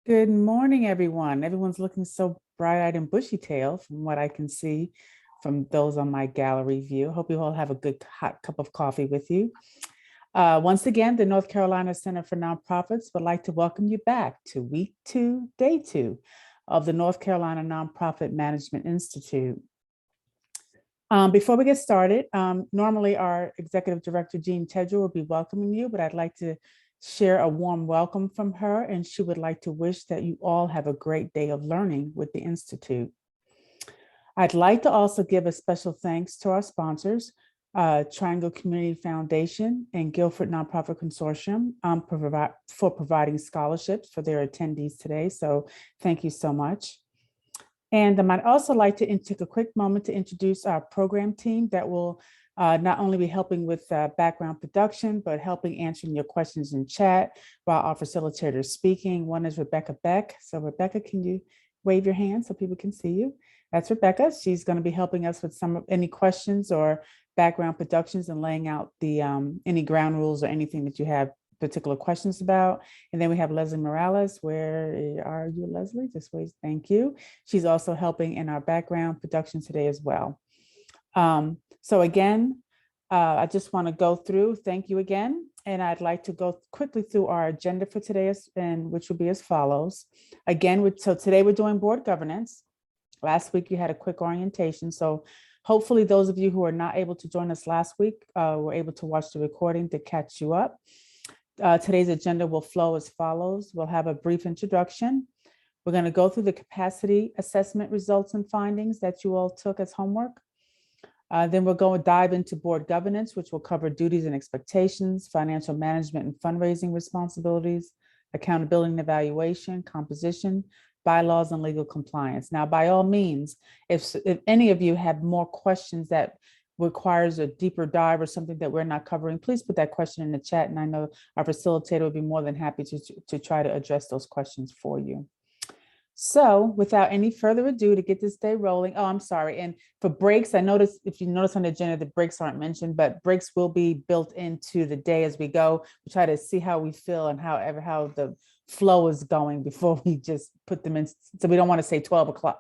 Good morning, everyone. Everyone's looking so bright-eyed and bushy-tailed from what I can see from those on my gallery view. Hope you all have a good hot cup of coffee with you. Once again, the North Carolina Center for Nonprofits would like to welcome you back to week 2, day 2 of the North Carolina Nonprofit Management Institute. Before we get started, normally our Executive Director, Jean Tedger, will be welcoming you, but I'd like to share a warm welcome from her, and she would like to wish that you all have a great day of learning with the Institute. I'd like to also give a special thanks to our sponsors, Triangle Community Foundation and Guilford Nonprofit Consortium for providing scholarships for their attendees today. So thank you so much. And I might also like to take a quick moment to introduce our program team that will not only be helping with background production, but helping answering your questions in chat while our facilitator is speaking. One is Rebecca Beck. So Rebecca, can you wave your hand so people can see you? That's Rebecca. She's going to be helping us with any questions or background productions and laying out the any ground rules or anything that you have particular questions about. And then we have Leslie Morales. Where are you, Leslie? Just wait. Thank you. She's also helping in our background production today as well. So again, I just want to go through, thank you again. And I'd like to go quickly through our agenda for today, which will be as follows. Again, so today we're doing board governance. Last week you had a quick orientation. So hopefully those of you who are not able to join us last week were able to watch the recording to catch you up. Today's agenda will flow as follows. We'll have a brief introduction. We're going to go through the capacity assessment results and findings that you all took as homework. Then we'll go and dive into board governance, which will cover duties and expectations, financial management and fundraising responsibilities, accountability and evaluation, composition, bylaws, and legal compliance. Now, by all means, if any of you have more questions that requires a deeper dive or something that we're not covering, please put that question in the chat. And I know our facilitator will be more than happy to try to address those questions for you. So without any further ado, to get this day rolling, oh, I'm sorry. And for breaks, I noticed, if you notice on the agenda, the breaks aren't mentioned, but breaks will be built into the day as we go. We try to see how we feel and how the flow is going before we just put them in. So we don't want to say 12 o'clock,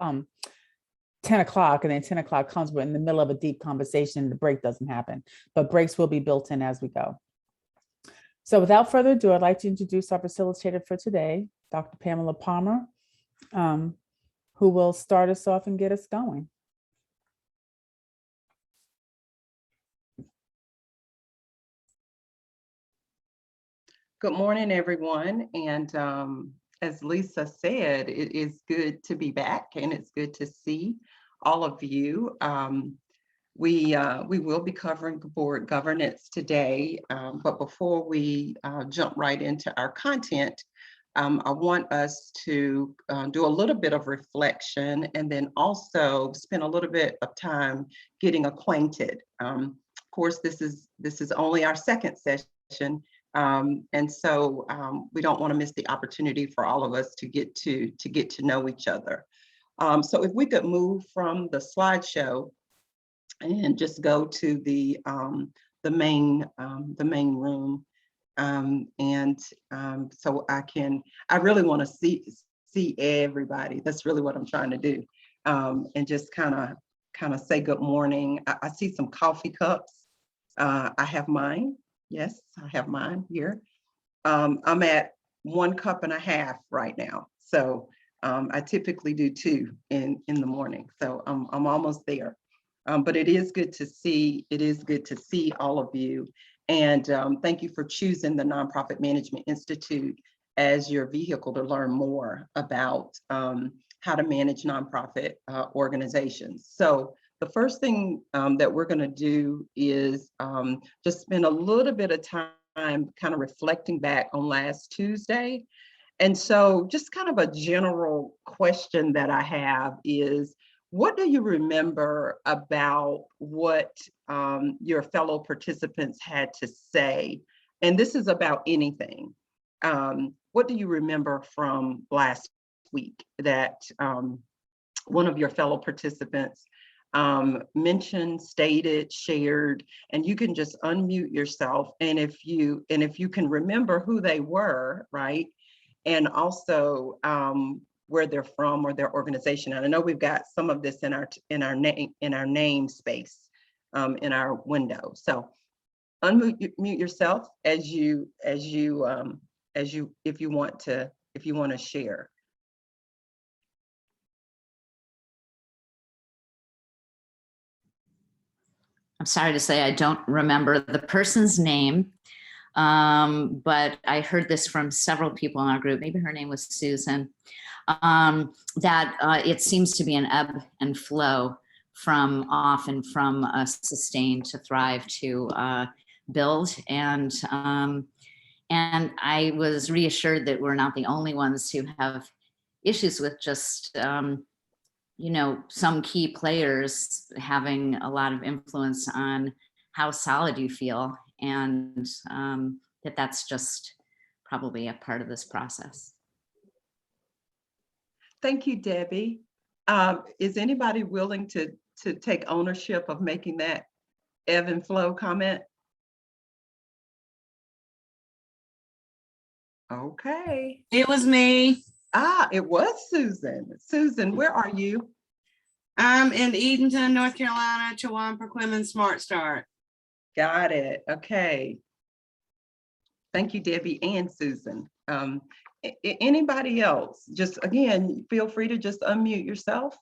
10 o'clock, and then 10 o'clock comes, we're in the middle of a deep conversation and the break doesn't happen, but breaks will be built in as we go. So without further ado, I'd like to introduce our facilitator for today, Dr. Pamela Palmer, who will start us off and get us going. Good morning, everyone. And as Lisa said, it is good to be back and it's good to see all of you. We will be covering board governance today, but before we jump right into our content, I want us to do a little bit of reflection and then also spend a little bit of time getting acquainted. Of course, this is only our second session, and so we don't want to miss the opportunity for all of us to get to know each other. So if we could move from the slideshow and just go to the main room. So I really want to see everybody. That's really what I'm trying to do. And just kind of say good morning. I see some coffee cups. I have mine. Yes, I have mine here. I'm at 1.5 cups right now. So I typically do 2 in the morning. So I'm almost there. But it is good to see. It is good to see all of you. And thank you for choosing the Nonprofit Management Institute as your vehicle to learn more about how to manage nonprofit organizations. So the first thing that we're going to do is just spend a little bit of time kind of reflecting back on last Tuesday. And so just kind of a general question that I have is, what do you remember about what your fellow participants had to say? And this is about anything. What do you remember from last week that one of your fellow participants mentioned, stated, shared? And you can just unmute yourself. And if you can remember who they were, right? and also where they're from or their organization. And I know we've got some of this in our namespace in our window. So mute yourself if you want to share. I'm sorry to say I don't remember the person's name, but I heard this from several people in our group. Maybe her name was Susan. That it seems to be an ebb and flow from often from sustain to thrive to build, and I was reassured that we're not the only ones who have issues with just you know, some key players having a lot of influence on how solid you feel, and that's just probably a part of this process. Thank you, Debbie. Is anybody willing to take ownership of making that ebb and flow comment? Okay. It was me. It was Susan. Susan, where are you? I'm in Edenton, North Carolina, Chawan Perquimman Smart Start. Got it. Okay. Thank you, Debbie and Susan. Anybody else? Just again, feel free to just unmute yourself.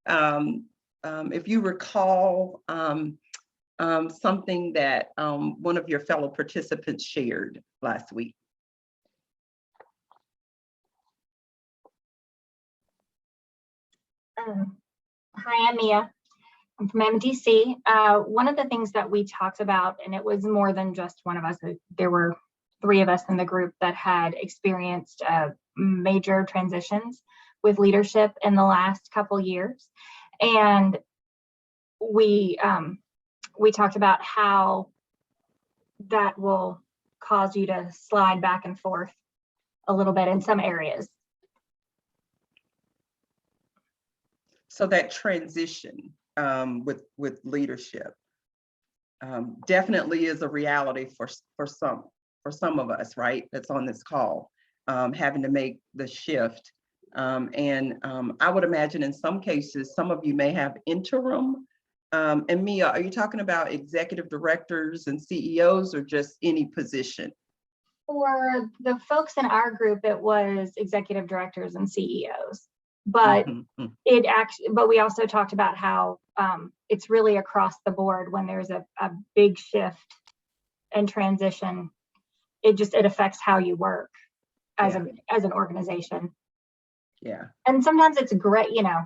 If you recall something that one of your fellow participants shared last week. Hi, I'm Mia. I'm from MDC. One of the things that we talked about, and it was more than just one of us, there were 3 of us in the group that had experienced major transitions with leadership in the last couple years. And we talked about how that will cause you to slide back and forth a little bit in some areas. So that transition with leadership definitely is a reality for some of us, right? That's on this call, having to make the shift. And I would imagine in some cases, some of you may have interim. And Mia, are you talking about executive directors and CEOs or just any position? For the folks in our group, it was executive directors and CEOs. But but we also talked about how it's really across the board when there's a big shift and transition. It affects how you work as an organization. Yeah. And sometimes it's great, you know,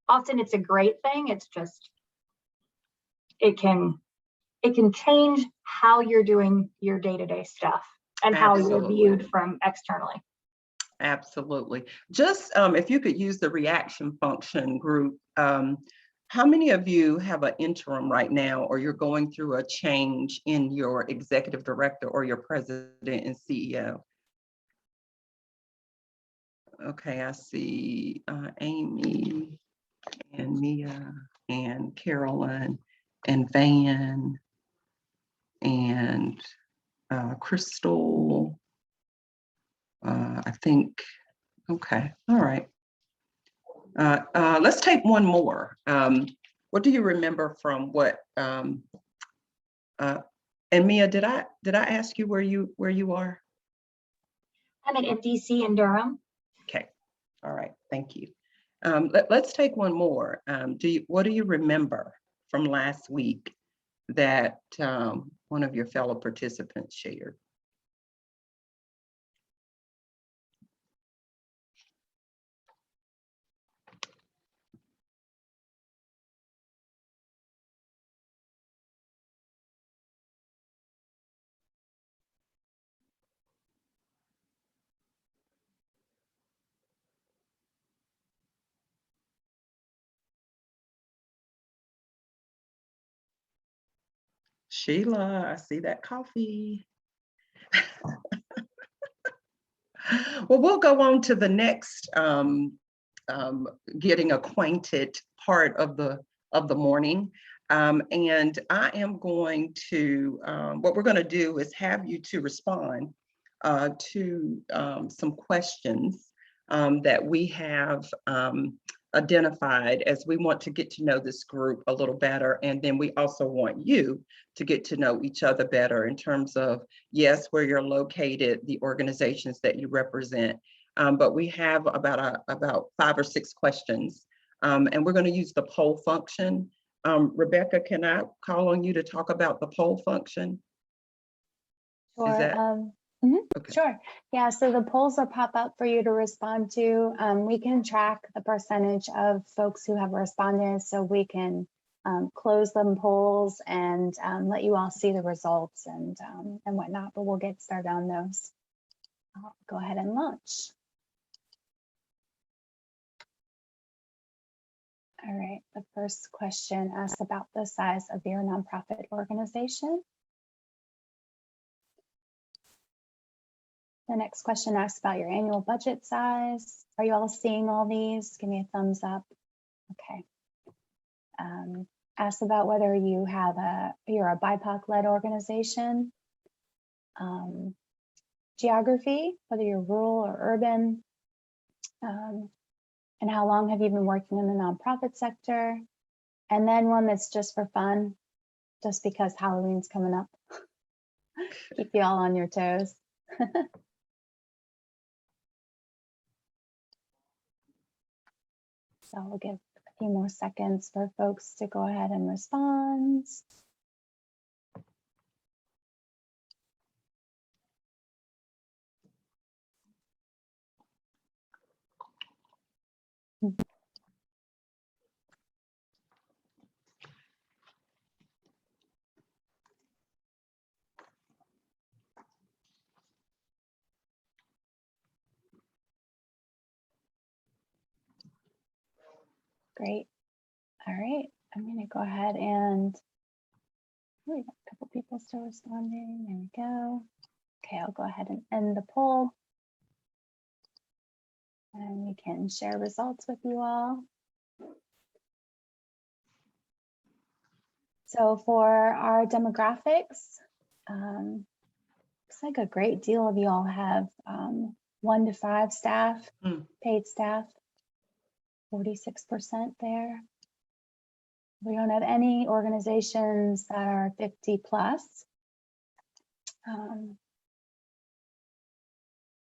often it's a great thing. It's just it can change how you're doing your day-to-day stuff and how you're viewed from externally. Absolutely. Just if you could use the reaction function group, how many of you have an interim right now, or you're going through a change in your executive director or your president and CEO? Okay, I see Amy and Mia and Carolyn and Van and Crystal. I think, okay, all right. Let's take one more. What do you remember from what, and Mia, did I ask you where you are? I'm at MDC in Durham. Okay, all right, thank you. Let's take one more. What do you remember from last week that one of your fellow participants shared? Sheila, I see that coffee. Well, we'll go on to the next getting acquainted part of the morning. And I am going to, what we're going to do is have you to respond to some questions that we have identified, as we want to get to know this group a little better. And then we also want you to get to know each other better in terms of, yes, where you're located, the organizations that you represent. But we have about 5 or 6 questions, and we're going to use the poll function. Rebecca, can I call on you to talk about the poll function? Sure. that- Okay. Sure. Yeah, so the polls will pop up for you to respond to. We can track the percentage of folks who have responded, so we can close them polls and let you all see the results and whatnot, but we'll get started on those. I'll go ahead and launch. All right, the first question asks about the size of your nonprofit organization. The next question asks about your annual budget size. Are you all seeing all these? Give me a thumbs up. Okay. Asks about whether you're a BIPOC-led organization. Geography, whether you're rural or urban. And how long have you been working in the nonprofit sector? And then one that's just for fun, just because Halloween's coming up. Keep you all on your toes. So we'll give a few more seconds for folks to go ahead and respond. Great. All right, I'm going to go ahead and we got a couple people still responding. There we go. Okay, I'll go ahead and end the poll. And we can share results with you all. So for our demographics, looks like a great deal of you all have 1 to 5 staff, paid staff, 46% there. We don't have any organizations that are 50 plus.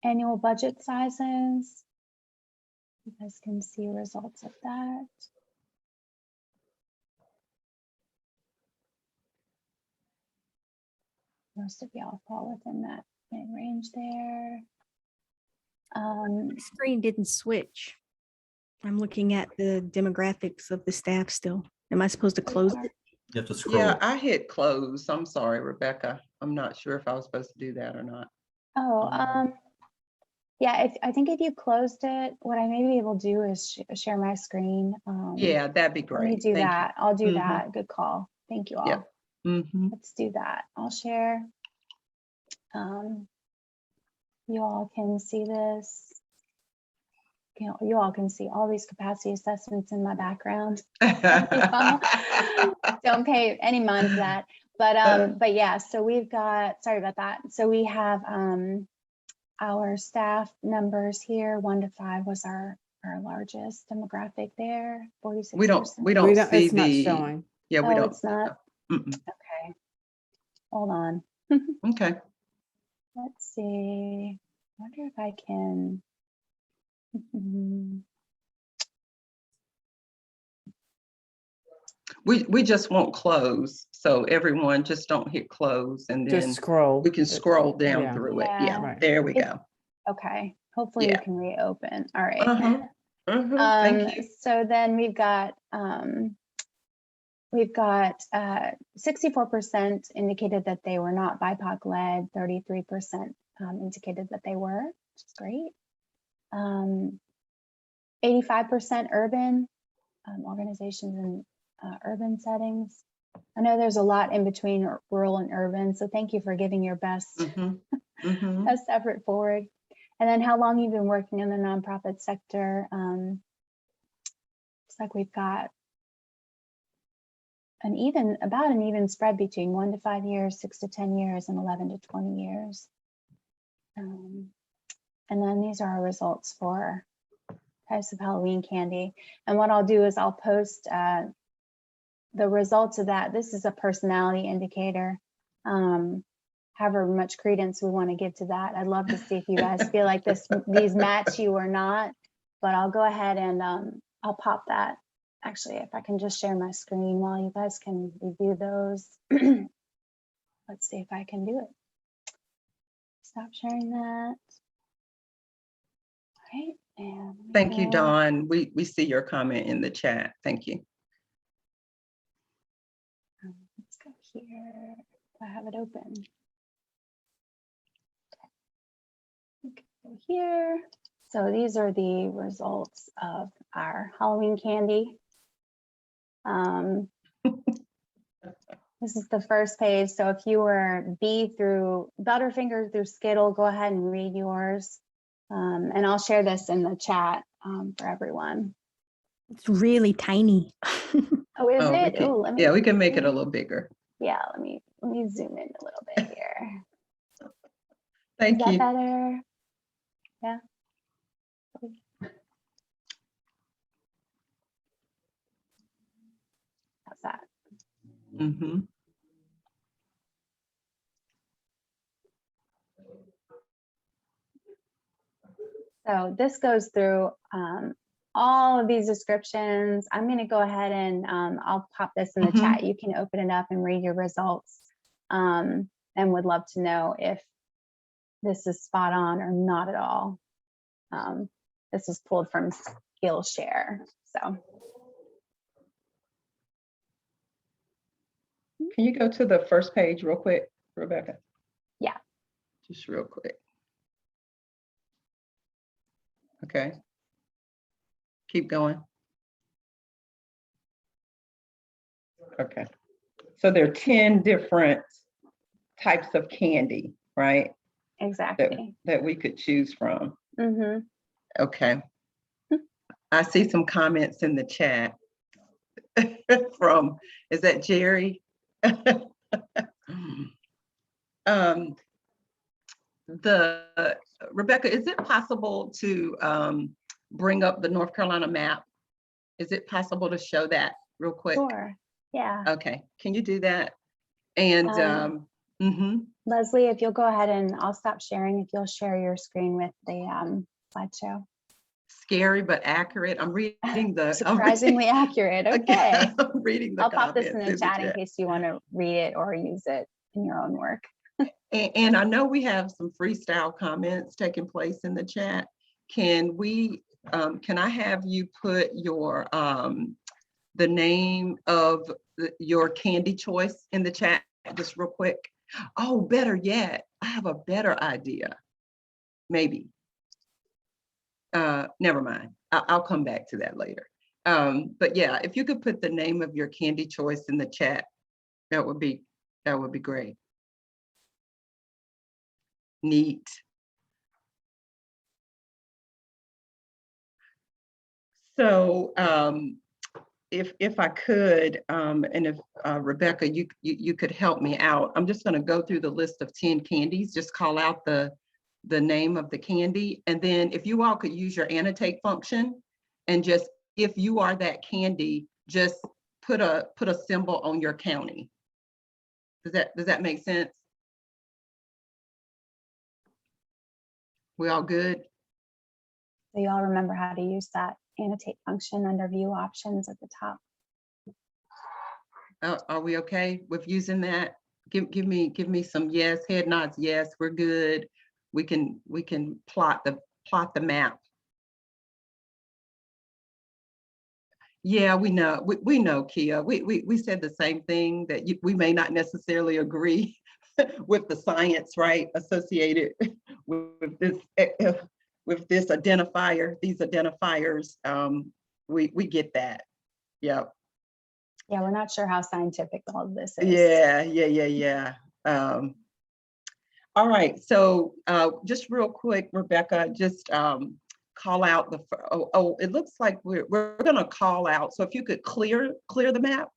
Annual budget sizes. You guys can see results of that. Most of y'all fall within that range there. My screen didn't switch. I'm looking at the demographics of the staff still. Am I supposed to close it? You have to scroll. Yeah, I hit close. I'm sorry, Rebecca. I'm not sure if I was supposed to do that or not. Oh, yeah, I think if you closed it, what I may be able to do is share my screen. Yeah, that'd be Let great. me do Thank that. I'll do Mhm. that. Good call. Thank you all. Yep. you. Mhm. Let's do that. I'll share. You all can see this. You all can see all these capacity assessments in my background. Don't pay any mind to that. But yeah, so we've got, sorry about that. So we have our staff numbers here. 1 to 5 was our largest demographic there, 46%. We don't see It's not the, showing. yeah, we Oh, don't. it's not? Mm-mm. Okay. Hold on. Okay. Let's see. I wonder if I can. We just won't close. So everyone just don't hit close, and then Just scroll. we can scroll down yeah. through it. Yeah. Yeah, Right. there we It- go. Okay. Hopefully Yeah. we can reopen. All right. Uh-huh. Thank you. So then we've got 64% indicated that they were not BIPOC led, 33% indicated that they were, which is great. 85% urban, organizations in urban settings. I know there's a lot in between rural and urban, so thank you for giving your best, best effort forward. And then how long you've been working in the nonprofit sector. Looks like we've got about an even spread between 1 to 5 years, 6 to 10 years, and 11 to 20 years. And then these are our results for types of Halloween candy. And what I'll do is I'll post the results of that. This is a personality indicator. However much credence we want to give to that. I'd love to see if you guys feel like these match you or not, but I'll go ahead and I'll pop that. Actually, if I can just share my screen while you guys can review those. Let's see if I can do it. Stop sharing that. All right. And Thank you, go. Dawn. We see your comment in the chat. Thank you. Let's go here. Do I have it open? Okay, go here. So these are the results of our Halloween candy. This is the first page. So if you were Butterfinger through Skittle, go ahead and read yours. And I'll share this in the chat for everyone. It's really tiny. Oh, is Oh, we it? can- Oh, let me. yeah, we can make it a little bigger. Yeah, let me zoom in a little bit here. Thank Is that you. better? Yeah. How's that? Mm-hmm. So this goes through all of these descriptions. I'm going to go ahead and I'll pop this in the Mhm. chat. You can open it up and read your results, and would love to know if this is spot on or not at all. This was pulled from Skillshare. So Can you go to the first page real quick, Rebecca? Yeah. Just real quick. Okay. Keep going. Okay. So there are 10 different types of candy, right? exactly. That we could choose from. Mm-hmm. Okay. I see some comments in the chat from, is that Jerry? Rebecca, is it possible to bring up the North Carolina map? Is it possible to show that real quick? Sure. Yeah. Okay, can you do that? And mhm. Leslie, if you'll go ahead and I'll stop sharing. If you'll share your screen with the slideshow. Scary but accurate. I'm reading the Surprisingly accurate. Okay. I'm reading the I'll pop this in comments the chat in chat. case you want to read it or use it in your own work. And I know we have some freestyle comments taking place in the chat. Can we, can I have you put your, the name of your candy choice in the chat just real quick? Oh, better yet, I have a better idea. Maybe. Never mind. I'll come back to that later. But yeah, if you could put the name of your candy choice in the chat, that would be great. Neat. So if I could, and if Rebecca, you could help me out, I'm just going to go through the list of 10 candies, just call out the name of the candy. And then if you all could use your annotate function and just, if you are that candy, just put a symbol on your county. Does that make sense? We all good? So you all remember how to use that annotate function under view options at the top. Are we okay with using that? Give me some yes, head nods, yes, we're good. We can plot the map. Yeah, we know, we know, Kia. We said the same thing, that we may not necessarily agree with the science, right, associated with this identifier, these identifiers. We get that. Yeah. Yeah, we're not sure how scientific all of this is. Yeah. All right, so just real quick, Rebecca, just call out the, it looks like we're gonna call out, so if you could clear the map.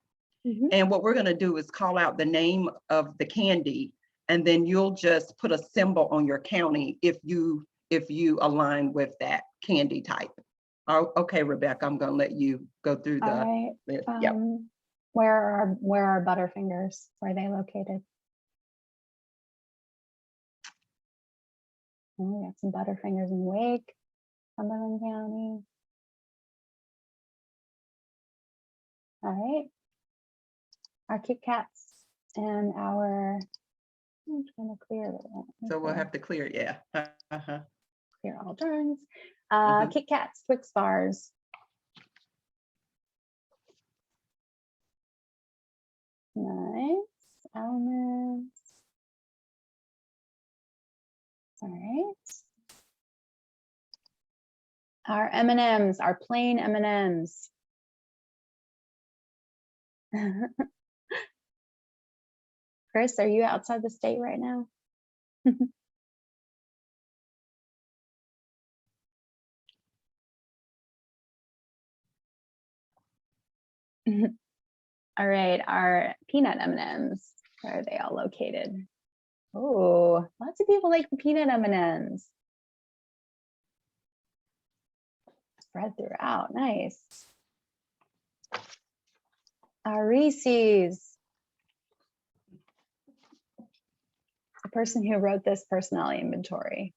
Mhm. And what we're gonna do is call out the name of the candy, and then you'll just put a symbol on your county if you align with that candy type. Oh, okay, Rebecca, I'm gonna let you go through All the right. list. Yep. Where are Butterfingers? Where are they located? Oh, we got some Butterfingers in Wake, Cumberland County. All right. Our Kit Kats and our, I'm trying to clear that. So we'll have to clear, yeah. Uh-huh. Clear all turns. Mhm. Kit Kats, Twix bars. Nice. Almonds. All right. Our M&Ms, our plain M&Ms. Chris, are you outside the state right now? All right, our peanut M&Ms. Where are they all located? Oh, lots of people like the peanut M&Ms. Spread throughout, nice. Our Reese's. The person who wrote this personality inventory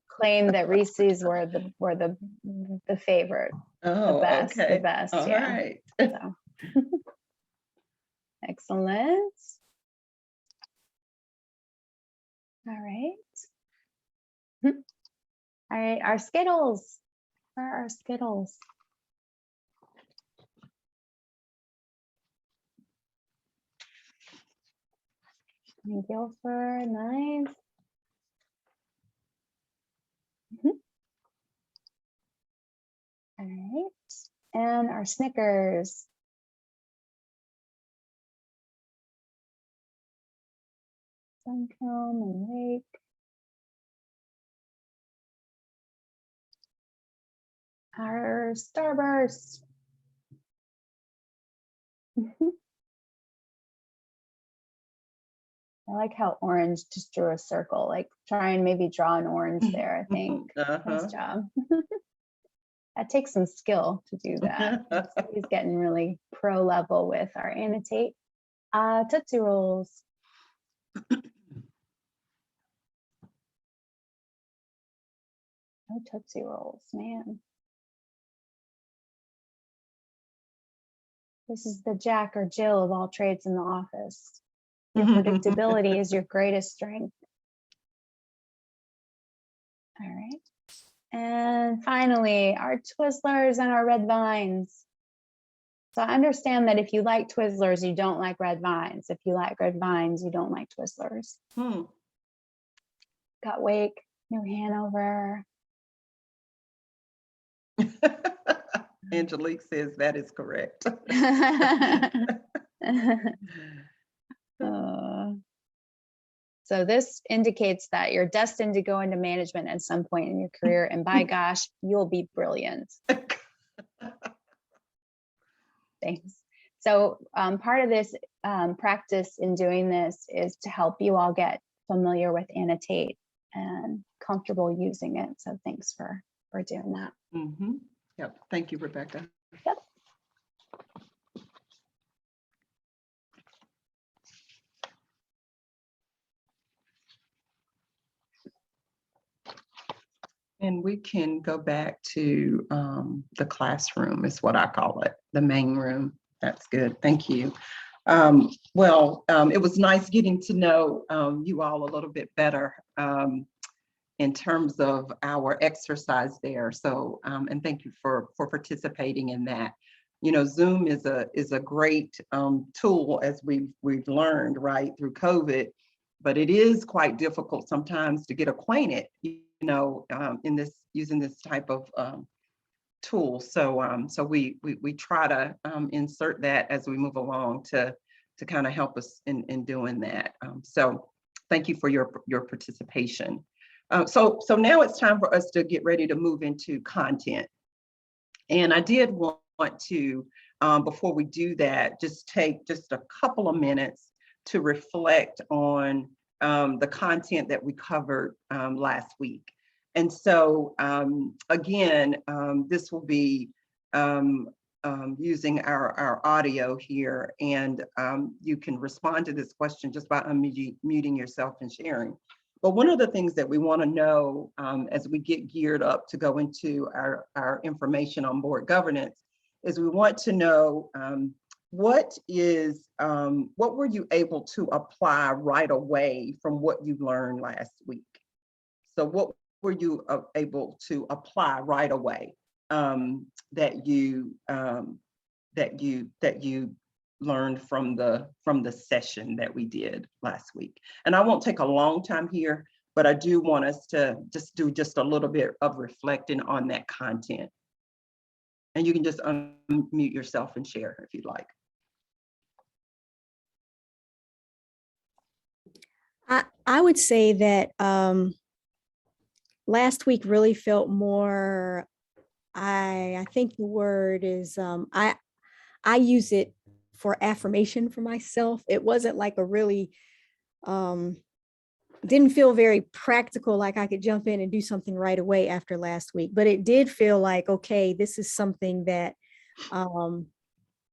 claimed that Reese's were the favorite, Oh, the okay. best, All yeah. right. So. Excellent. All right. All right, our Skittles. Where are our Skittles? Guilford, nice. All right, and our Snickers. Suncomb and Wake. Our Starburst. I like how orange just drew a circle, like try and maybe draw an orange there, I think. Uh-huh. Nice job. That takes some skill to do that. He's getting really pro level with our annotate. Tootsie Rolls. Oh, Tootsie Rolls, man. This is the Jack or Jill of all trades in the office. Your predictability is your greatest strength. All right. And finally, our Twizzlers and our Red Vines. So I understand that if you like Twizzlers, you don't like Red Vines. If you like Red Vines, you don't like Twizzlers. Got Wake, New Hanover. Angelique says that is correct. So this indicates that you're destined to go into management at some point in your career, and by gosh, you'll be brilliant. Thanks. So part of this practice in doing this is to help you all get familiar with Annotate and comfortable using it. So thanks for doing that. Mm-hmm. Yep. Thank you, Rebecca. Yep. And we can go back to the classroom is what I call it, the main room. That's good. Thank you. It was nice getting to know you all a little bit better in terms of our exercise there. So, and thank you for participating in that. You know, Zoom is a great tool, as we've learned, right, through COVID, but it is quite difficult sometimes to get acquainted, you know, using this type of tool. So we try to insert that as we move along to kind of help us in doing that. So thank you for your participation. So now it's time for us to get ready to move into content. And I did want to, before we do that, just take just a couple of minutes to reflect on the content that we covered last week. And so again, this will be using our audio here, and you can respond to this question just by unmuting yourself and sharing. But one of the things that we want to know as we get geared up to go into our information on board governance is we want to know what were you able to apply right away from what you learned last week? So what were you able to apply right away that you learned from the session that we did last week? And I won't take a long time here, but I do want us to just do just a little bit of reflecting on that content. And you can just unmute yourself and share if you'd like. I would say that last week really felt more, I think the word is, I use it for affirmation for myself. It wasn't like a really, didn't feel very practical, like I could jump in and do something right away after last week, but it did feel like, okay, this is something that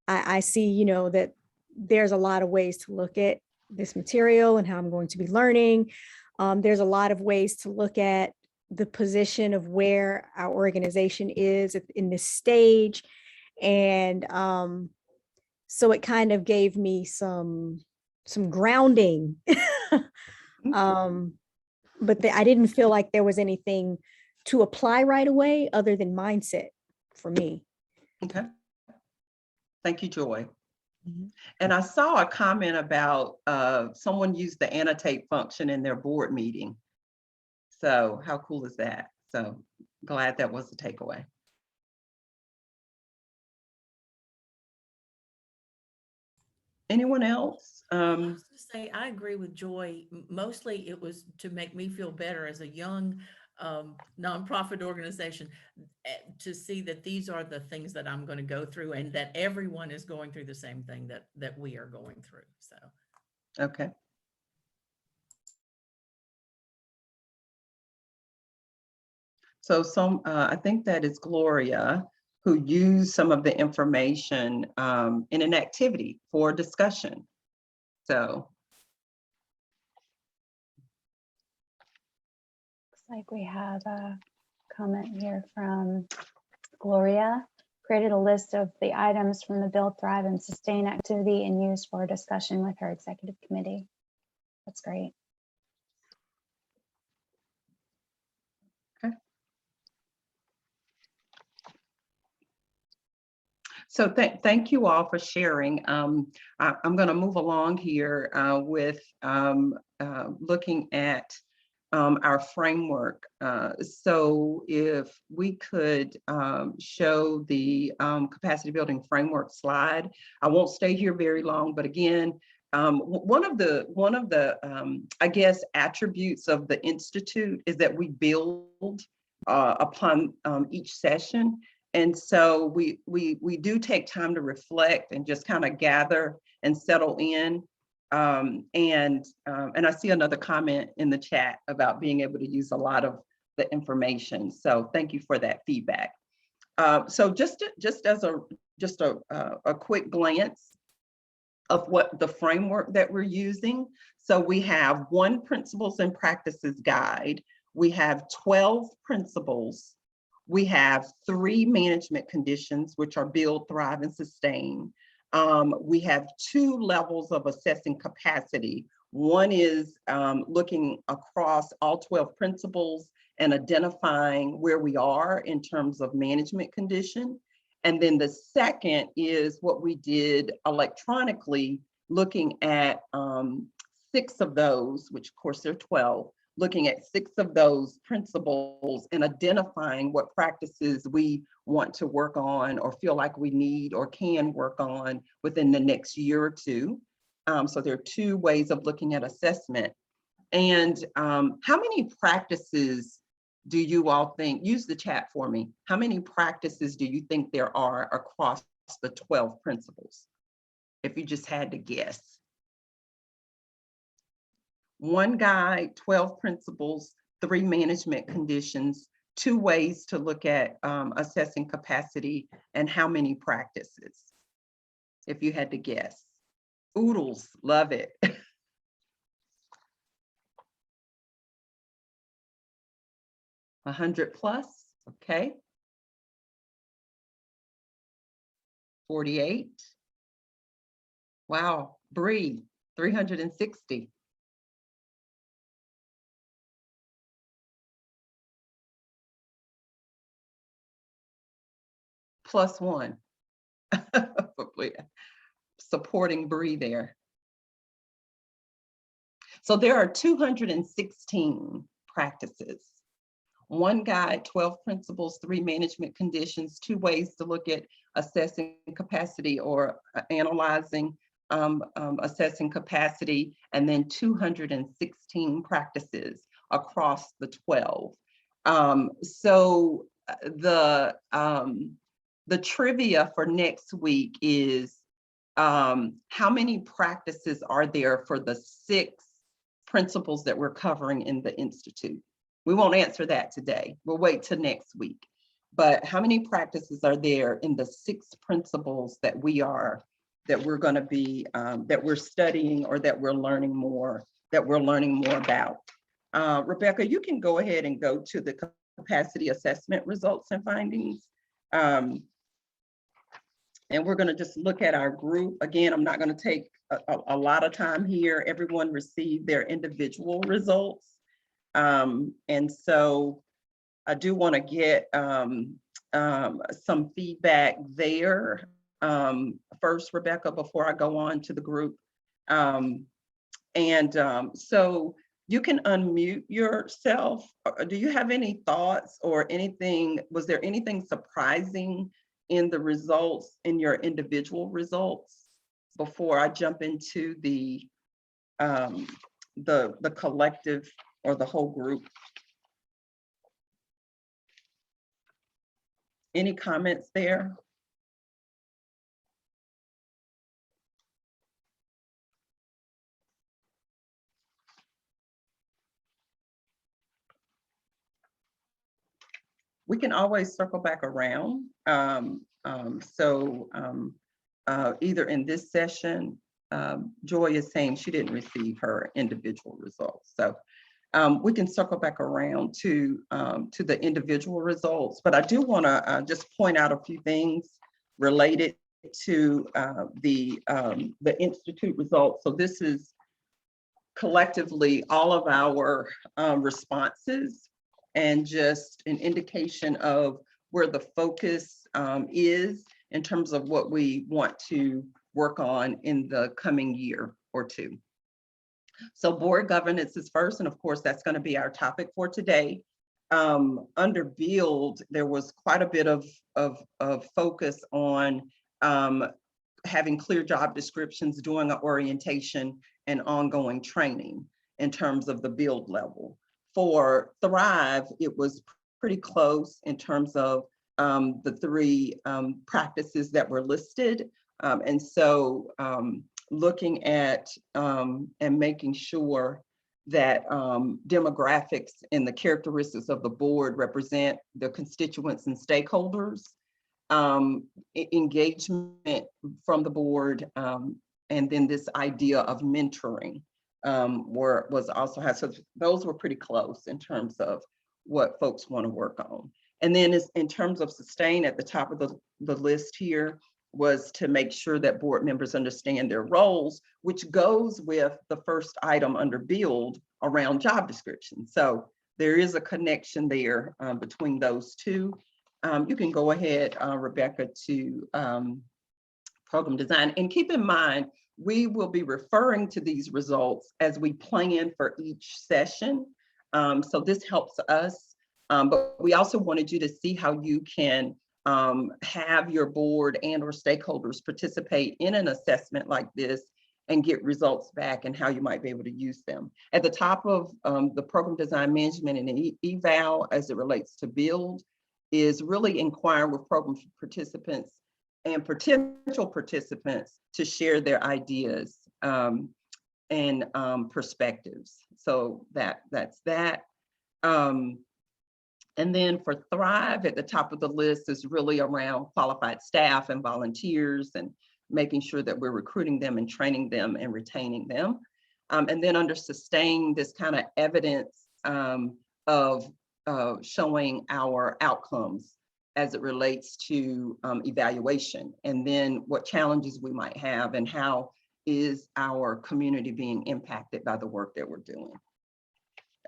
I see, that there's a lot of ways to look at this material and how I'm going to be learning. There's a lot of ways to look at the position of where our organization is in this stage. And so it kind of gave me some grounding. But I didn't feel like there was anything to apply right away other than mindset for me. Okay. Thank you, Joy. And I saw a comment about someone used the annotate function in their board meeting. So how cool is that? So glad that was the takeaway. Anyone else? I was gonna say, I agree with Joy. Mostly it was to make me feel better as a young nonprofit organization to see that these are the things that I'm going to go through and that everyone is going through the same thing that we are going through. So, Okay. So I think that is Gloria, who used some of the information in an activity for discussion. So. Looks like we have a comment here from Gloria. Created a list of the items from the Build, Thrive, and Sustain activity and used for discussion with her executive committee. That's great. Okay. So thank you all for sharing. I'm going to move along here with looking at our framework. So if we could show the capacity building framework slide. I won't stay here very long, but again, one of the I guess attributes of the Institute is that we build upon each session. And so we do take time to reflect and just kind of gather and settle in. And I see another comment in the chat about being able to use a lot of the information. So thank you for that feedback. So just as a quick glance of what the framework that we're using. So we have 1 principles and practices guide. We have 12 principles. We have 3 management conditions, which are build, thrive, and sustain. We have 2 levels of assessing capacity. One is looking across all 12 principles and identifying where we are in terms of management condition. And then the second is what we did electronically, looking at 6 of those, which of course there are 12, looking at 6 of those principles and identifying what practices we want to work on or feel like we need or can work on within the next year or 2. So there are 2 ways of looking at assessment. And how many practices do you all think, use the chat for me, how many practices do you think there are across the 12 principles? If you just had to guess. 1 guide, 12 principles, 3 management conditions, 2 ways to look at assessing capacity, and how many practices, if you had to guess. Oodles, love it. 100 plus, okay. 48. Wow, Bree, 360. +1. Supporting Bree there. So there are 216 practices. 1 guide, 12 principles, 3 management conditions, 2 ways to look at assessing capacity or analyzing, assessing capacity, and then 216 practices across the 12. So the trivia for next week is how many practices are there for the 6 principles that we're covering in the Institute? We won't answer that today. We'll wait till next week. But how many practices are there in the 6 principles that we're going to be, that we're studying or that we're learning more about? Rebecca, you can go ahead and go to the capacity assessment results and findings. And we're going to just look at our group. Again, I'm not going to take a lot of time here. Everyone received their individual results. And so I do want to get some feedback there. First, Rebecca, before I go on to the group. So you can unmute yourself. Do you have any thoughts or anything? Was there anything surprising in the results, in your individual results, before I jump into the collective or the whole group? Any comments there? We can always circle back around. Either in this session, Joy is saying she didn't receive her individual results. So we can circle back around to the individual results, but I do want to just point out a few things related to the Institute results. So this is collectively all of our responses and just an indication of where the focus is in terms of what we want to work on in the coming year or two. So board governance is first, and of course, that's going to be our topic for today. Under Build, there was quite a bit of focus on having clear job descriptions, doing an orientation, and ongoing training in terms of the Build level. For Thrive, it was pretty close in terms of the 3 practices that were listed. And so looking at and making sure that demographics and the characteristics of the board represent the constituents and stakeholders, engagement from the board, and then this idea of mentoring was also had. So those were pretty close in terms of what folks want to work on. And then in terms of sustain, at the top of the list here was to make sure that board members understand their roles, which goes with the first item under Build around job description. So there is a connection there between those two. You can go ahead, Rebecca, to program design. And keep in mind, we will be referring to these results as we plan for each session. So this helps us, but we also wanted you to see how you can have your board and or stakeholders participate in an assessment like this and get results back and how you might be able to use them. At the top of the program design management and eval as it relates to Build is really inquiring with program participants and potential participants to share their ideas. and perspectives. So that's that. And then for Thrive, at the top of the list is really around qualified staff and volunteers and making sure that we're recruiting them and training them and retaining them. And then under Sustain, this kind of evidence of showing our outcomes as it relates to evaluation, and then what challenges we might have and how is our community being impacted by the work that we're doing.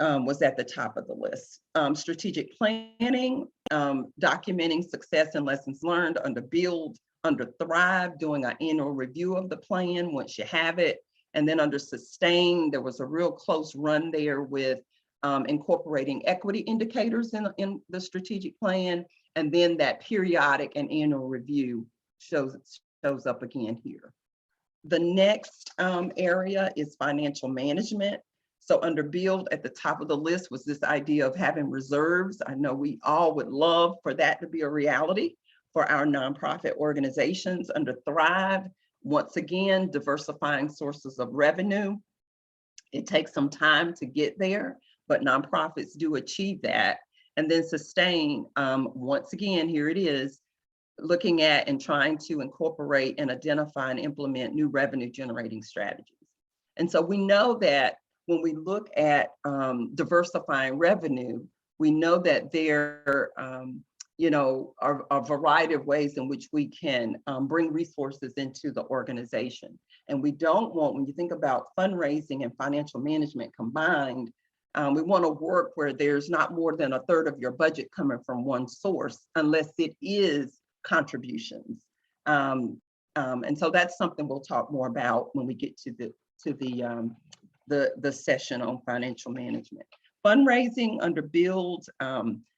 Was at the top of the list. Strategic planning, documenting success and lessons learned under Build, under Thrive, doing an annual review of the plan once you have it. And then under Sustain, there was a real close run there with incorporating equity indicators in the strategic plan. And then that periodic and annual review shows up again here. The next area is financial management. So under Build, at the top of the list was this idea of having reserves. I know we all would love for that to be a reality for our nonprofit organizations. Under Thrive, once again, diversifying sources of revenue. It takes some time to get there, but nonprofits do achieve that. And then Sustain, once again, here it is, looking at and trying to incorporate and identify and implement new revenue generating strategies. And so we know that when we look at diversifying revenue, we know that there are a variety of ways in which we can bring resources into the organization. And we don't want, when you think about fundraising and financial management combined, we want to work where there's not more than a third of your budget coming from one source, unless it is contributions. And so that's something we'll talk more about when we get to the session on financial management. Fundraising under Build,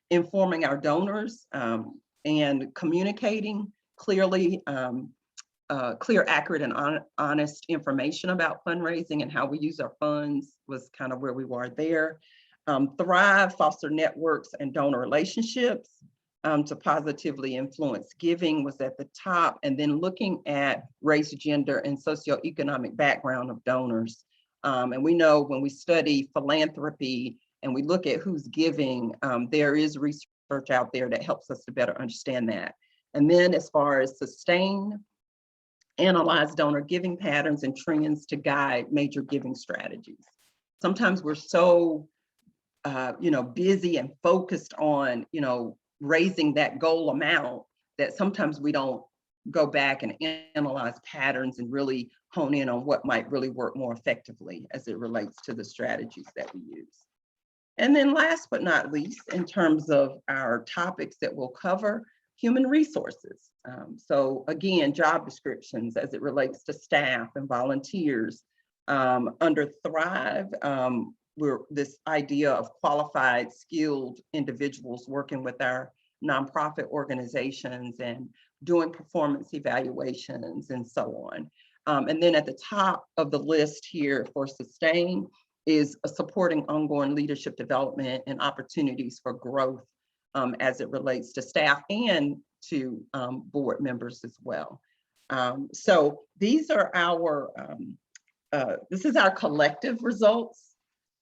informing our donors and communicating clearly, clear, accurate, and honest information about fundraising and how we use our funds was kind of where we were there. Thrive, foster networks and donor relationships to positively influence giving was at the top. And then looking at race, gender, and socioeconomic background of donors. And we know when we study philanthropy and we look at who's giving, there is research out there that helps us to better understand that. And then as far as Sustain, analyze donor giving patterns and trends to guide major giving strategies. Sometimes we're so busy and focused on raising that goal amount that sometimes we don't go back and analyze patterns and really hone in on what might really work more effectively as it relates to the strategies that we use. And then last but not least, in terms of our topics that we'll cover, human resources. So again, job descriptions as it relates to staff and volunteers. Under Thrive, we're this idea of qualified, skilled individuals working with our nonprofit organizations and doing performance evaluations and so on. And then at the top of the list here for Sustain is supporting ongoing leadership development and opportunities for growth as it relates to staff and to board members as well. So these are our, this is our collective results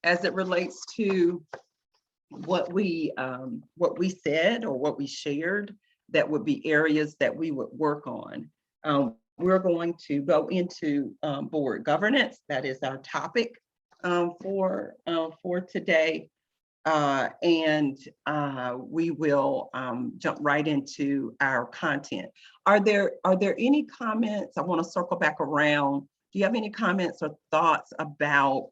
as it relates to what we said or what we shared that would be areas that we would work on. We're going to go into board governance. That is our topic for today. And we will jump right into our content. Are there any comments? I want to circle back around. Do you have any comments or thoughts about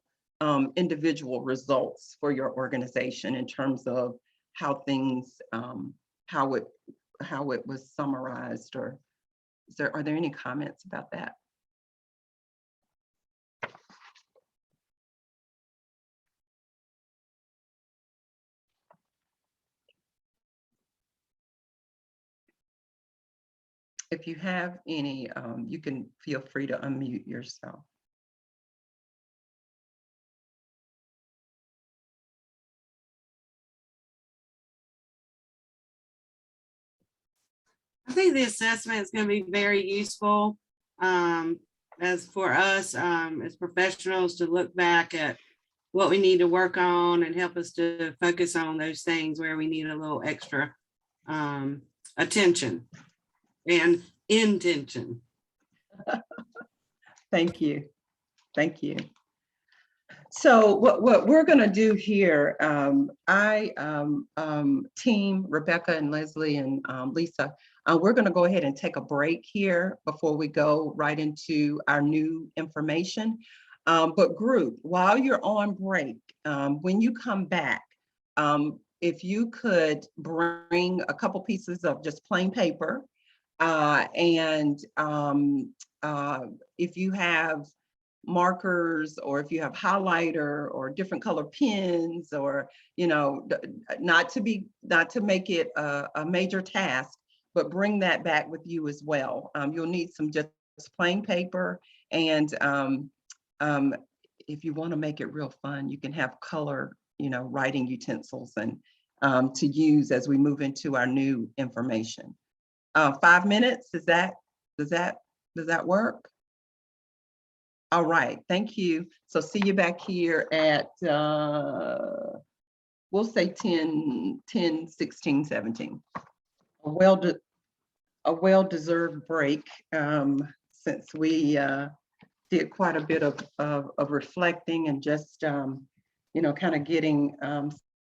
individual results for your organization in terms of how things, how it was summarized, or are there any comments about that? If you have any, you can feel free to unmute yourself. I think the assessment is going to be very useful as for us, as professionals, to look back at what we need to work on and help us to focus on those things where we need a little extra attention and intention. Thank you. Thank you. So what we're going to do here, team Rebecca and Leslie and Lisa, we're going to go ahead and take a break here before we go right into our new information. But group, while you're on break, when you come back, if you could bring a couple pieces of just plain paper, and if you have markers, or if you have highlighter or different color pens, or not to make it a major task, but bring that back with you as well. You'll need some just plain paper, and if you want to make it real fun, you can have color writing utensils and to use as we move into our new information. 5 minutes, does that work? All right, thank you. So see you back here at, we'll say 10, 16, 17. A well-deserved break, since we did quite a bit of reflecting and just, kind of getting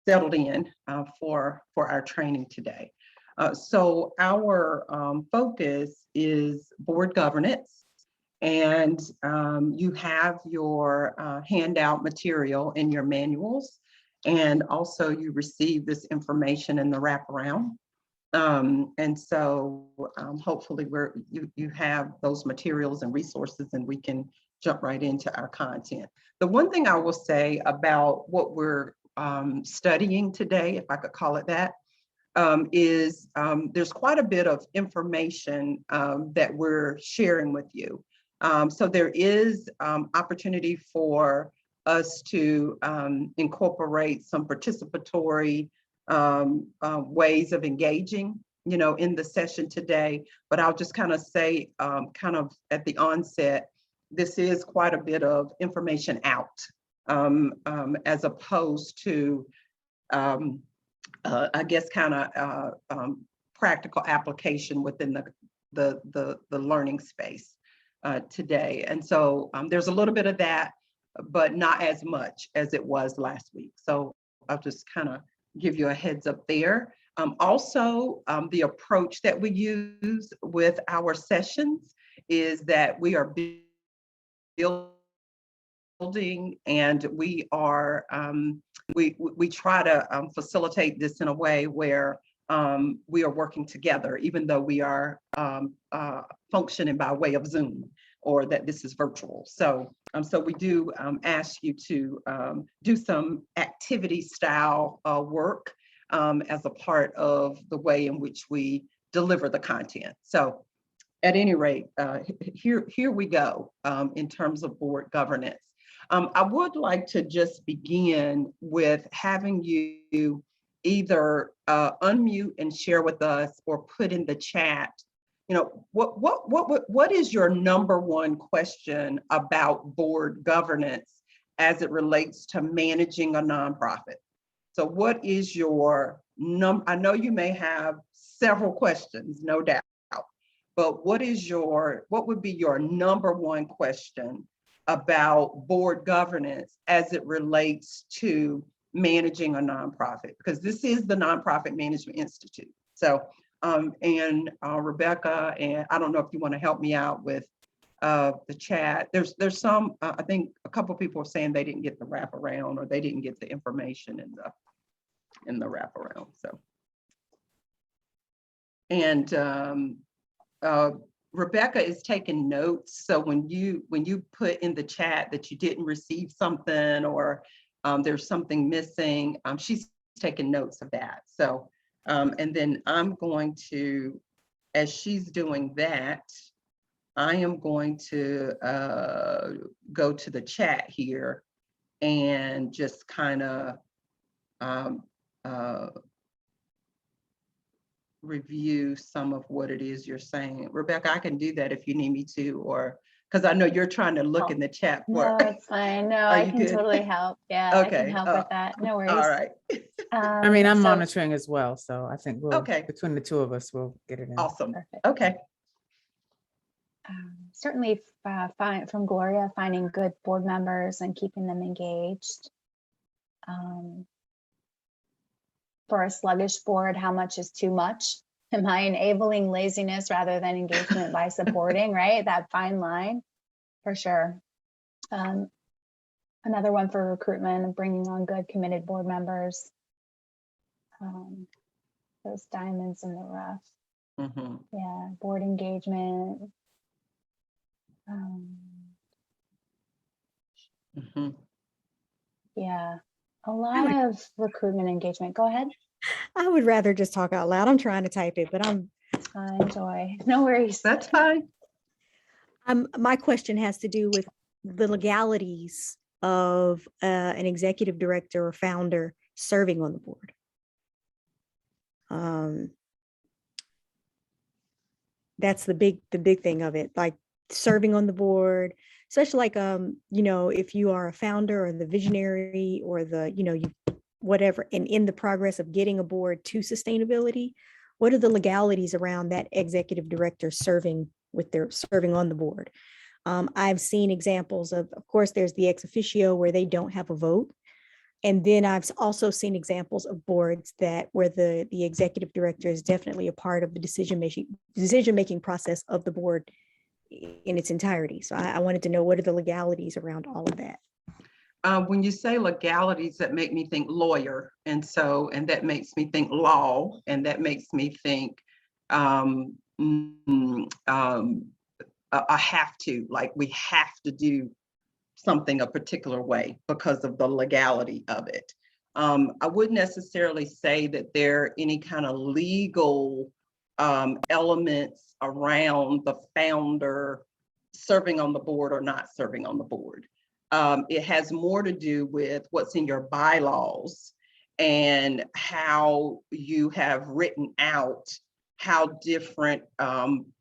settled in for our training today. So our focus is board governance. And you have your handout material in your manuals, and also you receive this information in the wraparound. And so hopefully you have those materials and resources, and we can jump right into our content. The one thing I will say about what we're studying today, if I could call it that, is there's quite a bit of information that we're sharing with you. So there is opportunity for us to incorporate some participatory ways of engaging, in the session today. But I'll just kind of say, kind of at the onset, this is quite a bit of information out, as opposed to, I guess, kind of practical application within the learning space today. And so there's a little bit of that, but not as much as it was last week. So I'll just kind of give you a heads up there. Also, the approach that we use with our sessions is that we are building, and we are we try to facilitate this in a way where we are working together, even though we are functioning by way of Zoom, or that this is virtual. So so we do ask you to do some activity style work as a part of the way in which we deliver the content. So at any rate, here we go in terms of board governance. I would like to just begin with having you either unmute and share with us, or put in the chat, what is your number one question about board governance as it relates to managing a nonprofit? So what is your I know you may have several questions, no doubt, but what would be your number one question about board governance as it relates to managing a nonprofit? Because this is the Nonprofit Management Institute. So, and Rebecca, and I don't know if you want to help me out with the chat. There's some, I think a couple of people are saying they didn't get the wraparound, or they didn't get the information in the wraparound. So, and Rebecca is taking notes. So when you put in the chat that you didn't receive something, or there's something missing, she's taking notes of that. So, and then I'm going to, as she's doing that, I am going to go to the chat here and just kind of review some of what it is you're saying. Rebecca, I can do that if you need me to, or Because I know you're trying to look in the chat No, for. it's fine. No, Are I you can good? totally help. Yeah, I can Okay, help with that. No worries. all right, I mean, I'm So- monitoring as well, so I think we'll, Okay. between the two of us, we'll get it in. awesome. Perfect. Okay, Certainly from Gloria, finding good board members and keeping them engaged. For a sluggish board, how much is too much? Am I enabling laziness rather than engagement by supporting, right? That fine line, for sure. Another one for recruitment and bringing on good committed board members. Those diamonds in the rough. mhm, Yeah, board engagement. mhm. Yeah, a lot of recruitment engagement. Go ahead. I would rather just talk out loud. I'm trying to type it, but It's fine, Joy. No worries. That's fine. my question has to do with the legalities of an executive director or founder serving on the board. That's the big thing of it, like serving on the board, especially like, you know, if you are a founder or the visionary or the, you know, you whatever, and in the progress of getting a board to sustainability, what are the legalities around that executive director serving on the board? I've seen examples of course, there's the ex officio where they don't have a vote. And then I've also seen examples of boards where the executive director is definitely a part of the decision-making process of the board in its entirety. So I wanted to know, what are the legalities around all of that? When you say legalities, that make me think lawyer. And that makes me think law, and that makes me think I have to, like we have to do something a particular way because of the legality of it. I wouldn't necessarily say that there are any kind of legal elements around the founder serving on the board or not serving on the board. It has more to do with what's in your bylaws and how you have written out how different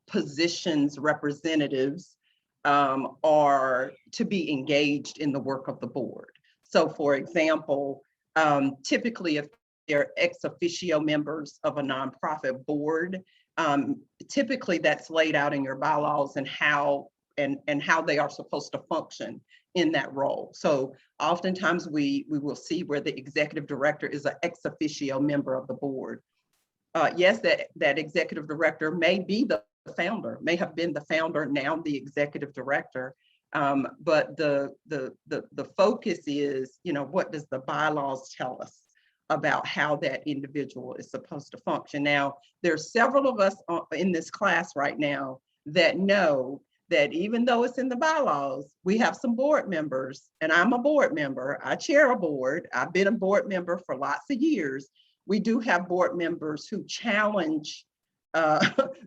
positions, representatives are to be engaged in the work of the board. So for example, typically if they're ex officio members of a nonprofit board, typically that's laid out in your bylaws and how they are supposed to function in that role. So oftentimes we will see where the executive director is an ex officio member of the board. Yes, that executive director may be the founder, may have been the founder, now the executive director. But the focus is, you know, what does the bylaws tell us about how that individual is supposed to function? Now, there's several of us in this class right now that know that even though it's in the bylaws, we have some board members, and I'm a board member, I chair a board, I've been a board member for lots of years. We do have board members who challenge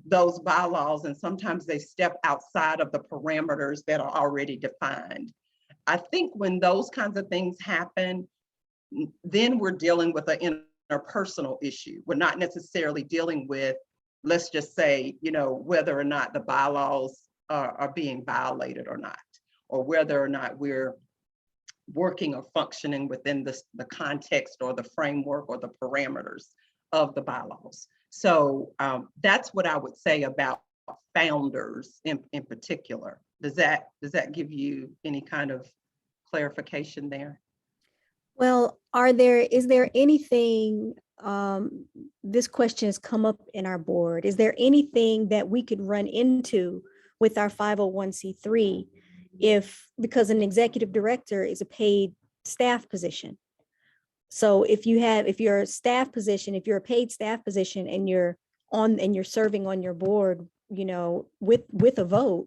those bylaws, and sometimes they step outside of the parameters that are already defined. I think when those kinds of things happen, then we're dealing with an interpersonal issue. We're not necessarily dealing with, let's just say, you know, whether or not the bylaws are being violated or not, or whether or not we're working or functioning within the context or the framework or the parameters of the bylaws. So that's what I would say about founders in particular. Does that give you any kind of clarification there? Well, is there anything, this question has come up in our board, is there anything that we could run into with our 501c3 because an executive director is a paid staff position? So if you're a staff position, if you're a paid staff position and you're serving on your board, you know, with a vote,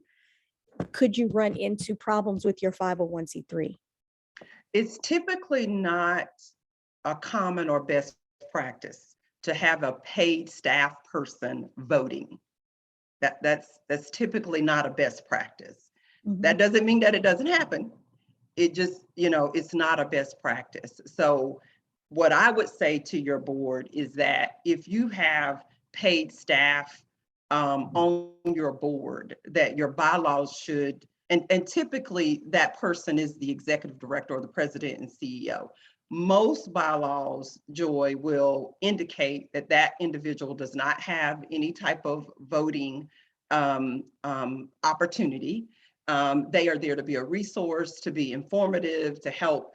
could you run into problems with your 501c3? It's typically not a common or best practice to have a paid staff person voting. That's typically not a best practice. Mm-hmm. That doesn't mean that it doesn't happen. It just, you know, it's not a best practice. So what I would say to your board is that if you have paid staff on your board, that your bylaws should and typically that person is the executive director or the president and CEO. Most bylaws, Joy, will indicate that that individual does not have any type of voting opportunity. They are there to be a resource, to be informative, to help,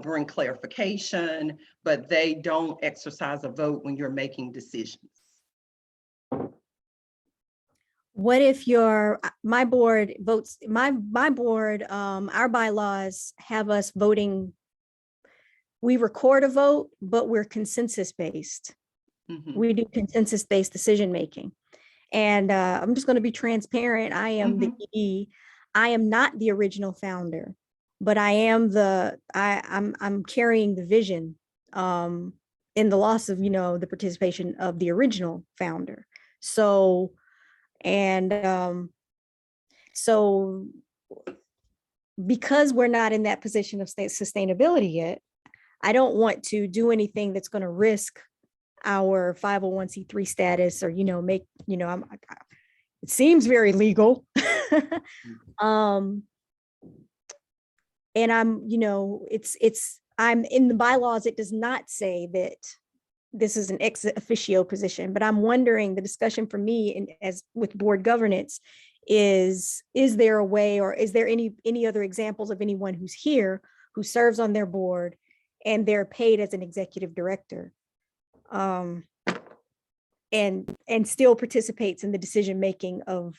bring clarification, but they don't exercise a vote when you're making decisions. What if my board votes, my board, our bylaws have us voting. We record a vote, but we're consensus based. Mhm. We do consensus based decision making. And I'm just going to be transparent. I am the ED. I am not the original founder, but I am I'm carrying the vision in the loss of, the participation of the original founder. So, so because we're not in that position of sustainability yet, I don't want to do anything that's going to risk our 501c3 status or, it seems very legal. And I'm, I'm in the bylaws, it does not say that this is an ex officio position, but I'm wondering, the discussion for me and as with board governance is there a way, or is there any other examples of anyone who's here who serves on their board and they're paid as an executive director and still participates in the decision making of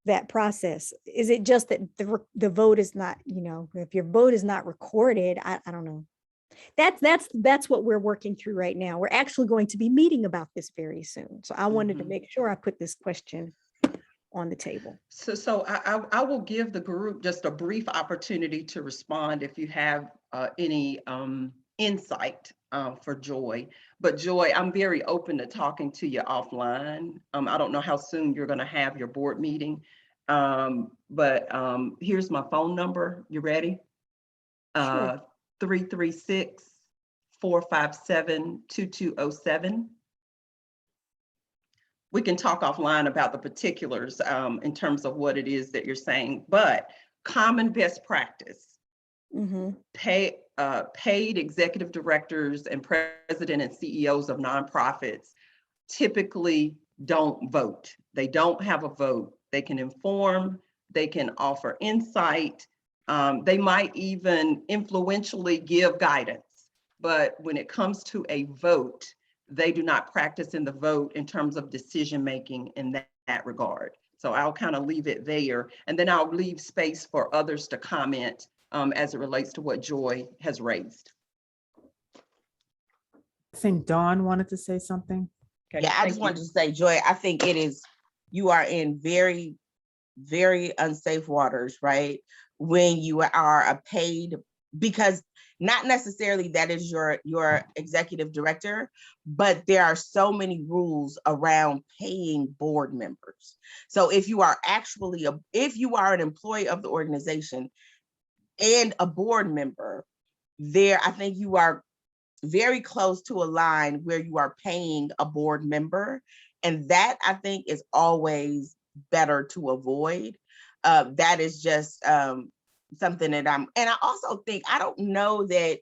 that process? Is it just that the vote is not, if your vote is not recorded, I don't know. That's what we're working through right now. We're actually going to be meeting about this very soon. So I wanted to make sure I put this question on the table. So I will give the group just a brief opportunity to respond if you have any insight for Joy. But Joy, I'm very open to talking to you offline. I don't know how soon you're going to have your board meeting, but here's my phone number. You ready? Sure. 336-457-2207. We can talk offline about the particulars in terms of what it is that you're saying, but common best practice, paid executive directors and president and CEOs of nonprofits typically don't vote. They don't have a vote. They can inform, they can offer insight, they might even influentially give guidance, but when it comes to a vote, they do not practice in the vote in terms of decision making in that regard. So I'll kind of leave it there, and then I'll leave space for others to comment as it relates to what Joy has raised. I think Dawn wanted to say something. Okay, Yeah, I just wanted to say, Joy, I think you are in very, very unsafe waters, right? When you are a paid, because not necessarily that is your executive director, but there are so many rules around paying board members. So if you are actually if you are an employee of the organization and a board member, I think you are very close to a line where you are paying a board member. And that, I think, is always better to avoid. That is just something that and I also think, I don't know that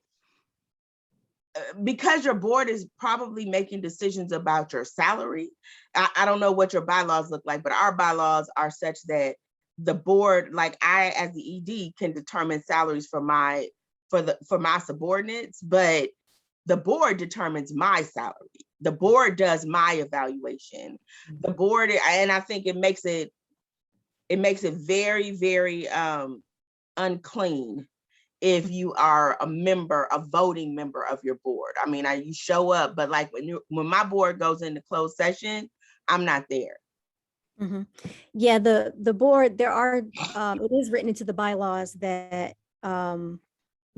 because your board is probably making decisions about your salary. I don't know what your bylaws look like, but our bylaws are such that the board, like I, as the ED, can determine salaries for my subordinates, but the board determines my salary. The board does my evaluation. The board, and I think it makes it very, very unclean if you are a voting member of your board. I mean, you show up, but like when my board goes into closed session, I'm not there. Yeah, the board, there are, it is written into the bylaws that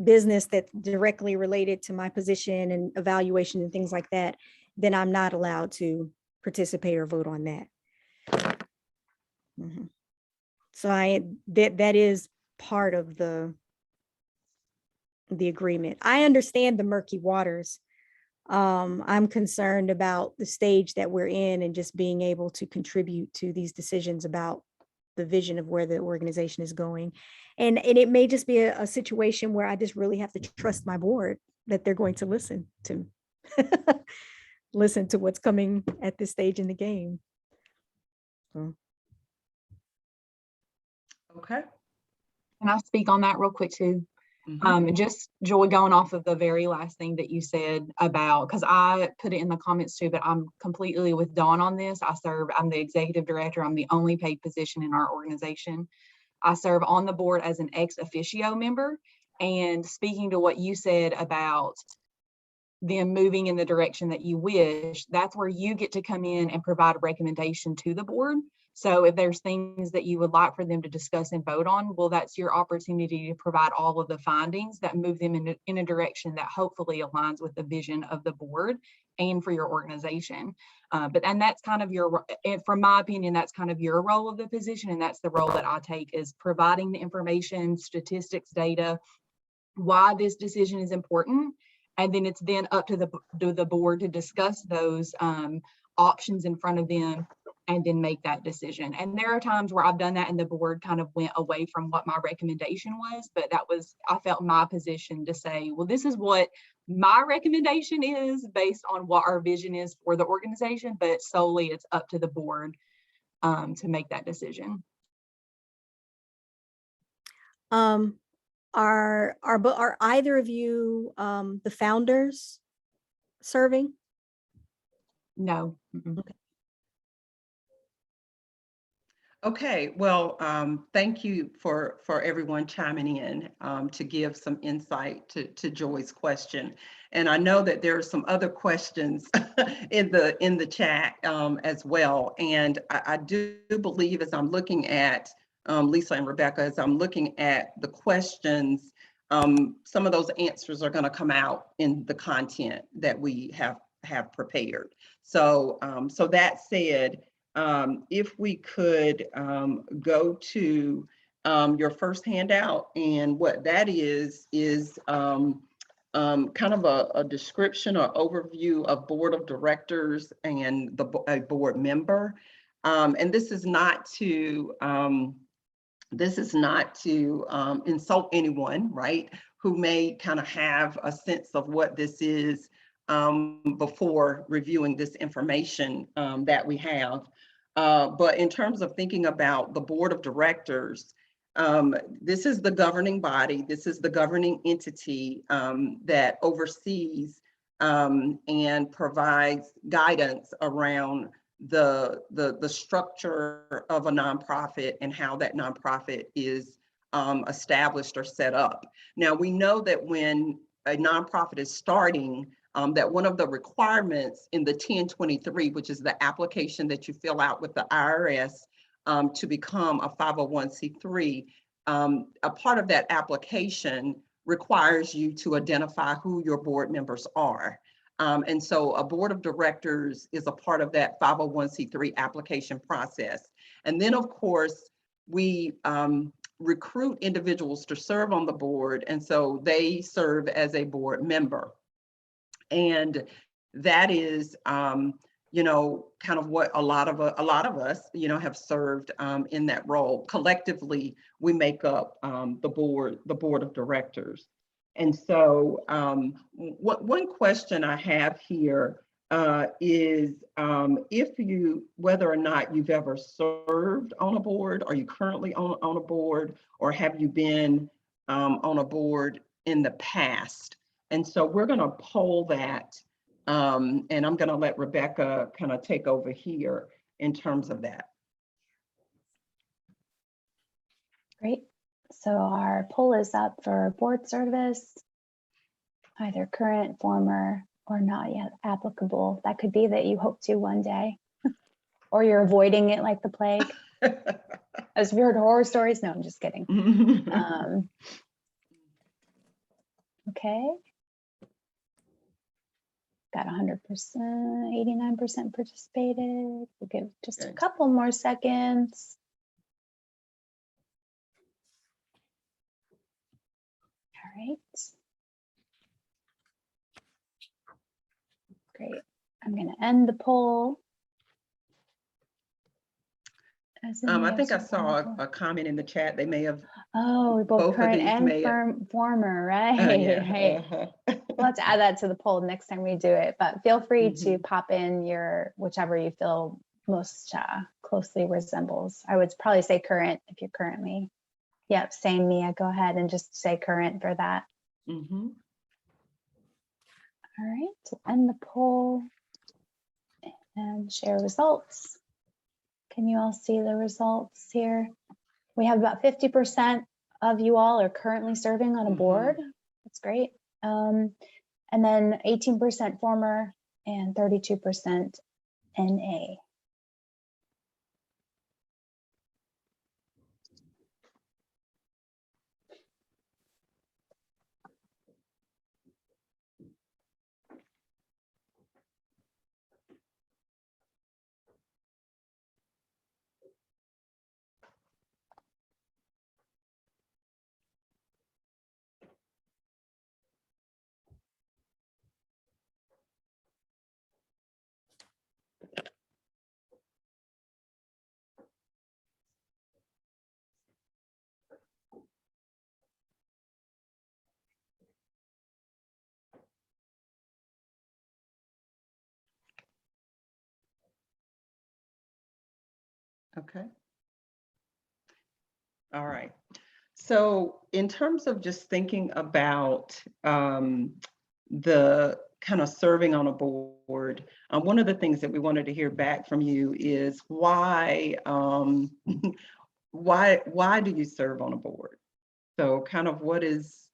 business that's directly related to my position and evaluation and things like that, then I'm not allowed to participate or vote on that. So that is part of the agreement. I understand the murky waters. I'm concerned about the stage that we're in and just being able to contribute to these decisions about the vision of where the organization is going. And it may just be a situation where I just really have to trust my board that they're going to listen to listen to what's coming at this stage in the game. So, Okay. Can I speak on that real quick too? Mhm. And just Joy, going off of the very last thing that you said about, because I put it in the comments too, but I'm completely with Dawn on this. I'm the executive director. I'm the only paid position in our organization. I serve on the board as an ex officio member. And speaking to what you said about them moving in the direction that you wish, that's where you get to come in and provide a recommendation to the board. So if there's things that you would like for them to discuss and vote on, well, that's your opportunity to provide all of the findings that move them in a direction that hopefully aligns with the vision of the board and for your organization. And that's kind of from my opinion, that's kind of your role of the position. And that's the role that I take, is providing the information, statistics, data, why this decision is important. And then it's then up to the board to discuss those options in front of them and then make that decision. And there are times where I've done that and the board kind of went away from what my recommendation was, but I felt my position to say, well, this is what my recommendation is based on what our vision is for the organization, but solely it's up to the board to make that decision. Are either of you the founders serving? No. Mm-mm. Okay, well, thank you for everyone chiming in to give some insight to Joy's question. And I know that there are some other questions in the chat as well. And I do believe, as I'm looking at Lisa and Rebecca, as I'm looking at the questions, some of those answers are going to come out in the content that we have prepared. So, so that said, if we could go to your first handout, and what that is kind of a description or overview of board of directors and a board member. And this is not to insult anyone, right, who may kind of have a sense of what this is before reviewing this information that we have. But in terms of thinking about the board of directors, this is the governing body, this is the governing entity that oversees and provides guidance around the structure of a nonprofit and how that nonprofit is established or set up. Now, we know that when a nonprofit is starting, that one of the requirements in the 1023, which is the application that you fill out with the IRS to become a 501c3, a part of that application requires you to identify who your board members are. And so a board of directors is a part of that 501c3 application process. And then, of course, we recruit individuals to serve on the board, and so they serve as a board member. And that is, you know, kind of what a lot of us, you know, have served in that role. Collectively, we make up the board of directors. And so, one question I have here is whether or not you've ever served on a board. Are you currently on a board, or have you been on a board in the past? And so we're going to poll that, and I'm going to let Rebecca kind of take over here in terms of that. Great. So our poll is up for board service, either current, former, or not yet applicable. That could be that you hope to one day, or you're avoiding it like the plague. As we heard horror stories. No, I'm just kidding. Okay. Got 100%, 89% participated. We'll give just a couple more seconds. All right. Great. I'm going to end the poll. As in I we think I have saw support. a comment in the chat. They may have, Oh, both both of current these and may have- former, right? yeah. Right. We'll have to add that to the poll next time we do it, but feel free to Mhm. pop in your, whichever you feel most closely resembles. I would probably say current if you're currently. Yep, same Mia, go ahead and just say current for that. Mhm. All right, to end the poll and share results. Can you all see the results here? We have about 50% of you all are currently serving on a Mhm. board. That's great. And then 18% former and 32% NA. Okay. All right. So in terms of just thinking about the kind of serving on a board, one of the things that we wanted to hear back from you is why why do you serve on a board? So kind of what is,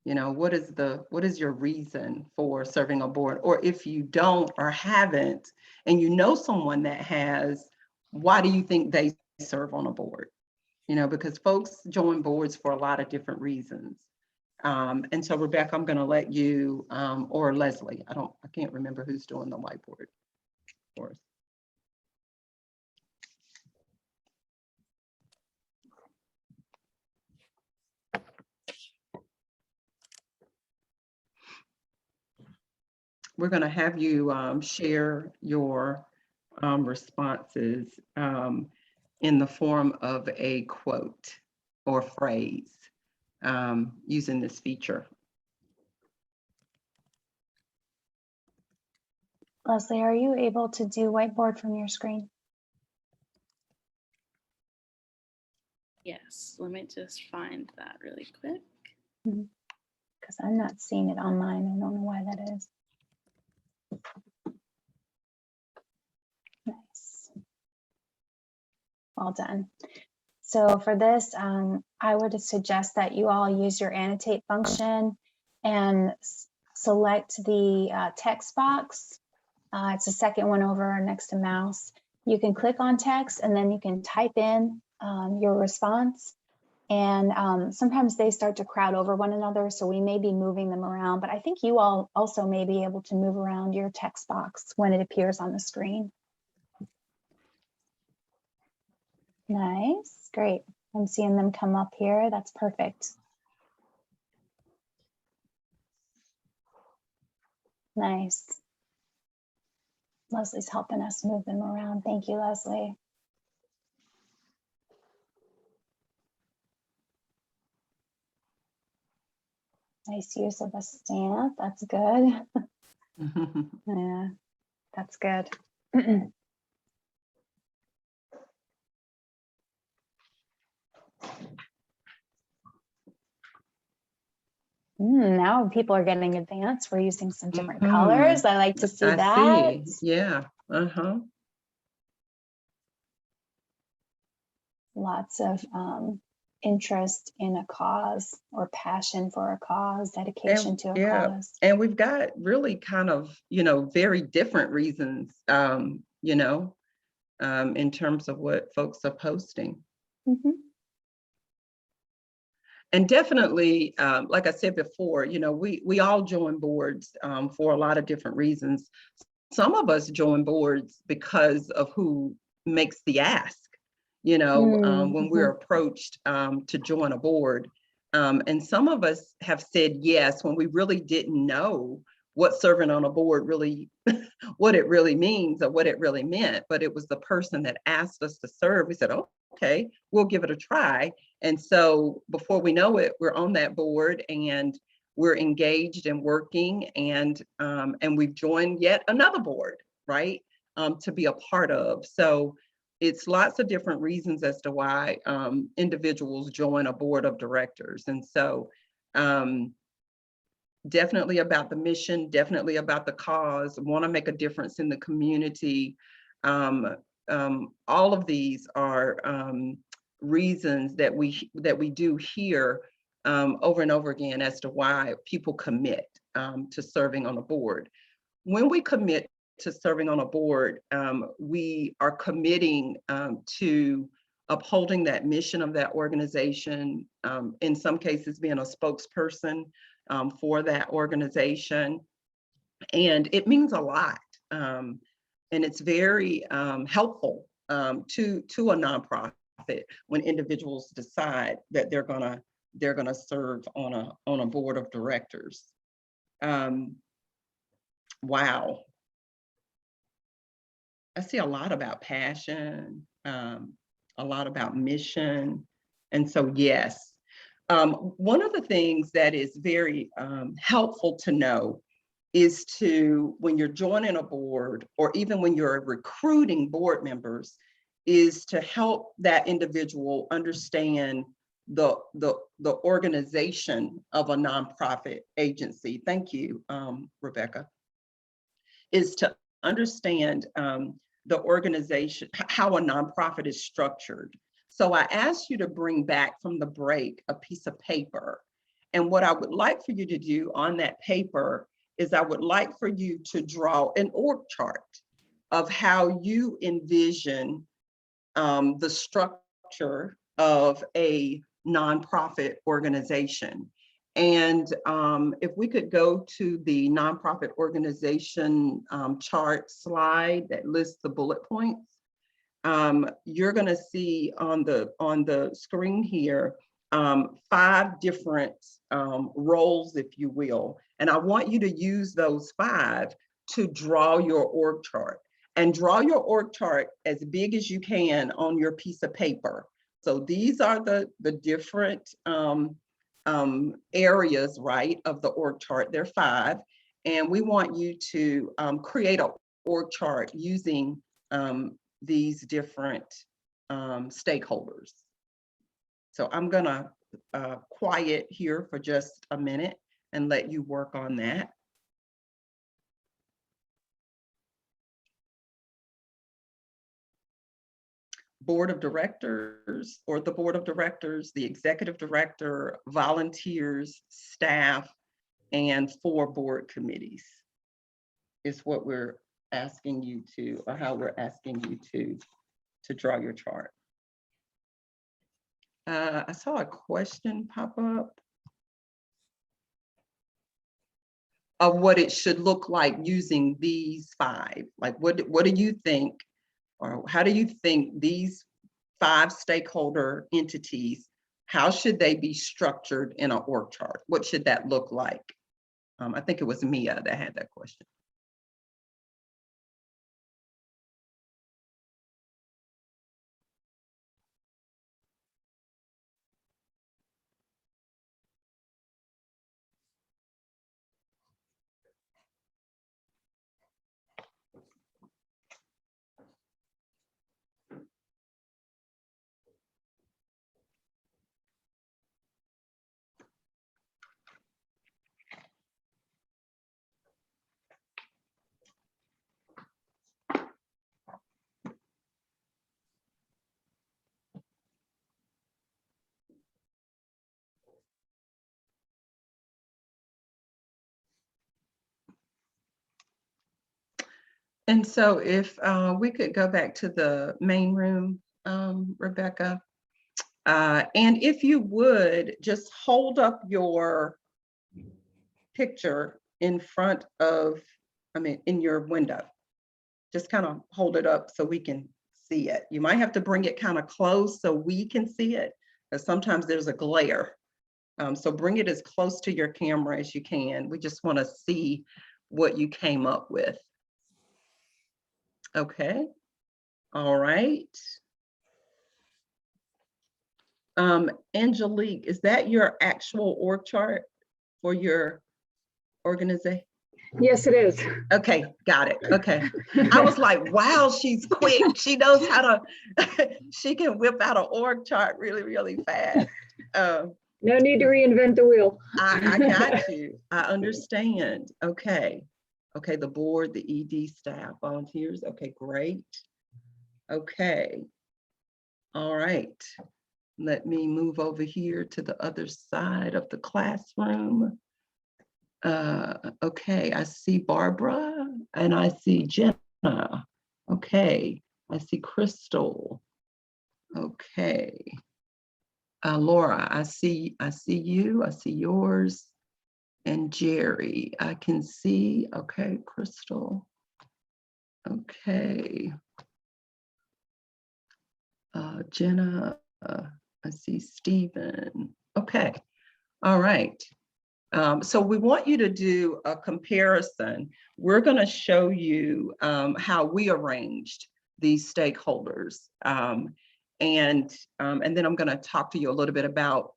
what is your reason for serving on board? Or if you don't or haven't, and you know someone that has, why do you think they serve on a board? Because folks join boards for a lot of different reasons. And so Rebecca, I'm going to let you, or Leslie, I can't remember who's doing the whiteboard for us. We're going to have you share your responses in the form of a quote or phrase using this feature. Leslie, are you able to do whiteboard from your screen? Yes, let me just find that really quick. Because I'm not seeing it on mine. I don't know why that is. Nice. Well done. So for this, I would suggest that you all use your annotate function and select the text box. It's the second one over next to mouse. You can click on text and then you can type in your response. And sometimes they start to crowd over one another, so we may be moving them around, but I think you all also may be able to move around your text box when it appears on the screen. Nice, great. I'm seeing them come up here. That's perfect. Nice. Leslie's helping us move them around. Thank you, Leslie. Nice use of a stamp. That's good. Yeah, that's good. Now people are getting advanced. We're using some different colors. I like to see that. See. Yeah. Lots of interest in a cause or passion for a cause, dedication to a cause. And we've got really kind of, very different reasons, in terms of what folks are posting. And definitely, like I said before, we all join boards for a lot of different reasons. Some of us join boards because of who makes the ask, when we're approached to join a board. And some of us have said yes when we really didn't know what serving on a board really what it really means or what it really meant, but it was the person that asked us to serve. We said, oh, okay, we'll give it a try. And so before we know it, we're on that board and we're engaged and working, and we've joined yet another board, right, to be a part of. So it's lots of different reasons as to why individuals join a board of directors. And so definitely about the mission, definitely about the cause, want to make a difference in the community. All of these are reasons that we do hear over and over again as to why people commit to serving on a board. When we commit to serving on a board, we are committing to upholding that mission of that organization, in some cases being a spokesperson for that organization. And it means a lot. And it's very helpful to a nonprofit when individuals decide that they're gonna serve on a board of directors. Wow. I see a lot about passion, a lot about mission. And so, yes, one of the things that is very helpful to know is to, when you're joining a board, or even when you're recruiting board members, is to help that individual understand the organization of a nonprofit agency. Thank you, Rebecca. Is to understand the organization, how a nonprofit is structured. So I asked you to bring back from the break a piece of paper. And what I would like for you to do on that paper is I would like for you to draw an org chart of how you envision the structure of a nonprofit organization. And if we could go to the nonprofit organization chart slide that lists the bullet points, you're going to see on the screen here 5 different roles, if you will. And I want you to use those 5 to draw your org chart, and draw your org chart as big as you can on your piece of paper. So these are the different areas, right, of the org chart. There are 5, and we want you to create an org chart using these different stakeholders. So I'm gonna quiet here for just a minute and let you work on that. Board of directors, or the board of directors, the executive director, volunteers, staff, and 4 board committees is what we're asking you to, or how we're asking you to draw your chart. I saw a question pop up of what it should look like using these 5. Like, what do you think, or how do you think these 5 stakeholder entities, how should they be structured in an org chart? What should that look like? I think it was Mia that had that question. And so if we could go back to the main room, Rebecca, and if you would just hold up your picture in front of, in your window, just kind of hold it up so we can see it. You might have to bring it kind of close so we can see it, because sometimes there's a glare. So bring it as close to your camera as you can. We just want to see what you came up with. Okay. All right. Angelique, is that your actual org chart for your organization? Yes, it is. Okay, got it. Okay. I was like, wow, she's quick. She knows how to, she can whip out an org chart really, really fast. No need to reinvent the wheel. I got you. I understand. Okay. Okay, the board, the ED staff, volunteers. Okay, great. Okay. All right. Let me move over here to the other side of the classroom. Okay, I see Barbara and I see Jenna. Okay, I see Crystal. Okay. Laura, I see you, I see yours. And Jerry, I can see, okay, Crystal. Okay. Jenna, I see Stephen. Okay, all right. So we want you to do a comparison. We're going to show you how we arranged these stakeholders. And then I'm going to talk to you a little bit about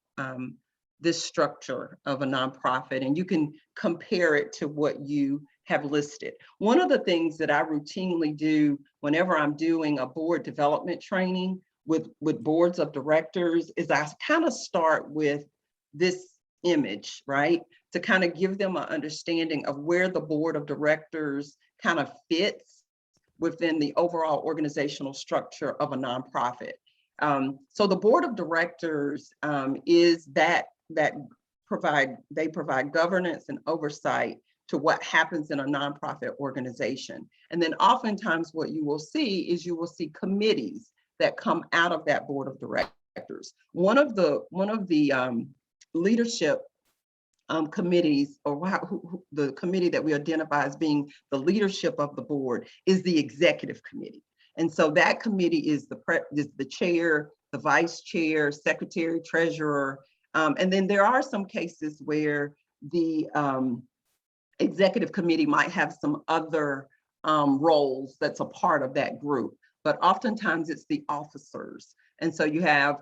this structure of a nonprofit, and you can compare it to what you have listed. One of the things that I routinely do whenever I'm doing a board development training with boards of directors is I kind of start with this image, right? To kind of give them an understanding of where the board of directors kind of fits within the overall organizational structure of a nonprofit. So the board of directors is they provide governance and oversight to what happens in a nonprofit organization. And then oftentimes what you will see is you will see committees that come out of that board of directors. One of the leadership committees, or the committee that we identify as being the leadership of the board, is the executive committee. And so that committee is the chair, the vice chair, secretary, treasurer. And then there are some cases where the executive committee might have some other roles that's a part of that group, but oftentimes it's the officers. And so you have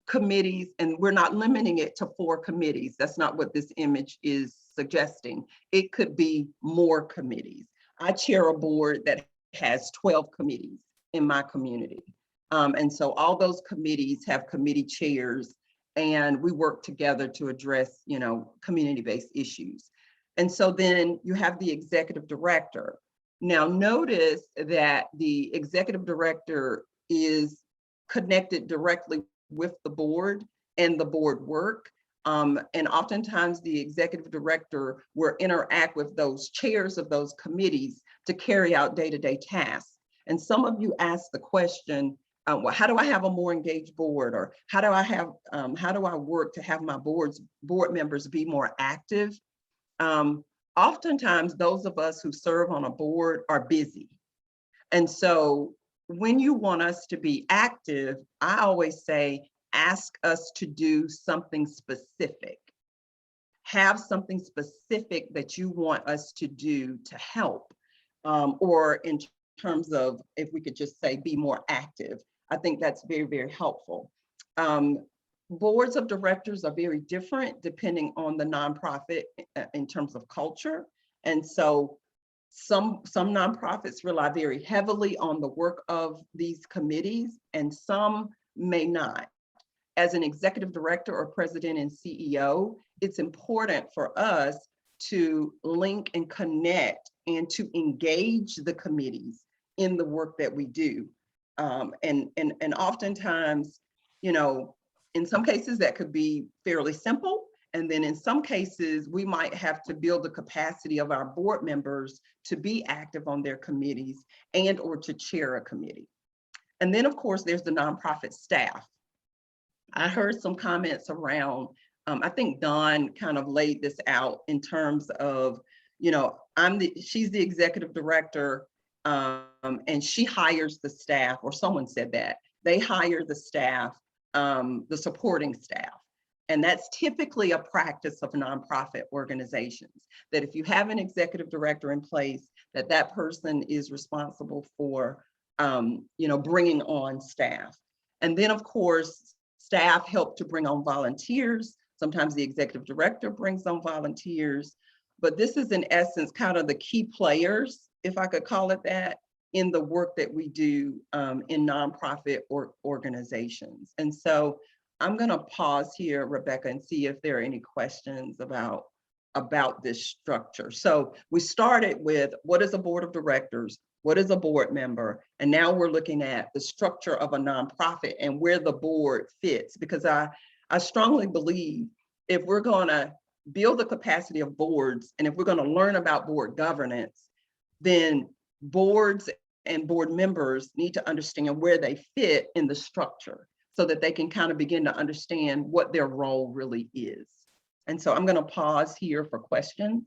committees, and we're not limiting it to 4 committees. That's not what this image is suggesting. It could be more committees. I chair a board that has 12 committees in my community. And so all those committees have committee chairs, and we work together to address, community-based issues. And so then you have the executive director. Now notice that the executive director is connected directly with the board and the board work. And oftentimes the executive director will interact with those chairs of those committees to carry out day-to-day tasks. And some of you asked the question, well, how do I have a more engaged board? Or how do I work to have my board members be more active? Oftentimes those of us who serve on a board are busy. And so when you want us to be active, I always say, ask us to do something specific. Have something specific that you want us to do to help, or in terms of, if we could just say, be more active. I think that's very, very helpful. Boards of directors are very different depending on the nonprofit in terms of culture. And so some nonprofits rely very heavily on the work of these committees, and some may not. As an executive director or president and CEO, it's important for us to link and connect and to engage the committees in the work that we do. And oftentimes, in some cases that could be fairly simple. And then in some cases, we might have to build the capacity of our board members to be active on their committees and or to chair a committee. And then of course, there's the nonprofit staff. I heard some comments around, I think Dawn kind of laid this out in terms of, she's the executive director, and she hires the staff, or someone said that. They hire the staff, the supporting staff. And that's typically a practice of nonprofit organizations, that if you have an executive director in place, that person is responsible for, bringing on staff. And then, of course, staff help to bring on volunteers. Sometimes the executive director brings on volunteers, but this is in essence kind of the key players, if I could call it that, in the work that we do in nonprofit organizations. And so I'm going to pause here, Rebecca, and see if there are any questions about this structure. So we started with what is a board of directors, what is a board member, and now we're looking at the structure of a nonprofit and where the board fits, because I strongly believe if we're going to build the capacity of boards and if we're going to learn about board governance, then boards and board members need to understand where they fit in the structure so that they can kind of begin to understand what their role really is. And so I'm going to pause here for questions.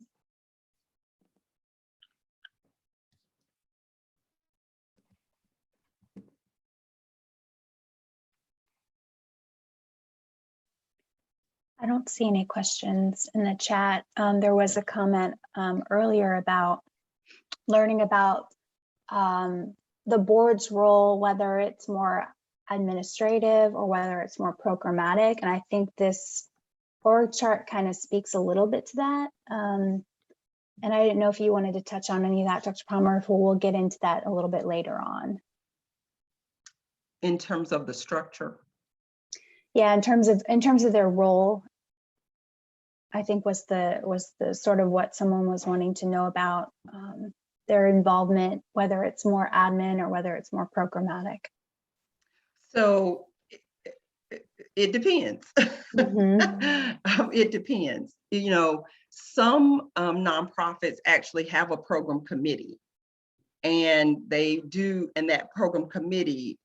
I don't see any questions in the chat. There was a comment earlier about learning about the board's role, whether it's more administrative or whether it's more programmatic. And I think this org chart kind of speaks a little bit to that. And I didn't know if you wanted to touch on any of that, Dr. Palmer, if we'll get into that a little bit later on. In terms of the structure? Yeah, in terms of their role, I think was the sort of what someone was wanting to know about their involvement, whether it's more admin or whether it's more programmatic. So it depends. Mm-hmm. It depends. Some nonprofits actually have a program committee, and that program committee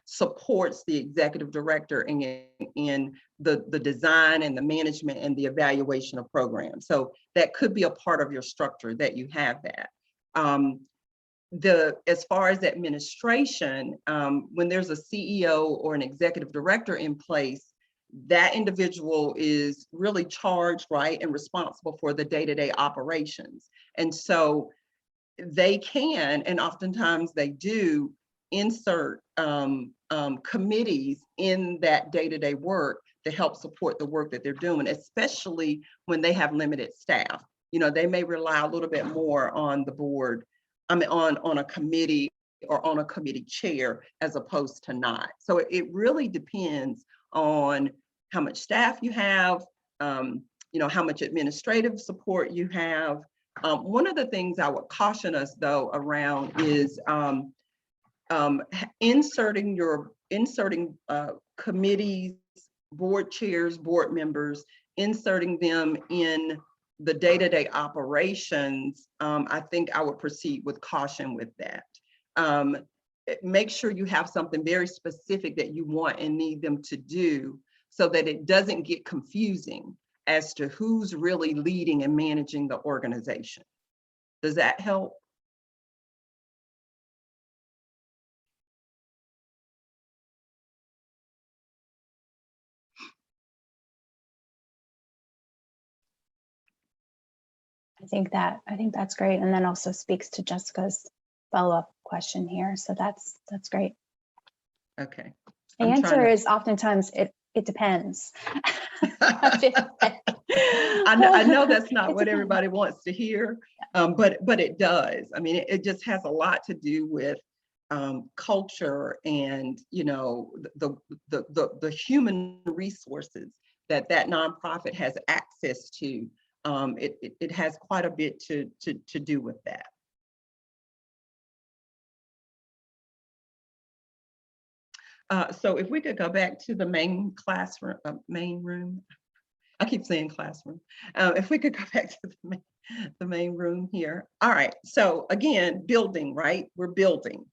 supports the executive director in the design and the management and the evaluation of programs. So that could be a part of your structure, that you have that. As far as administration, when there's a CEO or an executive director in place, that individual is really charged, right, and responsible for the day-to-day operations. And so they can, and oftentimes they do, insert committees in that day-to-day work to help support the work that they're doing, especially when they have limited staff. They may rely a little bit more on the board, on a committee or on a committee chair as opposed to not. So it really depends on how much staff you have, how much administrative support you have. One of the things I would caution us though around is inserting committees, board chairs, board members, inserting them in the day-to-day operations. I think I would proceed with caution with that. Make sure you have something very specific that you want and need them to do so that it doesn't get confusing as to who's really leading and managing the organization. Does that help? I think that's great, and then also speaks to Jessica's follow-up question here. So that's great. Okay. The answer is oftentimes it depends. I know that's not what everybody wants to hear, but it does. I mean, it just has a lot to do with culture and the human resources that nonprofit has access to. It has quite a bit to do with that. So if we could go back to the main classroom, main room. I keep saying classroom. If we could go back to the main room here. All right, so again, building, right? We're building.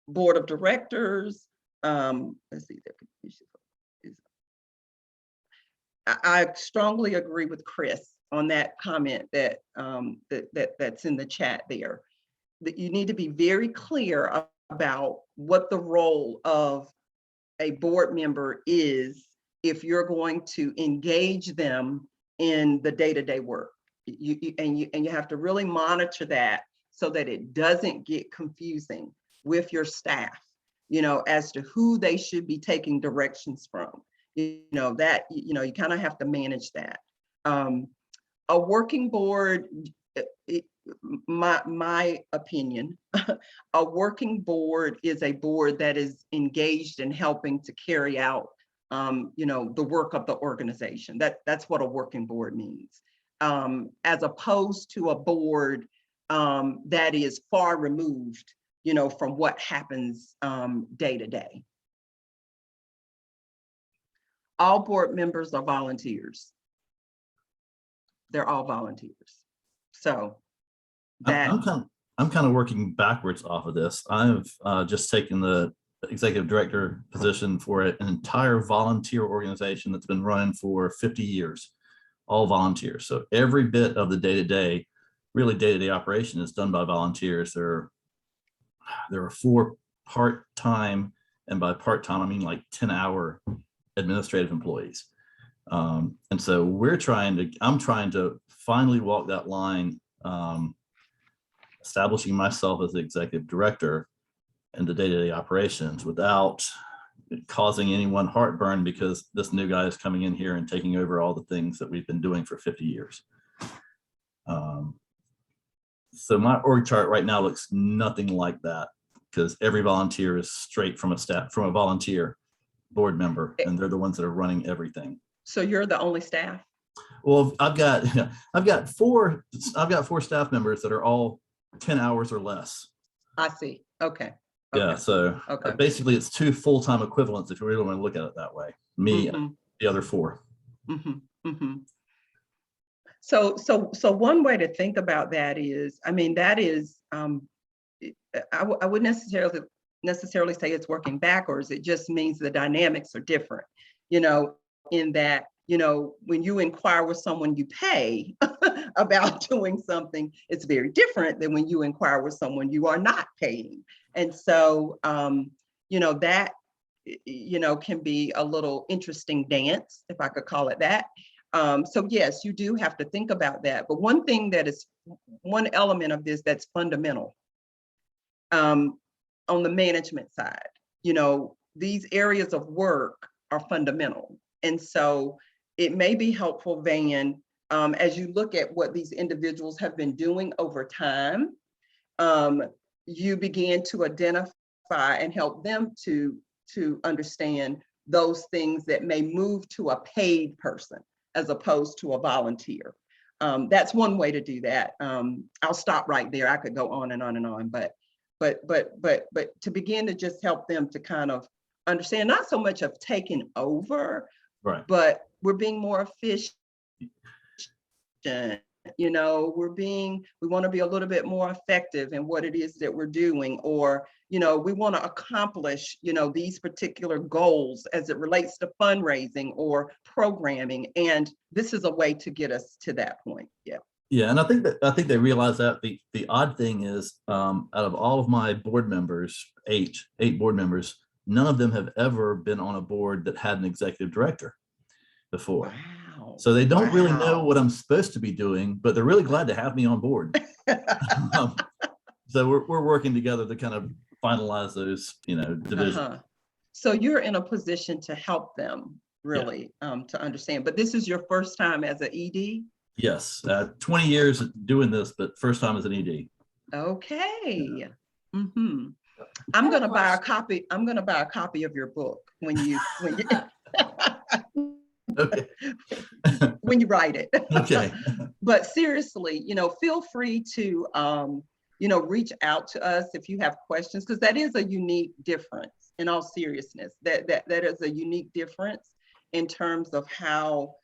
Board of directors. Let's see. I strongly agree with Chris on that comment that's in the chat there. That you need to be very clear about what the role of a board member is if you're going to engage them in the day-to-day work. And you have to really monitor that so that it doesn't get confusing with your staff, as to who they should be taking directions from. You kind of have to manage that. A working board, my opinion, a working board is a board that is engaged in helping to carry out, the work of the organization. That's what a working board means, as opposed to a board that is far removed, from what happens day to day. All board members are volunteers. They're all volunteers. So that I'm kind of working backwards off of this. I've just taken the executive director position for an entire volunteer organization that's been running for 50 years, all volunteers. So every bit of the day-to-day, really day-to-day operation is done by volunteers. There are 4 part-time, and by part-time, I mean like 10-hour administrative employees. And so I'm trying to finally walk that line, establishing myself as the executive director in the day-to-day operations without causing anyone heartburn, because this new guy is coming in here and taking over all the things that we've been doing for 50 years. So my org chart right now looks nothing like that, because every volunteer is straight from a volunteer board member, and they're the ones that are running everything. So you're the only staff? Well, I've got 4 staff members that are all 10 hours or less. I see. Okay. Yeah. So basically it's 2 full-time equivalents, if you really want to look at it that way. Me and the other 4. So one way to think about that is, I would necessarily say it's working backwards. It just means the dynamics are different, in that, when you inquire with someone you pay about doing something, it's very different than when you inquire with someone you are not paying. And so, that, can be a little interesting dance, if I could call it that. So yes, you do have to think about that. But one element of this that's fundamental, on the management side, these areas of work are fundamental. And so it may be helpful, Van, as you look at what these individuals have been doing over time, you begin to identify and help them to understand those things that may move to a paid person as opposed to a volunteer. That's one way to do that. I'll stop right there. I could go on and on and on, but to begin to just help them to kind of understand, not so much of taking over, right, but we're being more efficient. We want to be a little bit more effective in what it is that we're doing, or, we want to accomplish, these particular goals as it relates to fundraising or programming. And this is a way to get us to that point. Yeah. Yeah. And I think they realize that the odd thing is, out of all of my board members, eight board members, none of them have ever been on a board that had an executive director before. Wow. So they don't really know what I'm supposed to be doing, but they're really glad to have me on board. So we're working together to kind of finalize those, divisions. So you're in a position to help them really, to understand. But this is your first time as an ED? Yes, 20 years doing this, but first time as an ED. Okay. I'm gonna buy a copy. I'm gonna buy a copy of your book when you Okay. when you write it. Okay. But seriously, feel free to reach out to us if you have questions, because that is a unique difference. In all seriousness, that is a unique difference in terms of how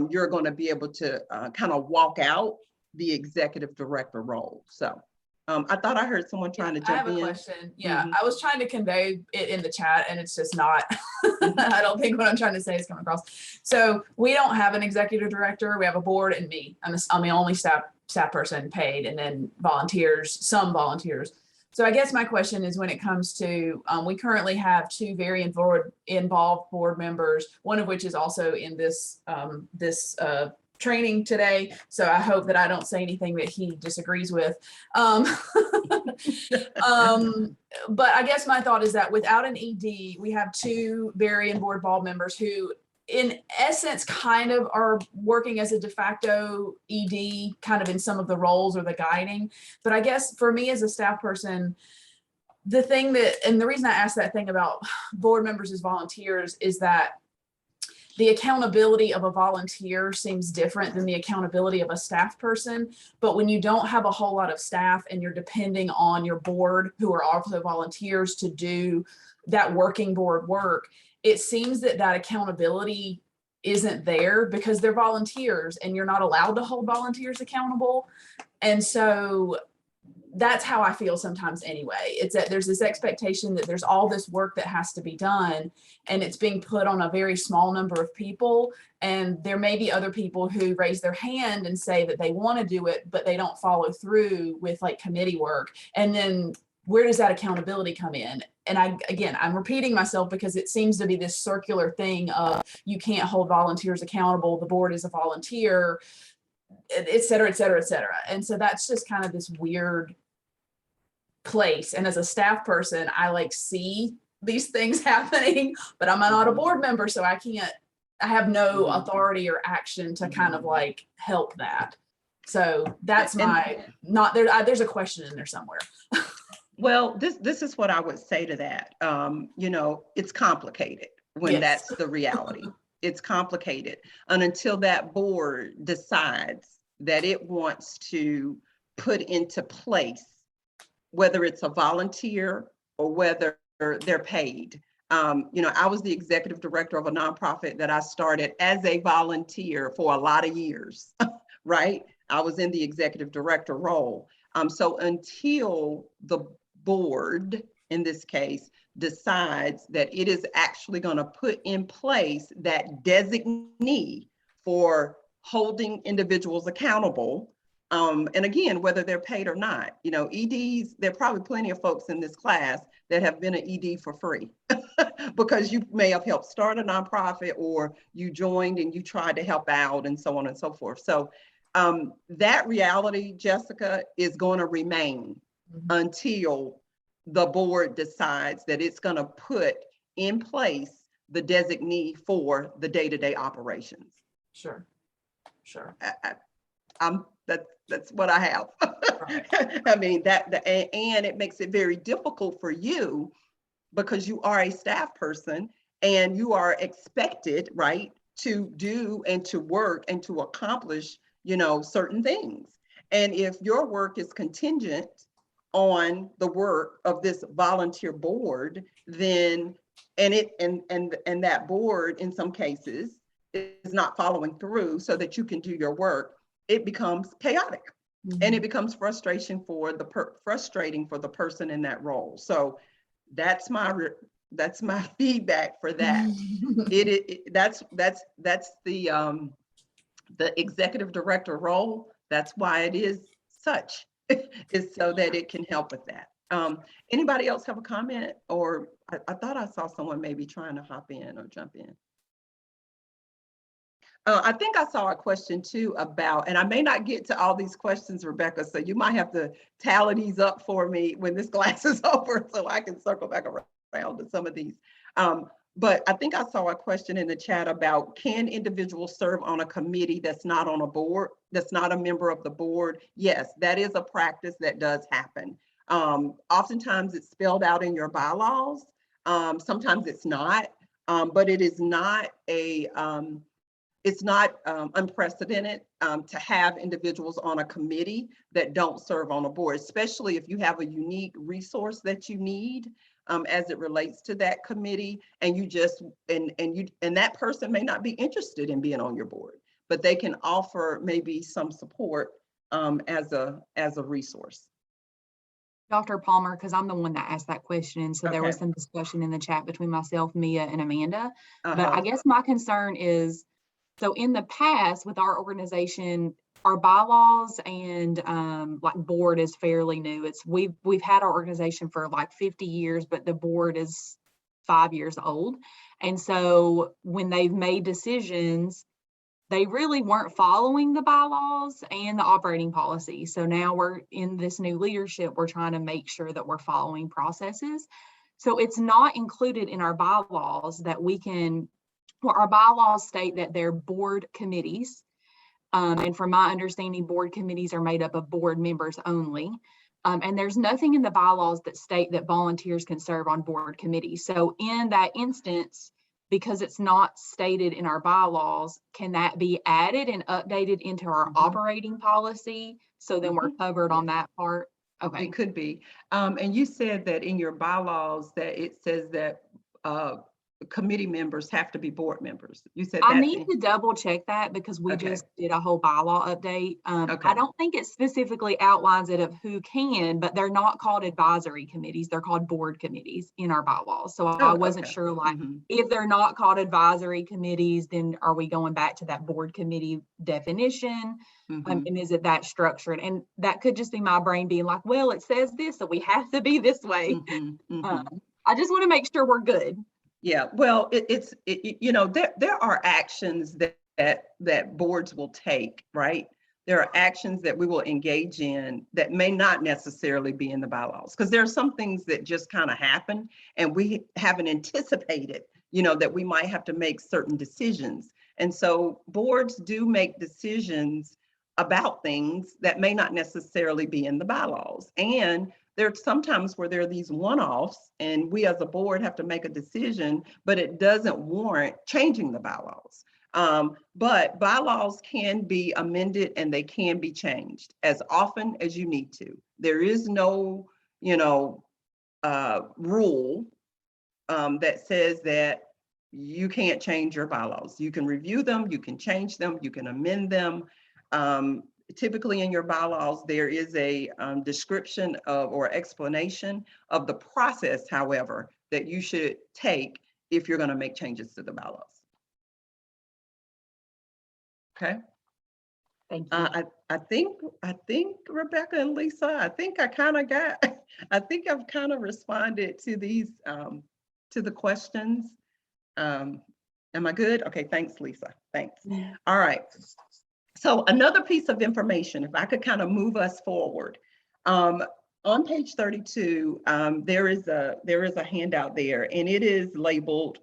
you're going to be able to kind of walk out the executive director role. So I thought I heard someone trying to jump in. I have a question. Yeah, I was trying to convey it in the chat and it's just not, I don't think what I'm trying to say is coming across. So we don't have an executive director. We have a board and me. I'm the only staff person paid, and then volunteers, some volunteers. So I guess my question is when it comes to, we currently have two very involved board members, one of which is also in this, training today. So I hope that I don't say anything that he disagrees with. But I guess my thought is that without an ED, we have two very involved members who in essence kind of are working as a de facto ED kind of in some of the roles or the guiding. But I guess for me as a staff person, the thing that, and the reason I asked that thing about board members as volunteers is that the accountability of a volunteer seems different than the accountability of a staff person. But when you don't have a whole lot of staff and you're depending on your board, who are also volunteers, to do that working board work, it seems that that accountability isn't there because they're volunteers and you're not allowed to hold volunteers accountable. And so that's how I feel sometimes anyway. It's that there's this expectation that there's all this work that has to be done and it's being put on a very small number of people. And there may be other people who raise their hand and say that they want to do it, but they don't follow through with like committee work. And then where does that accountability come in? And I'm repeating myself because it seems to be this circular thing of you can't hold volunteers accountable. The board is a volunteer, et cetera, et cetera, et cetera. And so that's just kind of this weird place. And as a staff person, I like see these things happening, but I'm not a board member, so I have no authority or action to kind of like help that. So that's there's a question in there somewhere. Well, this is what I would say to that. It's complicated when that's the reality. It's complicated. And until that board decides that it wants to put into place, whether it's a volunteer or whether they're paid. I was the executive director of a nonprofit that I started as a volunteer for a lot of years, right? I was in the executive director role. So until the board, in this case, decides that it is actually going to put in place that designee for holding individuals accountable, and again, whether they're paid or not, EDs, there are probably plenty of folks in this class that have been an ED for free because you may have helped start a nonprofit or you joined and you tried to help out and so on and so forth. So that reality, Jessica, is going to remain until the board decides that it's going to put in place the designee for the day-to-day operations. Sure. That's what I have. I mean, and it makes it very difficult for you because you are a staff person and you are expected, right, to do and to work and to accomplish, certain things. And if your work is contingent on the work of this volunteer board, then and that board in some cases is not following through so that you can do your work, it becomes chaotic. And it becomes frustrating for the person in that role. So that's my feedback for that. That's the executive director role. That's why it is such, is so that it can help with that. Anybody else have a comment? Or I thought I saw someone maybe trying to hop in or jump in. I think I saw a question too about, and I may not get to all these questions, Rebecca, so you might have to tally these up for me when this class is over so I can circle back around to some of these. But I think I saw a question in the chat about, can individuals serve on a committee that's not on a board, that's not a member of the board? Yes, that is a practice that does happen. Oftentimes it's spelled out in your bylaws. Sometimes it's not, but it is not it's not unprecedented to have individuals on a committee that don't serve on a board, especially if you have a unique resource that you need as it relates to that committee, and you just and that person may not be interested in being on your board, but they can offer maybe some support as a resource. Dr. Palmer, because I'm the one that asked that question. So there was some discussion in the chat between myself, Mia, and Amanda. But I guess my concern is, so in the past with our organization, our bylaws and like board is fairly new. We've had our organization for like 50 years, but the board is 5 years old. And so when they've made decisions, they really weren't following the bylaws and the operating policy. So now we're in this new leadership, we're trying to make sure that we're following processes. So it's not included in our bylaws that we can, well, our bylaws state that they're board committees. And from my understanding, board committees are made up of board members only. And there's nothing in the bylaws that state that volunteers can serve on board committees. So in that instance, because it's not stated in our bylaws, can that be added and updated into our operating policy? So then we're covered on that part? Okay. It could be. And you said that in your bylaws that it says that committee members have to be board members. You said I that need to double check that because we Okay. just did a whole bylaw update. Okay. I don't think it specifically outlines it of who can, but they're not called advisory committees. They're called board committees in our bylaws. So I wasn't okay. sure, like, Mhm. if they're not called advisory committees, then are we going back to that board committee definition? Mhm. And is it that structured? And that could just be my brain being like, well, it says this, so we have to be this way. Mhm. Mhm. I just want to make sure we're good. Yeah, well, you know, there are actions that boards will take, right? There are actions that we will engage in that may not necessarily be in the bylaws, because there are some things that just kind of happen and we haven't anticipated, you know, that we might have to make certain decisions. And so boards do make decisions about things that may not necessarily be in the bylaws. And there's sometimes where there are these one-offs and we as a board have to make a decision, but it doesn't warrant changing the bylaws. But bylaws can be amended and they can be changed as often as you need to. There is no, you know, rule that says that you can't change your bylaws. You can review them, you can change them, you can amend them. Typically in your bylaws, there is a description of or explanation of the process, however, that you should take if you're going to make changes to the bylaws. Okay. Thank you. I think Rebecca and Lisa, I think I've kind of responded to these, to the questions. Am I good? Okay, thanks, Lisa. Thanks. All right. So another piece of information, if I could kind of move us forward. On page 32, there is a handout there, and it is labeled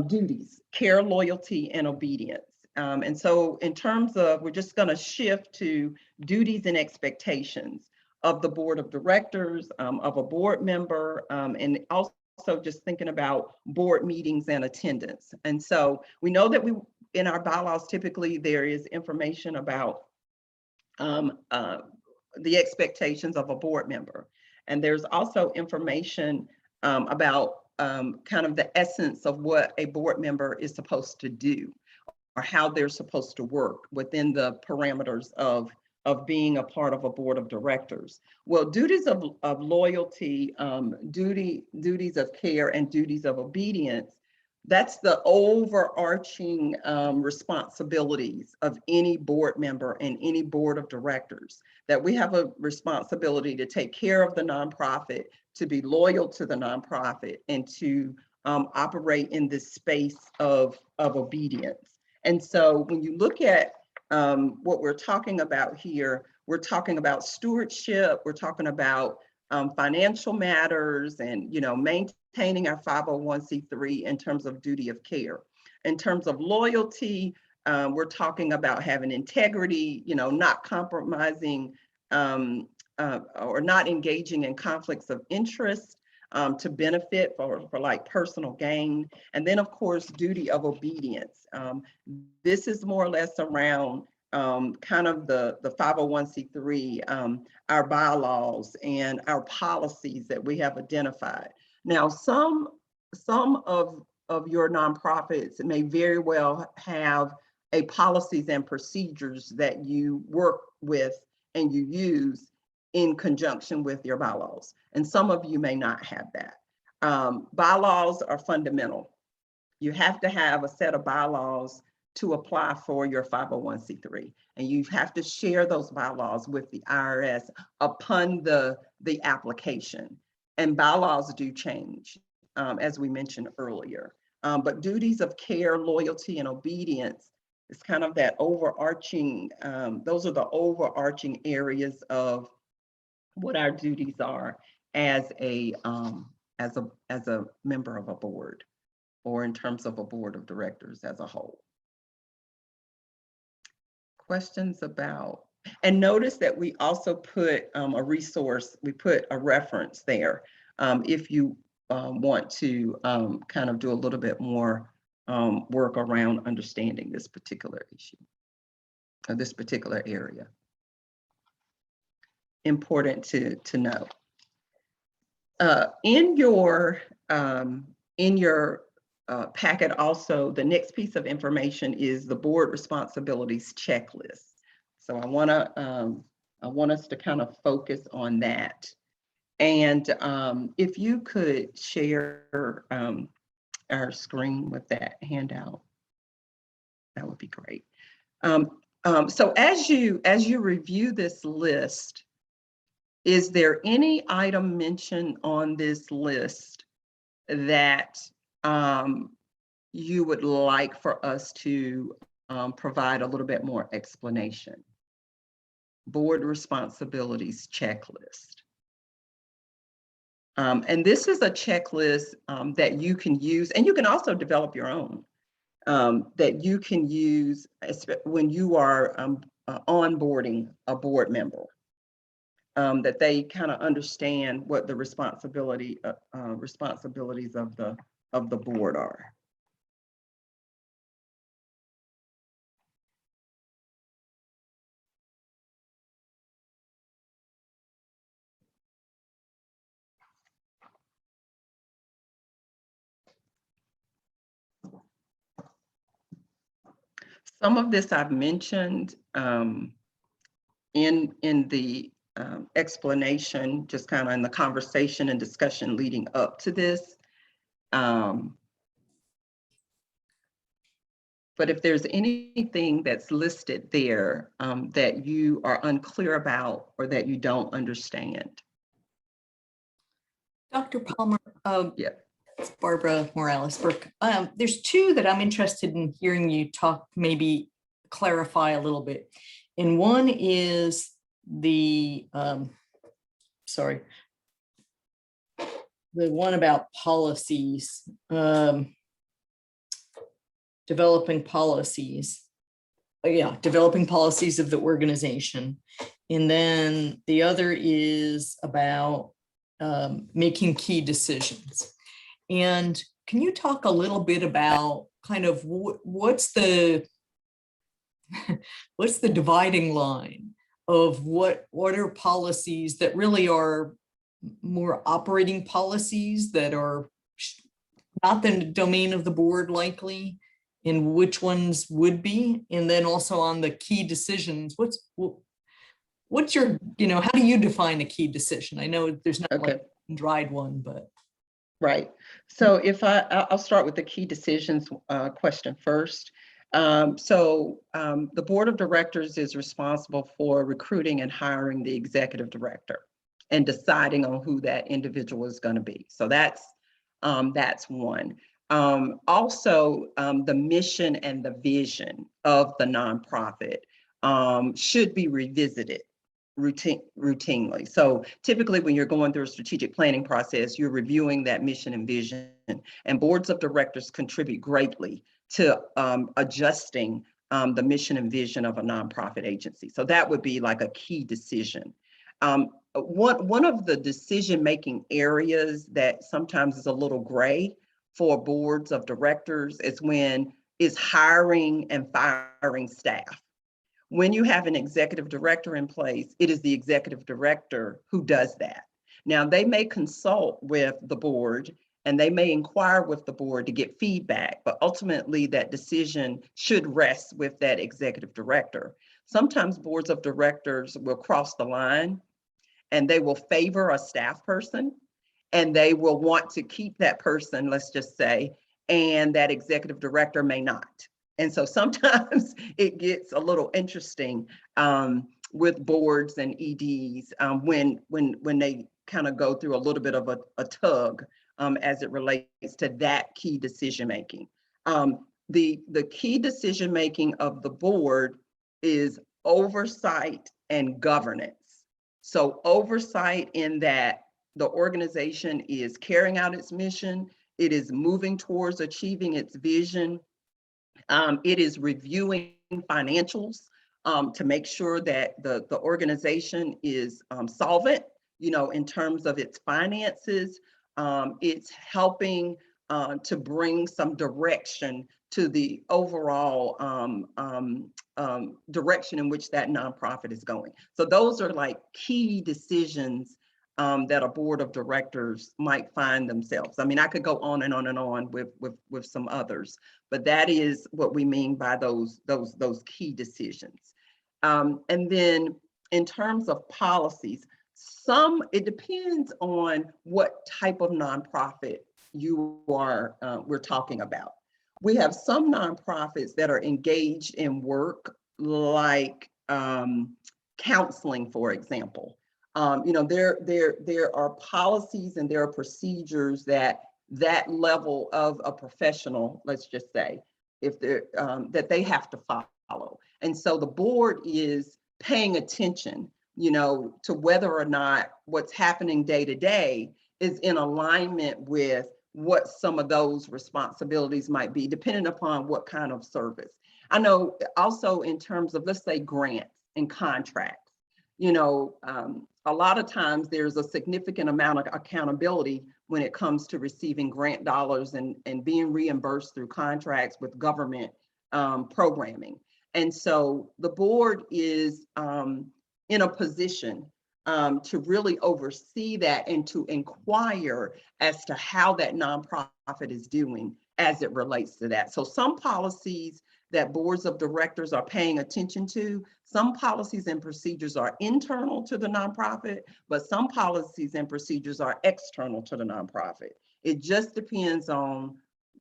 duties, care, loyalty, and obedience. And so in terms of, we're just going to shift to duties and expectations of the board of directors, of a board member, and also just thinking about board meetings and attendance. And so we know that in our bylaws, typically there is information about the expectations of a board member. And there's also information about kind of the essence of what a board member is supposed to do or how they're supposed to work within the parameters of being a part of a board of directors. Well, duties of loyalty, duties of care, and duties of obedience, that's the overarching responsibilities of any board member and any board of directors, that we have a responsibility to take care of the nonprofit, to be loyal to the nonprofit, and to operate in this space of obedience. And so when you look at what we're talking about here, we're talking about stewardship, we're talking about financial matters, and, you know, maintaining our 501c3 in terms of duty of care. In terms of loyalty, we're talking about having integrity, you know, not compromising or not engaging in conflicts of interest to benefit for like personal gain. And then of course, duty of obedience. This is more or less around kind of the 501c3, our bylaws and our policies that we have identified. Now, some of your nonprofits may very well have a policies and procedures that you work with and you use in conjunction with your bylaws. And some of you may not have that. Bylaws are fundamental. You have to have a set of bylaws to apply for your 501c3. And you have to share those bylaws with the IRS upon the application. And bylaws do change, as we mentioned earlier. But duties of care, loyalty, and obedience is kind of that overarching, those are the overarching areas of what our duties are as a member of a board, or in terms of a board of directors as a whole. Questions about, and notice that we also put a resource, we put a reference there. If you want to kind of do a little bit more work around understanding this particular issue, or this particular area. Important to know. In your packet also, the next piece of information is the board responsibilities checklist. So I want us to kind of focus on that. And if you could share our screen with that handout, that would be great. So as you review this list, is there any item mentioned on this list that you would like for us to provide a little bit more explanation? Board responsibilities checklist. And this is a checklist that you can use, and you can also develop your own, that you can use when you are onboarding a board member. That they kind of understand what the responsibilities of the board are. Some of this I've mentioned in the explanation, just kind of in the conversation and discussion leading up to this. But if there's anything that's listed there that you are unclear about or that you don't understand. Dr. Palmer, yeah. It's Barbara Morales-Burke. There's two that I'm interested in hearing you talk, maybe clarify a little bit. And one is the, the one about policies, developing policies. Developing policies of the organization. And then the other is about making key decisions. And can you talk a little bit about kind of what's the dividing line of what are policies that really are more operating policies that are not the domain of the board likely, and which ones would be? And then also on the key decisions, what's your, how do you define a key decision? I know there's not like a dried one, but. Right. So if I'll start with the key decisions question first. The board of directors is responsible for recruiting and hiring the executive director and deciding on who that individual is going to be. So that's one. Also, the mission and the vision of the nonprofit should be revisited routinely. So typically when you're going through a strategic planning process, you're reviewing that mission and vision, and boards of directors contribute greatly to adjusting the mission and vision of a nonprofit agency. So that would be like a key decision. One of the decision-making areas that sometimes is a little gray for boards of directors is hiring and firing staff. When you have an executive director in place, it is the executive director who does that. Now, they may consult with the board and they may inquire with the board to get feedback, but ultimately that decision should rest with that executive director. Sometimes boards of directors will cross the line and they will favor a staff person and they will want to keep that person, let's just say, and that executive director may not. And so sometimes it gets a little interesting with boards and EDs when they kind of go through a little bit of a tug as it relates to that key decision making. The key decision making of the board is oversight and governance. So oversight in that the organization is carrying out its mission, it is moving towards achieving its vision, it is reviewing financials to make sure that the organization is solvent, you know, in terms of its finances. It's helping to bring some direction to the overall direction in which that nonprofit is going. So those are like key decisions that a board of directors might find themselves. I mean, I could go on and on and on with some others, but that is what we mean by those key decisions. And then in terms of policies, it depends on what type of nonprofit we're talking about. We have some nonprofits that are engaged in work like counseling, for example. You know, there are policies and there are procedures that level of a professional, let's just say, if they're that they have to follow. And so the board is paying attention, you know, to whether or not what's happening day to day is in alignment with what some of those responsibilities might be, depending upon what kind of service. I know also in terms of, let's say, grants and contracts, you know, a lot of times there's a significant amount of accountability when it comes to receiving grant dollars and being reimbursed through contracts with government programming. And so the board is in a position to really oversee that and to inquire as to how that nonprofit is doing as it relates to that. So some policies that boards of directors are paying attention to, some policies and procedures are internal to the nonprofit, but some policies and procedures are external to the nonprofit. It just depends on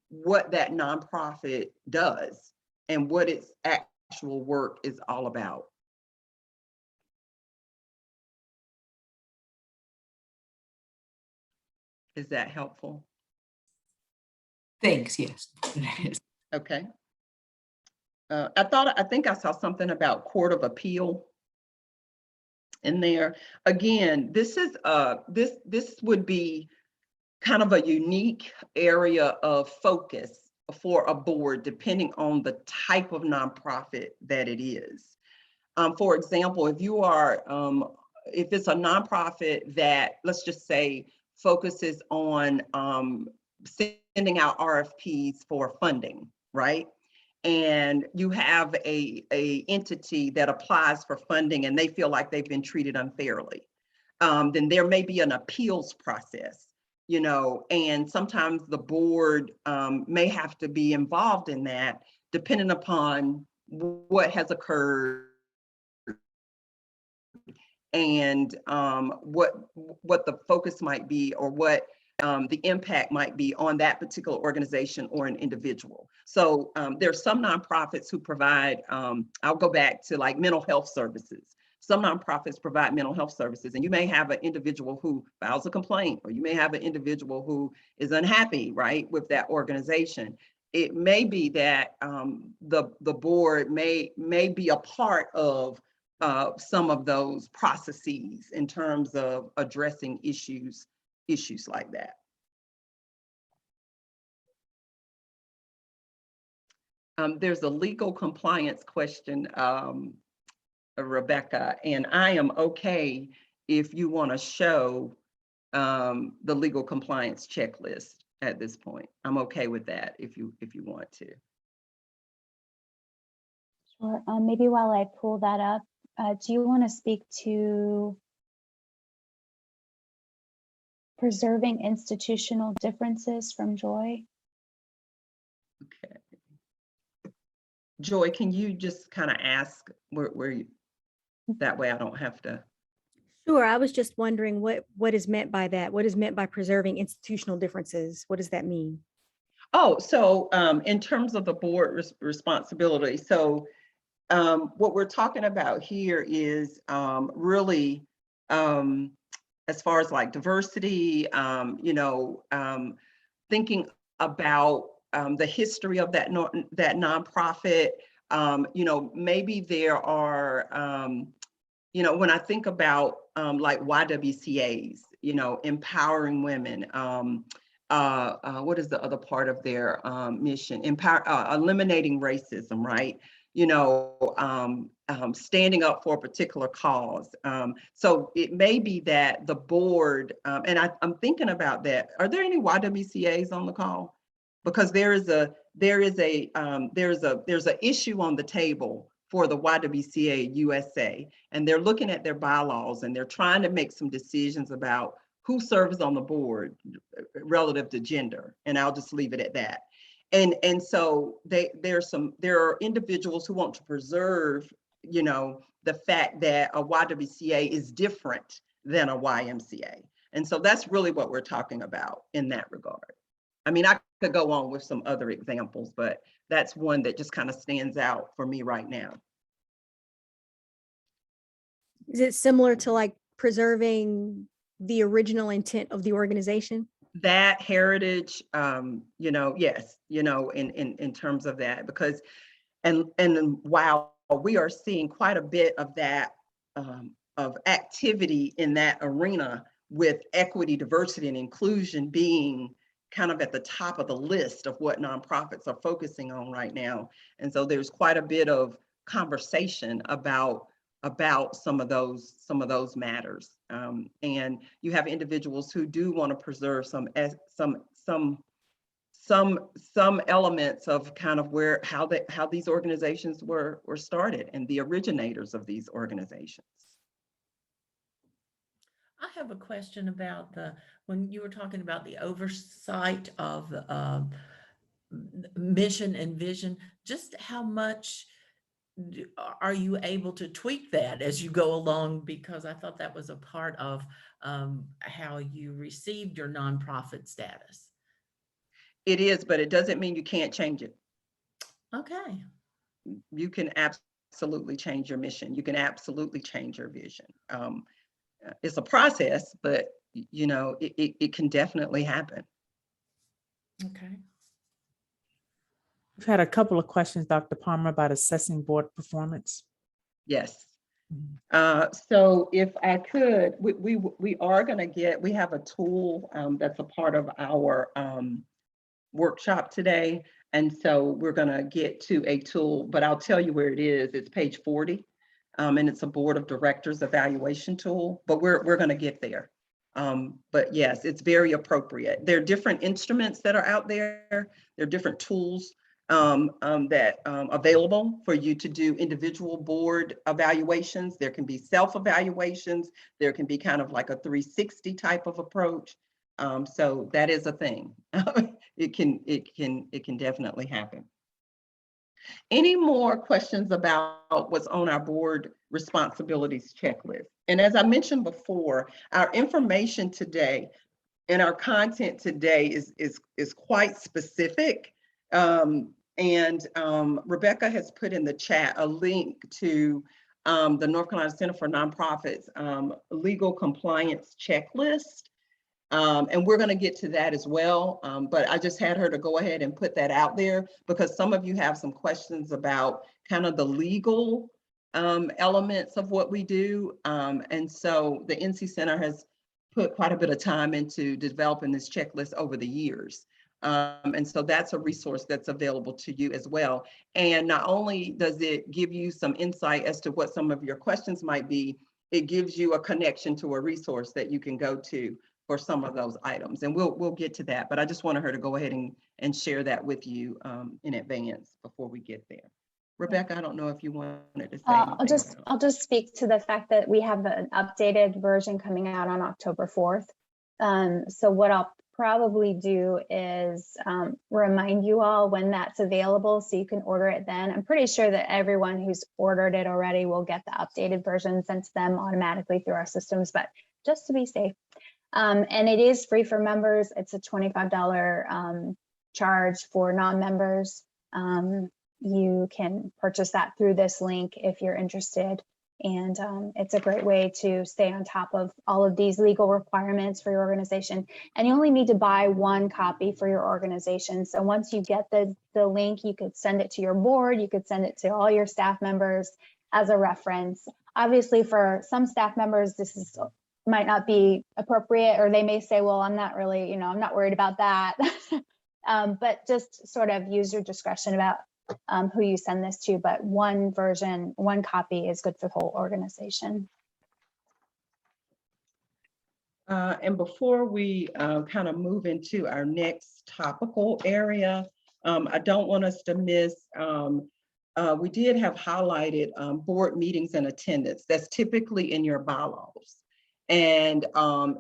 what that nonprofit does and what its actual work is all about. Is that helpful? Thanks, yes. Okay. I think I saw something about Court of Appeal in there. Again, this is this would be kind of a unique area of focus for a board, depending on the type of nonprofit that it is. For example, if you are, if it's a nonprofit that, let's just say, focuses on sending out RFPs for funding, right? And you have a entity that applies for funding and they feel like they've been treated unfairly, then there may be an appeals process, you know, and sometimes the board may have to be involved in that, depending upon what has occurred and what the focus might be, or what the impact might be on that particular organization or an individual. So there's some nonprofits who provide, I'll go back to like mental health services. Some nonprofits provide mental health services, and you may have an individual who files a complaint, or you may have an individual who is unhappy, right, with that organization. It may be that the board may be a part of some of those processes in terms of addressing issues like that. There's a legal compliance question, Rebecca, and I am okay if you want to show the legal compliance checklist at this point. I'm okay with that if you want to. Sure. Maybe while I pull that up, do you want to speak to preserving institutional differences from Joy? Okay. Joy, can you just kind of ask where you, that way I don't have to. Sure. I was just wondering what is meant by that. What is meant by preserving institutional differences? What does that mean? Oh, so in terms of the board responsibility, so what we're talking about here is really as far as like diversity, thinking about the history of that that nonprofit. Maybe there are, when I think about like YWCAs, empowering women. What is the other part of their mission? Eliminating racism, right? Standing up for a particular cause. So it may be that the board, and I'm thinking about that. Are there any YWCAs on the call? Because there's an issue on the table for the YWCA USA, and they're looking at their bylaws and they're trying to make some decisions about who serves on the board relative to gender. And I'll just leave it at that. And so there are individuals who want to preserve, the fact that a YWCA is different than a YMCA. And so that's really what we're talking about in that regard. I mean, I could go on with some other examples, but that's one that just kind of stands out for me right now. Is it similar to like preserving the original intent of the organization? That heritage, yes, in terms of that, because, and while we are seeing quite a bit of that, of activity in that arena with equity, diversity, and inclusion being kind of at the top of the list of what nonprofits are focusing on right now. And so there's quite a bit of conversation about some of those matters, and you have individuals who do want to preserve some elements of kind of how these organizations were started and the originators of these organizations. I have a question about when you were talking about the oversight of mission and vision, just how much are you able to tweak that as you go along? Because I thought that was a part of how you received your nonprofit status. It is, but it doesn't mean you can't change it. Okay. You can absolutely change your mission. You can absolutely change your vision. It's a process, but it can definitely happen. Okay. We've had a couple of questions, Dr. Palmer, about assessing board performance. Yes. So if I could, we are going to we have a tool that's a part of our workshop today. And so we're going to get to a tool, but I'll tell you where it is. It's page 40. And it's a board of directors evaluation tool, but we're going to get there. But yes, it's very appropriate. There are different instruments that are out there. There are different tools that available for you to do individual board evaluations. There can be self-evaluations. There can be kind of like a 360 type of approach. So that is a thing. It can definitely happen. Any more questions about what's on our board responsibilities checklist? And as I mentioned before, our information today and our content today is quite specific. Rebecca has put in the chat a link to the North Carolina Center for Nonprofits legal compliance checklist. And we're going to get to that as well. But I just had her to go ahead and put that out there because some of you have some questions about kind of the legal elements of what we do. And so the NC Center has put quite a bit of time into developing this checklist over the years. And so that's a resource that's available to you as well. And not only does it give you some insight as to what some of your questions might be, it gives you a connection to a resource that you can go to for some of those items. And we'll get to that, but I just wanted her to go ahead and share that with you in advance before we get there. Rebecca, I don't know if you wanted to say anything. I'll just speak to the fact that we have an updated version coming out on October 4th. So what I'll probably do is remind you all when that's available so you can order it then. I'm pretty sure that everyone who's ordered it already will get the updated version sent to them automatically through our systems, but just to be safe. And it is free for members. It's a $25 charge for non-members. You can purchase that through this link if you're interested. And it's a great way to stay on top of all of these legal requirements for your organization. And you only need to buy one copy for your organization. So once you get the link, you could send it to your board, you could send it to all your staff members as a reference. Obviously, for some staff members, this might not be appropriate, or they may say, well, I'm not really, I'm not worried about that. But just sort of use your discretion about who you send this to, but one version, one copy is good for the whole organization. And before we kind of move into our next topical area, I don't want us to miss, we did have highlighted board meetings and attendance. That's typically in your bylaws. And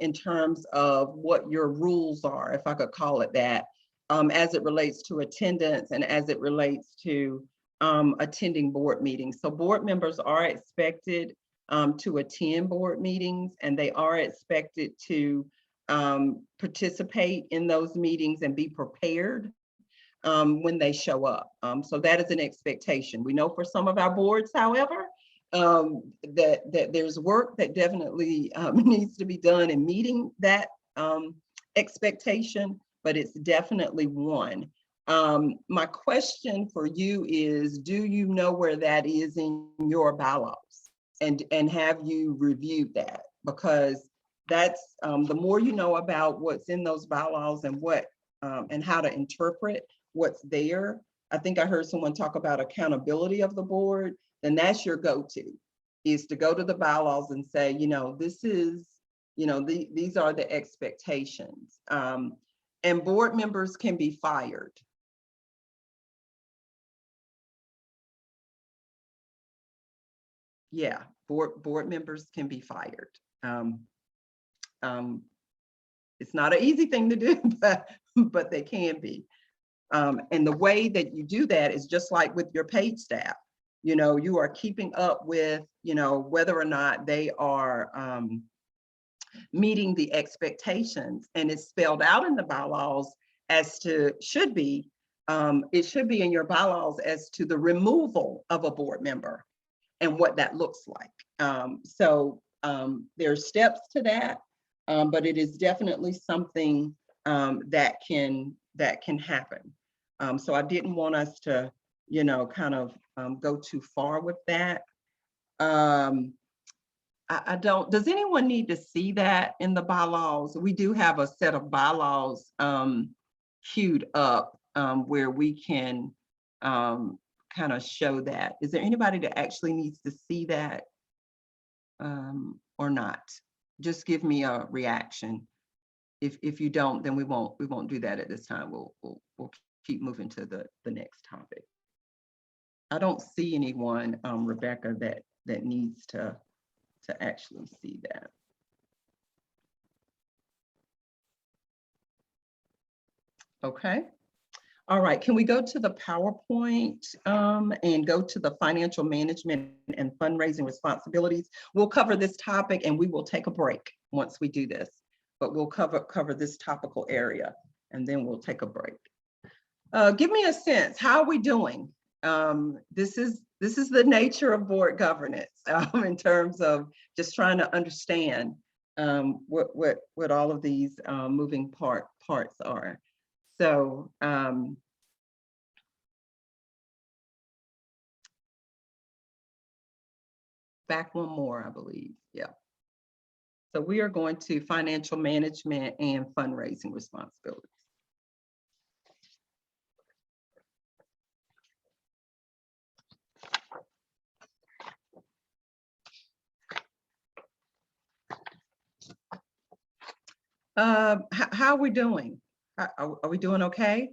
in terms of what your rules are, if I could call it that, as it relates to attendance and as it relates to attending board meetings. So board members are expected to attend board meetings, and they are expected to participate in those meetings and be prepared when they show up. So that is an expectation. We know for some of our boards, however, that there's work that definitely needs to be done in meeting that expectation, but it's definitely one. My question for you is, do you know where that is in your bylaws? And have you reviewed that? Because that's the more you know about what's in those bylaws and what and how to interpret what's there. I think I heard someone talk about accountability of the board, then that's your go-to, is to go to the bylaws and say, this is, these are the expectations. And board members can be fired. Yeah, board members can be fired. It's not an easy thing to do, but they can be. And the way that you do that is just like with your paid staff. You are keeping up with, whether or not they are meeting the expectations, and it's spelled out in the bylaws as to, it should be in your bylaws as to the removal of a board member and what that looks like. So there's steps to that, but it is definitely something that can happen. So I didn't want us to, kind of go too far with that. I don't, does anyone need to see that in the bylaws? We do have a set of bylaws queued up where we can kind of show that. Is there anybody that actually needs to see that or not? Just give me a reaction. If you don't, then we won't do that at this time. We'll keep moving to the next topic. I don't see anyone, Rebecca, that needs to actually see that. Okay. All right, can we go to the PowerPoint and go to the financial management and fundraising responsibilities? We'll cover this topic and we will take a break once we do this, but we'll cover this topical area and then we'll take a break. Give me a sense, how are we doing? This is the nature of board governance in terms of just trying to understand what all of these moving parts are. So back one more, I believe. Yeah. So we are going to financial management and fundraising responsibilities. How are we doing? Are we doing okay?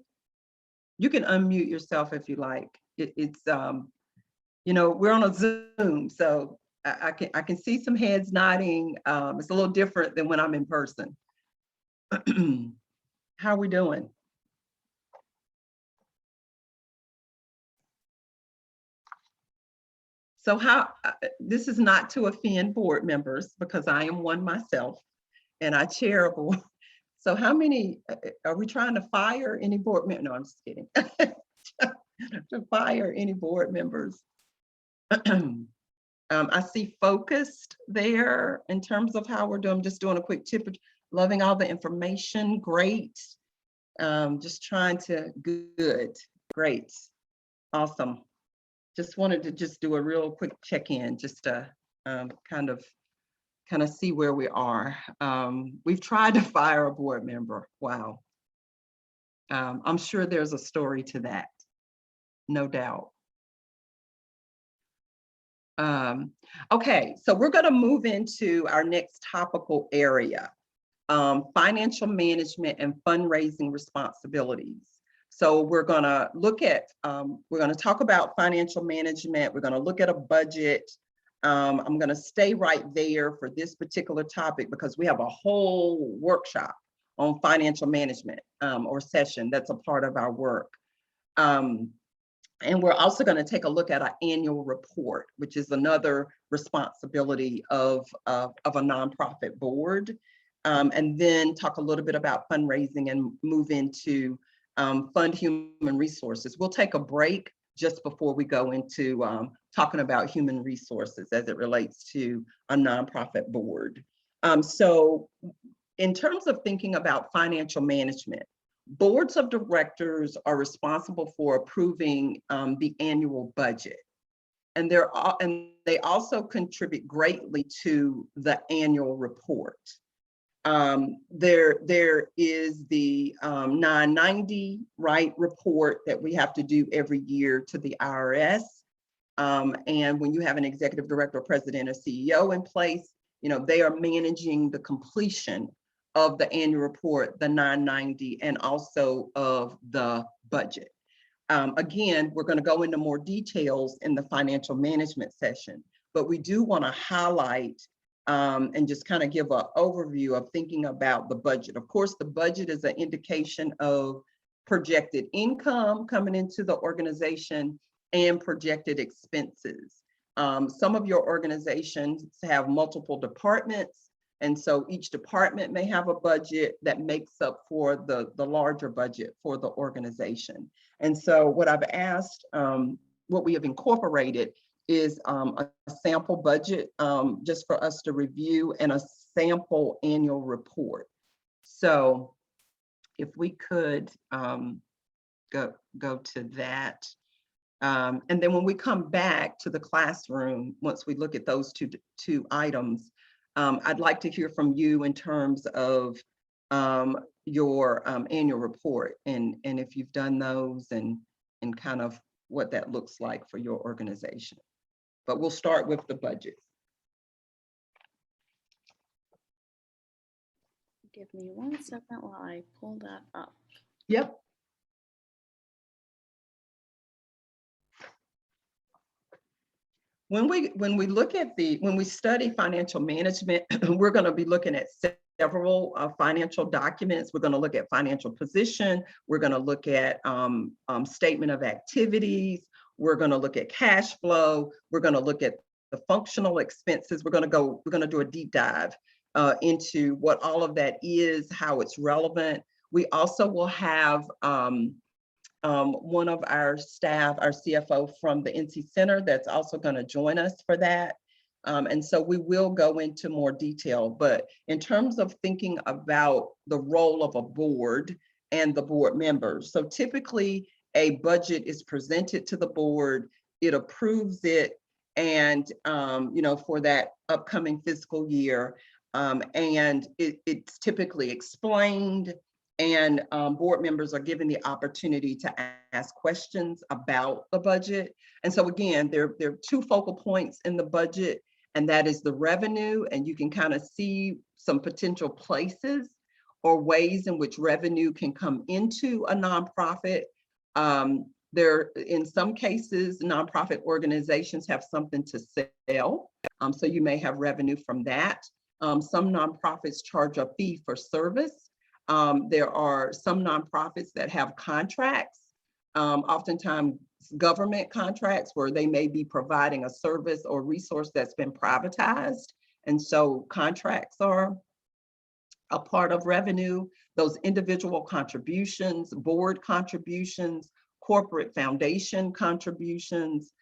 You can unmute yourself if you like. It's we're on a Zoom, so I can see some heads nodding. It's a little different than when I'm in person. How are we doing? So this is not to offend board members because I am one myself and I chair a board. So how many, are we trying to fire any board member? No, I'm just kidding. To fire any board members. I see focused there in terms of how we're doing. I'm just doing a quick tip. Loving all the information, great. Just trying to, good, great, awesome. Just wanted to just do a real quick check-in, just to kind of see where we are. We've tried to fire a board member. Wow. I'm sure there's a story to that, no doubt. Okay, so we're going to move into our next topical area, financial management and fundraising responsibilities. So we're going to look at, we're going to talk about financial management. We're going to look at a budget. I'm going to stay right there for this particular topic because we have a whole workshop on financial management or session that's a part of our work. And we're also going to take a look at our annual report, which is another responsibility of a nonprofit board. And then talk a little bit about fundraising and move into fund human resources. We'll take a break just before we go into talking about human resources as it relates to a nonprofit board. So in terms of thinking about financial management, boards of directors are responsible for approving the annual budget. And they also contribute greatly to the annual report. There is the 990 report that we have to do every year to the IRS. And when you have an executive director, president, or CEO in place, they are managing the completion of the annual report, the 990, and also of the budget. Again, we're going to go into more details in the financial management session, but we do want to highlight and just kind of give an overview of thinking about the budget. Of course, the budget is an indication of projected income coming into the organization and projected expenses. Some of your organizations have multiple departments, and so each department may have a budget that makes up for the larger budget for the organization. And so what I've asked, what we have incorporated is a sample budget just for us to review and a sample annual report. So if we could go to that. And then when we come back to the classroom, once we look at those two items, I'd like to hear from you in terms of your annual report and if you've done those and kind of what that looks like for your organization. But we'll start with the budget. Give me 1 second while I pull that up. Yep. When we look at when we study financial management, we're going to be looking at several financial documents. We're going to look at financial position. We're going to look at statement of activities. We're going to look at cash flow. We're going to look at the functional expenses. We're going to do a deep dive into what all of that is, how it's relevant. We also will have one of our staff, our CFO from the NC Center, that's also going to join us for that. And so we will go into more detail, but in terms of thinking about the role of a board and the board members. So typically a budget is presented to the board, it approves it, and for that upcoming fiscal year, and it's typically explained, and board members are given the opportunity to ask questions about the budget. And so again, there are two focal points in the budget, and that is the revenue, and you can kind of see some potential places or ways in which revenue can come into a nonprofit. In some cases, nonprofit organizations have something to sell, so you may have revenue from that. Some nonprofits charge a fee for service. There are some nonprofits that have contracts, oftentimes government contracts, where they may be providing a service or resource that's been privatized. And so contracts are a part of revenue, those individual contributions, board contributions, corporate foundation contributions.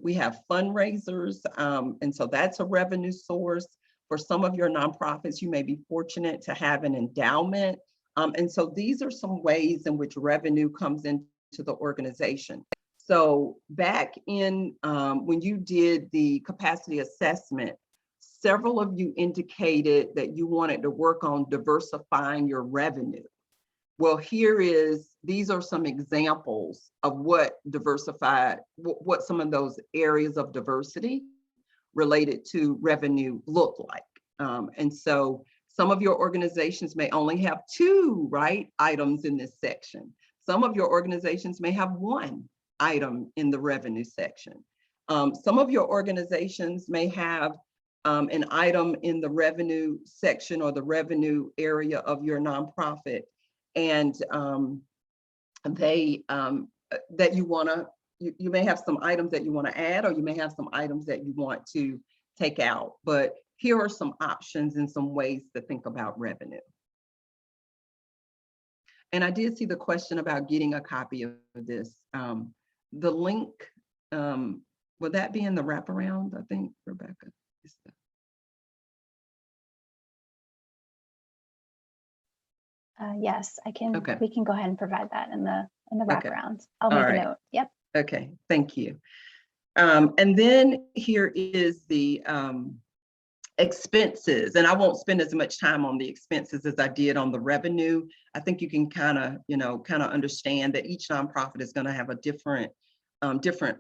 We have fundraisers, and so that's a revenue source. For some of your nonprofits, you may be fortunate to have an endowment. And so these are some ways in which revenue comes into the organization. So back in when you did the capacity assessment, several of you indicated that you wanted to work on diversifying your revenue. Well, these are some examples of what what some of those areas of diversity related to revenue look like. And so some of your organizations may only have 2, right, items in this section. Some of your organizations may have 1 item in the revenue section. Some of your organizations may have an item in the revenue section or the revenue area of your nonprofit, and that you may have some items that you want to add, or you may have some items that you want to take out. But here are some options and some ways to think about revenue. And I did see the question about getting a copy of this. The link, would that be in the wraparound, I think, Rebecca? Yes, I can. Okay. We can go ahead and provide that in the Okay. wraparound. I'll All make right. a note. Yep. Okay, thank you. And then here is the expenses, and I won't spend as much time on the expenses as I did on the revenue. I think you can kind of understand that each nonprofit is going to have a different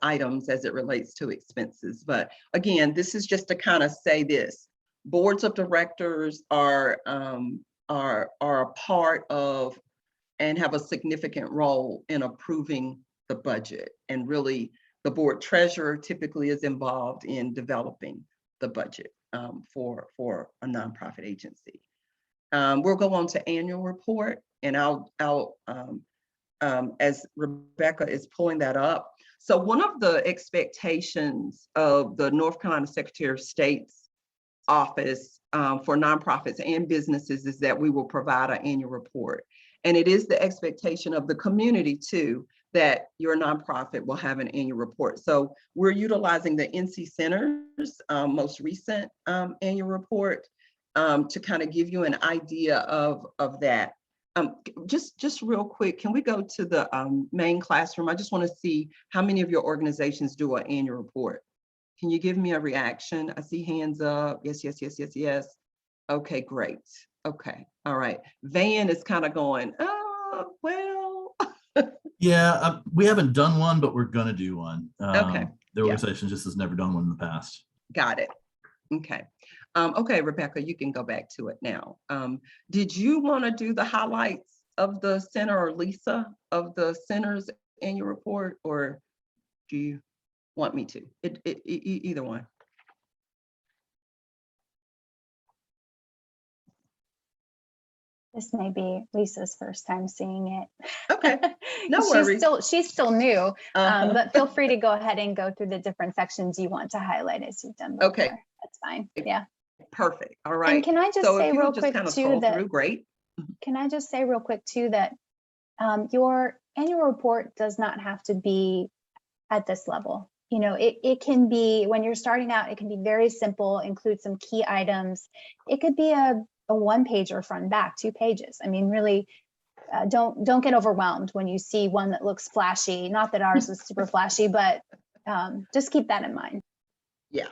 items as it relates to expenses. But again, this is just to kind of say this: boards of directors are a part of and have a significant role in approving the budget, and really the board treasurer typically is involved in developing the budget for a nonprofit agency. We'll go on to annual report, and I'll as Rebecca is pulling that up. So one of the expectations of the North Carolina Secretary of State's office for nonprofits and businesses is that we will provide an annual report. And it is the expectation of the community too, that your nonprofit will have an annual report. So we're utilizing the NC Center's most recent annual report to kind of give you an idea of that. Just real quick, can we go to the main classroom? I just want to see how many of your organizations do an annual report. Can you give me a reaction? I see hands up. Yes, yes, yes, yes, yes. Okay, great. Okay, all right. Van is kind of going, oh, well. Yeah, we haven't done one, but we're gonna do one. Okay. The organization just has never done one in the past. Got it. Okay. Okay, Rebecca, you can go back to it now. Did you want to do the highlights of the center, or Lisa, of the center's annual report, or do you want me to? Either one. This may be Lisa's first time seeing it. Okay, no worries. She's still new, Uh-huh. but feel free to go ahead and go through the different sections you want to highlight as you've done before. Okay. That's fine. Yeah. Perfect. All right. And can I just So say if you real would just quick kind of too scroll that through, great. can I just say real quick too that your annual report does not have to be at this level. You know, it can be, when you're starting out, it can be very simple, include some key items. It could be a one pager front and back, 2 pages. I mean, really, don't get overwhelmed when you see one that looks flashy. Not that ours was super flashy, but just keep that in mind. Yeah.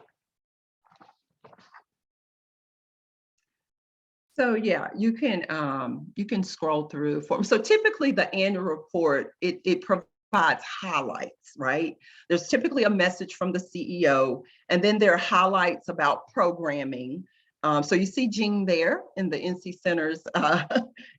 So yeah, you can scroll through for. So typically the annual report, it provides highlights, right? There's typically a message from the CEO, and then there are highlights about programming. So you see Jean there in the NC Center's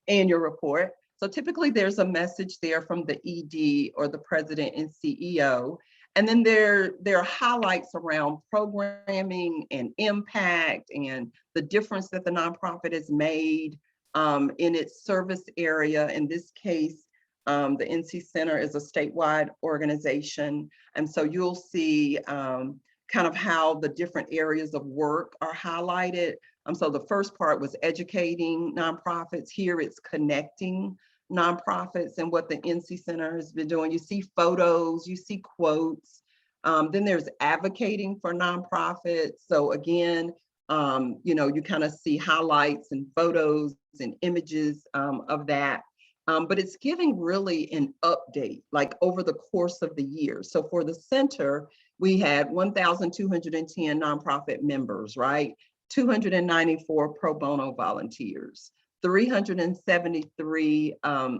annual report. So typically there's a message there from the ED or the president and CEO. And then there are highlights around programming and impact and the difference that the nonprofit has made in its service area. In this case, the NC Center is a statewide organization. And so you'll see kind of how the different areas of work are highlighted. So the first part was educating nonprofits. Here it's connecting nonprofits and what the NC Center has been doing. You see photos, you see quotes. Then there's advocating for nonprofits. So again, you kind of see highlights and photos and images of that. But it's giving really an update, like over the course of the year. So for the center, we had 1,210 nonprofit members, right? 294 pro bono volunteers, 373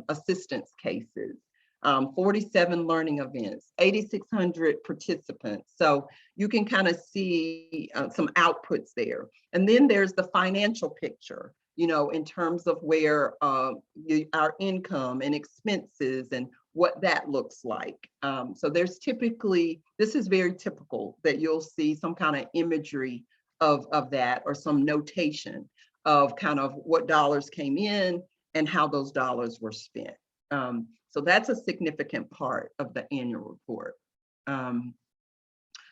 assistance cases, 47 learning events, 8,600 participants. So you can kind of see some outputs there. And then there's the financial picture, in terms of where our income and expenses and what that looks like. So there's typically, this is very typical that you'll see some kind of imagery of that, or some notation of kind of what dollars came in and how those dollars were spent. So that's a significant part of the annual report.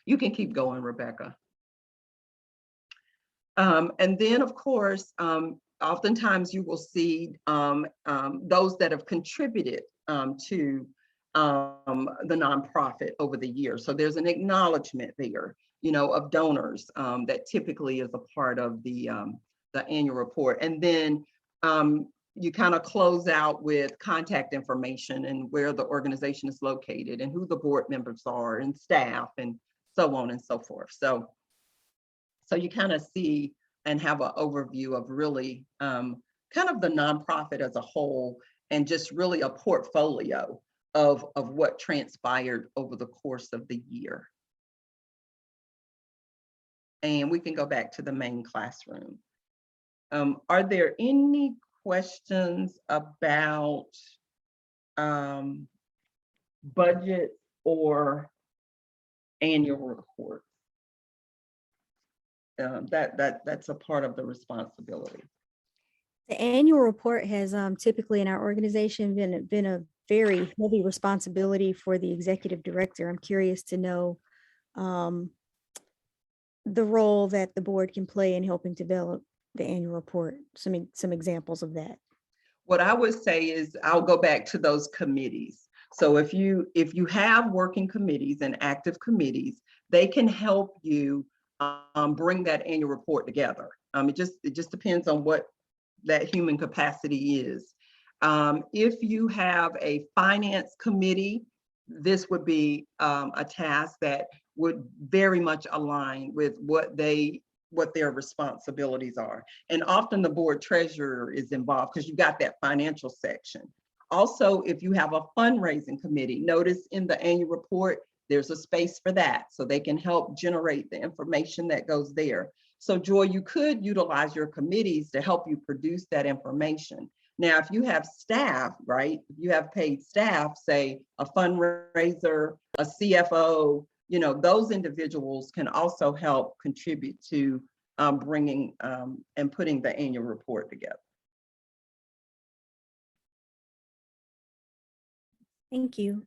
You can keep going, Rebecca. And then, of course, oftentimes you will see those that have contributed to the nonprofit over the years. So there's an acknowledgement there, of donors that typically is a part of the annual report. And then you kind of close out with contact information and where the organization is located and who the board members are and staff and so on and so forth. So you kind of see and have an overview of really kind of the nonprofit as a whole, and just really a portfolio of what transpired over the course of the year. And we can go back to the main classroom. Are there any questions about budget or annual report? That's a part of the responsibility. The annual report has typically in our organization been a very heavy responsibility for the executive director. I'm curious to know the role that the board can play in helping develop the annual report. Some examples of that. What I would say is I'll go back to those committees. So if you have working committees and active committees, they can help you bring that annual report together. It just depends on what that human capacity is. If you have a finance committee, this would be a task that would very much align with what their responsibilities are. And often the board treasurer is involved because you got that financial section. Also, if you have a fundraising committee, notice in the annual report, there's a space for that. So they can help generate the information that goes there. So Joy, you could utilize your committees to help you produce that information. Now, if you have staff, right? If you have paid staff, say a fundraiser, a CFO, those individuals can also help contribute to bringing and putting the annual report together. Thank you.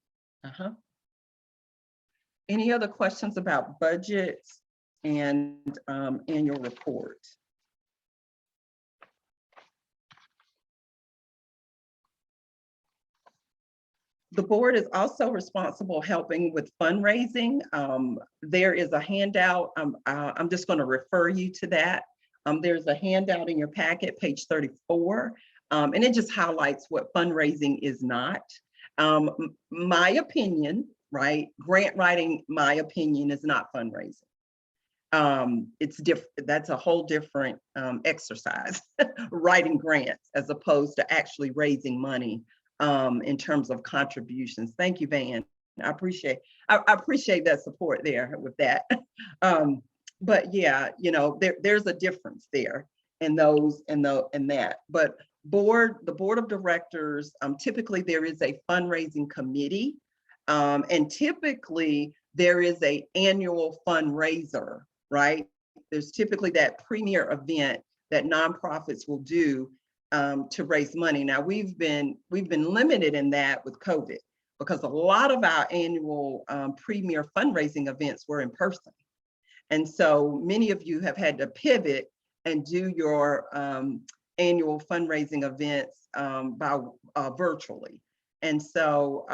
Any other questions about budgets and annual report? The board is also responsible helping with fundraising. There is a handout. I'm just going to refer you to that. There's a handout in your packet, page 34, and it just highlights what fundraising is not. My opinion, right? Grant writing, my opinion, is not fundraising. It's different. That's a whole different exercise, writing grants as opposed to actually raising money in terms of contributions. Thank you, Van. I appreciate that support there with that. But yeah, there's a difference there in those and that. But the board of directors, typically there is a fundraising committee, and typically there is an annual fundraiser, right? There's typically that premier event that nonprofits will do to raise money. Now we've been limited in that with COVID because a lot of our annual premier fundraising events were in person. And so many of you have had to pivot and do your annual fundraising events by virtually. And so,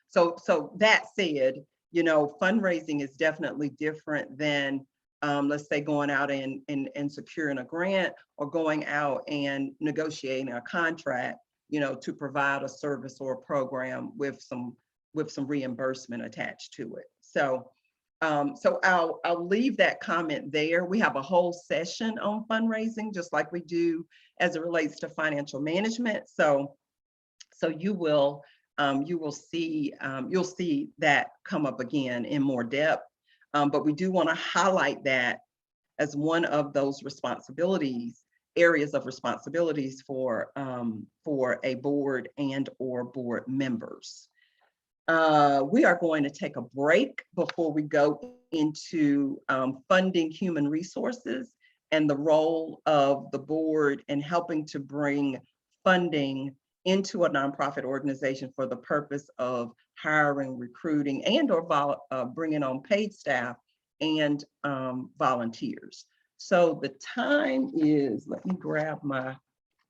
so that said, you know, fundraising is definitely different than, let's say, going out and securing a grant, or going out and negotiating a contract, you know, to provide a service or a program with some reimbursement attached to it. So, so I'll leave that comment there. We have a whole session on fundraising, just like we do as it relates to financial management. So you will see you'll see that come up again in more depth. But we do want to highlight that as one of those responsibilities, areas of responsibilities for a board and or board members. We are going to take a break before we go into funding human resources and the role of the board in helping to bring funding into a nonprofit organization for the purpose of hiring, recruiting, and or bringing on paid staff and volunteers. So the time is, let me grab my,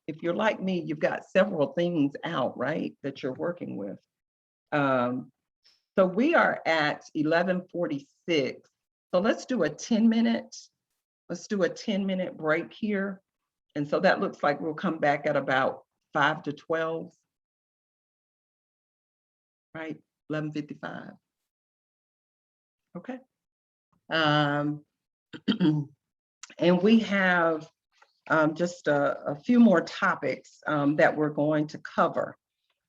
if you're like me, you've got several things out, right, that you're working with. So we are at 11:46. So let's do a 10-minute, let's do a 10-minute break here. And so that looks like we'll come back at about 5 to 12, right? 11:55. Okay. And we have just a few more topics that we're going to cover.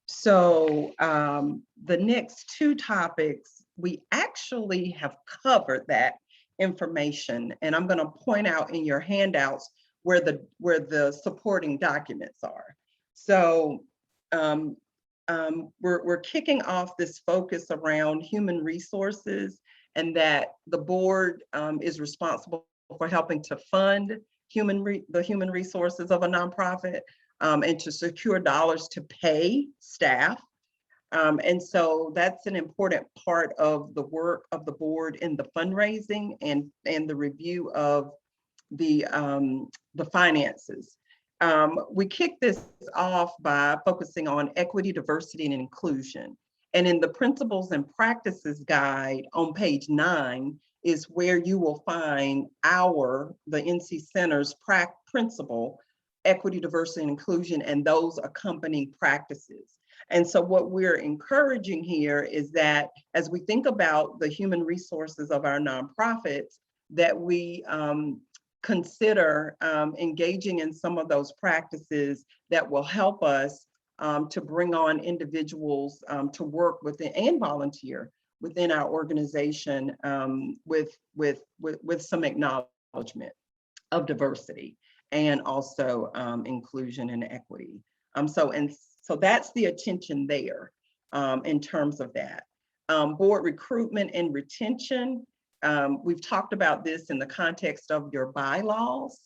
So the next two topics, we actually have covered that information, and I'm going to point out in your handouts where the supporting documents are. So we're kicking off this focus around human resources, and that the board is responsible for helping to fund the human resources of a nonprofit, and to secure dollars to pay staff. And so that's an important part of the work of the board in the fundraising and the review of the finances. We kick this off by focusing on equity, diversity, and inclusion. And in the principles and practices guide on page 9 is where you will find the NC Center's principle, equity, diversity, and inclusion, and those accompanying practices. And so what we're encouraging here is that as we think about the human resources of our nonprofits, that we consider engaging in some of those practices that will help us to bring on individuals to work within and volunteer within our organization with some acknowledgement of diversity and also inclusion and equity. So that's the attention there in terms of that. Board recruitment and retention. We've talked about this in the context of your bylaws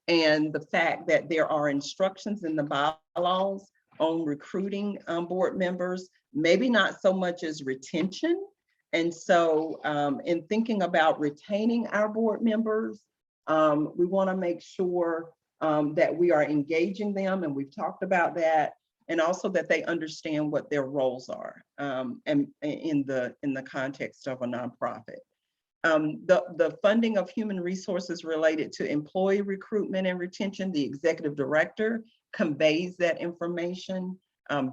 and the fact that there are instructions in the bylaws on recruiting board members, maybe not so much as retention. And so in thinking about retaining our board members, we want to make sure that we are engaging them, and we've talked about that, and also that they understand what their roles are and in the context of a nonprofit. The funding of human resources related to employee recruitment and retention, the executive director conveys that information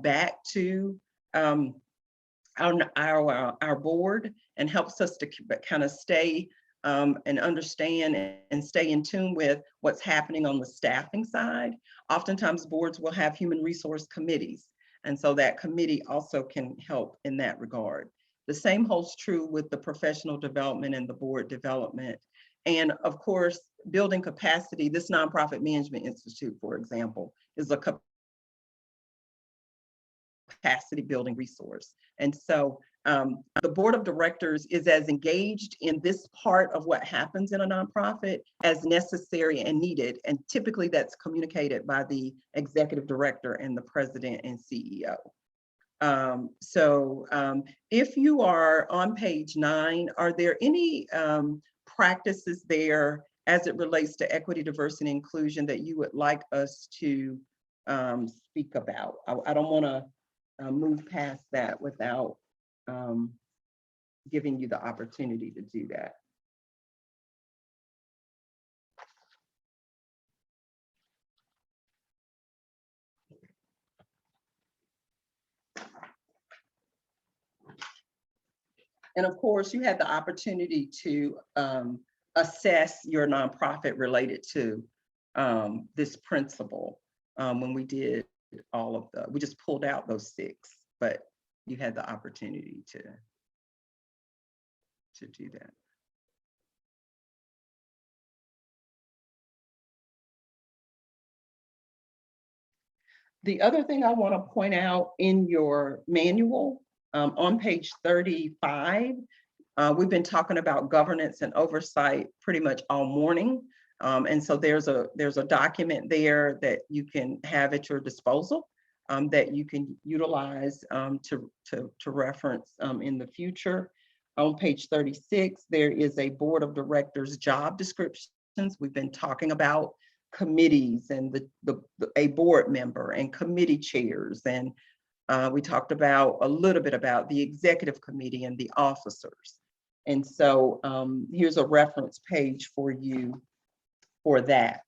back to our board and helps us to kind of stay and understand and stay in tune with what's happening on the staffing side. Oftentimes boards will have human resource committees, and so that committee also can help in that regard. The same holds true with the professional development and the board development. And of course, building capacity. This Nonprofit Management Institute, for example, is a capacity building resource. And so the board of directors is as engaged in this part of what happens in a nonprofit as necessary and needed. And typically that's communicated by the executive director and the president and CEO. If you are on page 9, are there any practices there as it relates to equity, diversity, and inclusion that you would like us to speak about? I don't want to move past that without giving you the opportunity to do that. And of course, you had the opportunity to assess your nonprofit related to this principle when we did all of we just pulled out those 6, but you had the opportunity to do that. The other thing I want to point out in your manual, on page 35, we've been talking about governance and oversight pretty much all morning. And so there's a document there that you can have at your disposal that you can utilize to reference in the future. On page 36, there is a board of directors job descriptions. We've been talking about committees and a board member and committee chairs. And we talked about a little bit about the executive committee and the officers. And so here's a reference page for you for that.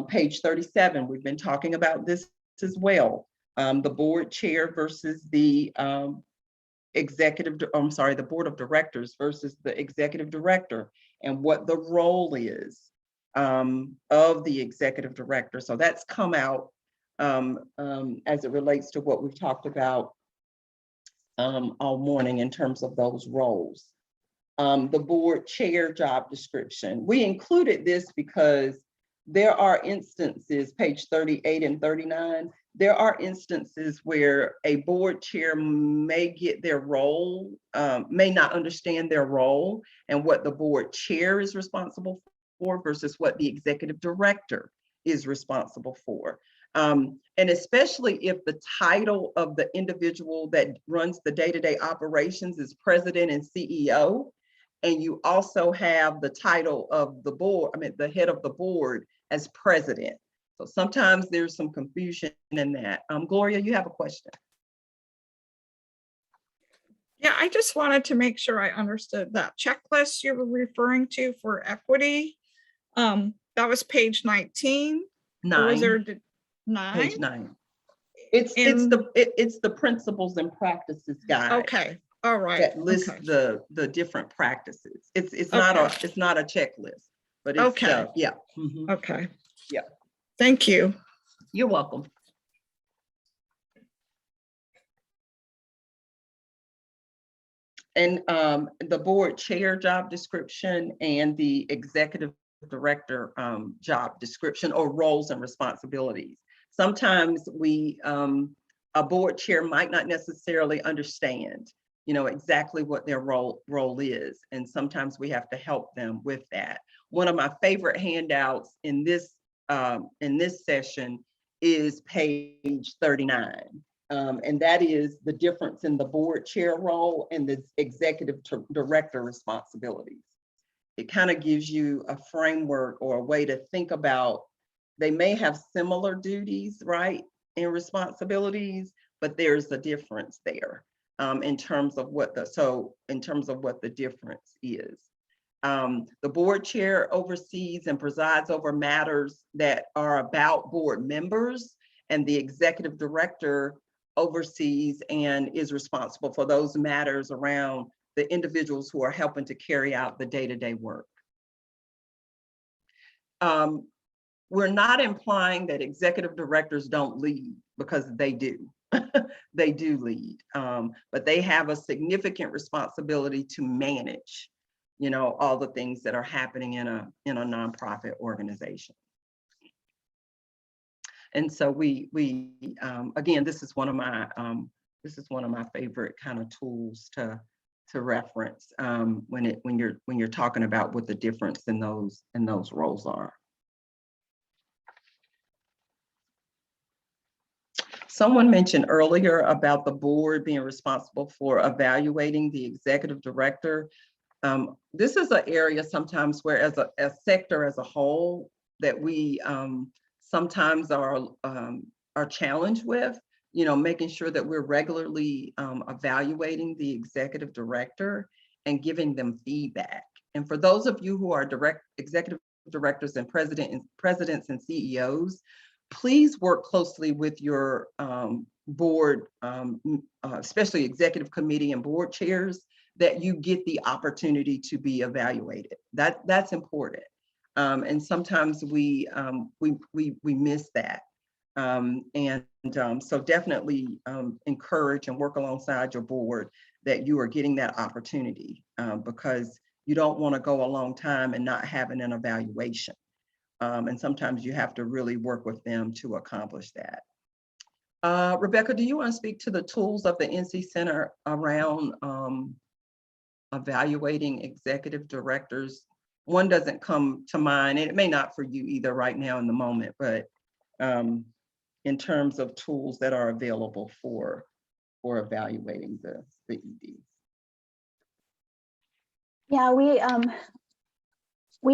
Page 37, we've been talking about this as well. The board chair versus the the board of directors versus the executive director, and what the role is of the executive director. So that's come out as it relates to what we've talked about all morning in terms of those roles. The board chair job description. We included this because there are instances, page 38 and 39, there are instances where a board chair may get their role, may not understand their role and what the board chair is responsible for versus what the executive director is responsible for. And especially if the title of the individual that runs the day-to-day operations is president and CEO, and you also have the title of the board, the head of the board as president. So sometimes there's some confusion in that. Gloria, you have a question. Yeah, I just wanted to make sure I understood that checklist you were referring to for equity. That was page 19. 9. Or was there 9? Page 9. It's the principles and practices guide. Okay. All right. That lists the different practices. It's not a checklist, but it's okay. Yeah. Okay. Yeah. Thank you. You're welcome. And the board chair job description and the executive director job description or roles and responsibilities. Sometimes a board chair might not necessarily understand, exactly what their role is. And sometimes we have to help them with that. One of my favorite handouts in this session is page 39. And that is the difference in the board chair role and the executive director responsibilities. It kind of gives you a framework or a way to think about, they may have similar duties, right, and responsibilities, but there's a difference there in terms of what the difference is. The board chair oversees and presides over matters that are about board members, and the executive director oversees and is responsible for those matters around the individuals who are helping to carry out the day-to-day work. We're not implying that executive directors don't lead, because they do. They do lead, but they have a significant responsibility to manage, all the things that are happening in a nonprofit organization. And so we again, this is one of my favorite kind of tools to reference when you're talking about what the difference in those roles are. Someone mentioned earlier about the board being responsible for evaluating the executive director. This is an area sometimes where as a sector as a whole that we sometimes are challenged with, you know, making sure that we're regularly evaluating the executive director and giving them feedback. And for those of you who are executive directors and presidents and CEOs, please work closely with your board, especially executive committee and board chairs, that you get the opportunity to be evaluated. That's important. And sometimes we miss that. So definitely encourage and work alongside your board that you are getting that opportunity, because you don't want to go a long time and not having an evaluation. And sometimes you have to really work with them to accomplish that. Rebecca, do you want to speak to the tools of the NC Center around evaluating executive directors? One doesn't come to mind, and it may not for you either right now in the moment, but in terms of tools that are available for evaluating the EDs. Yeah, we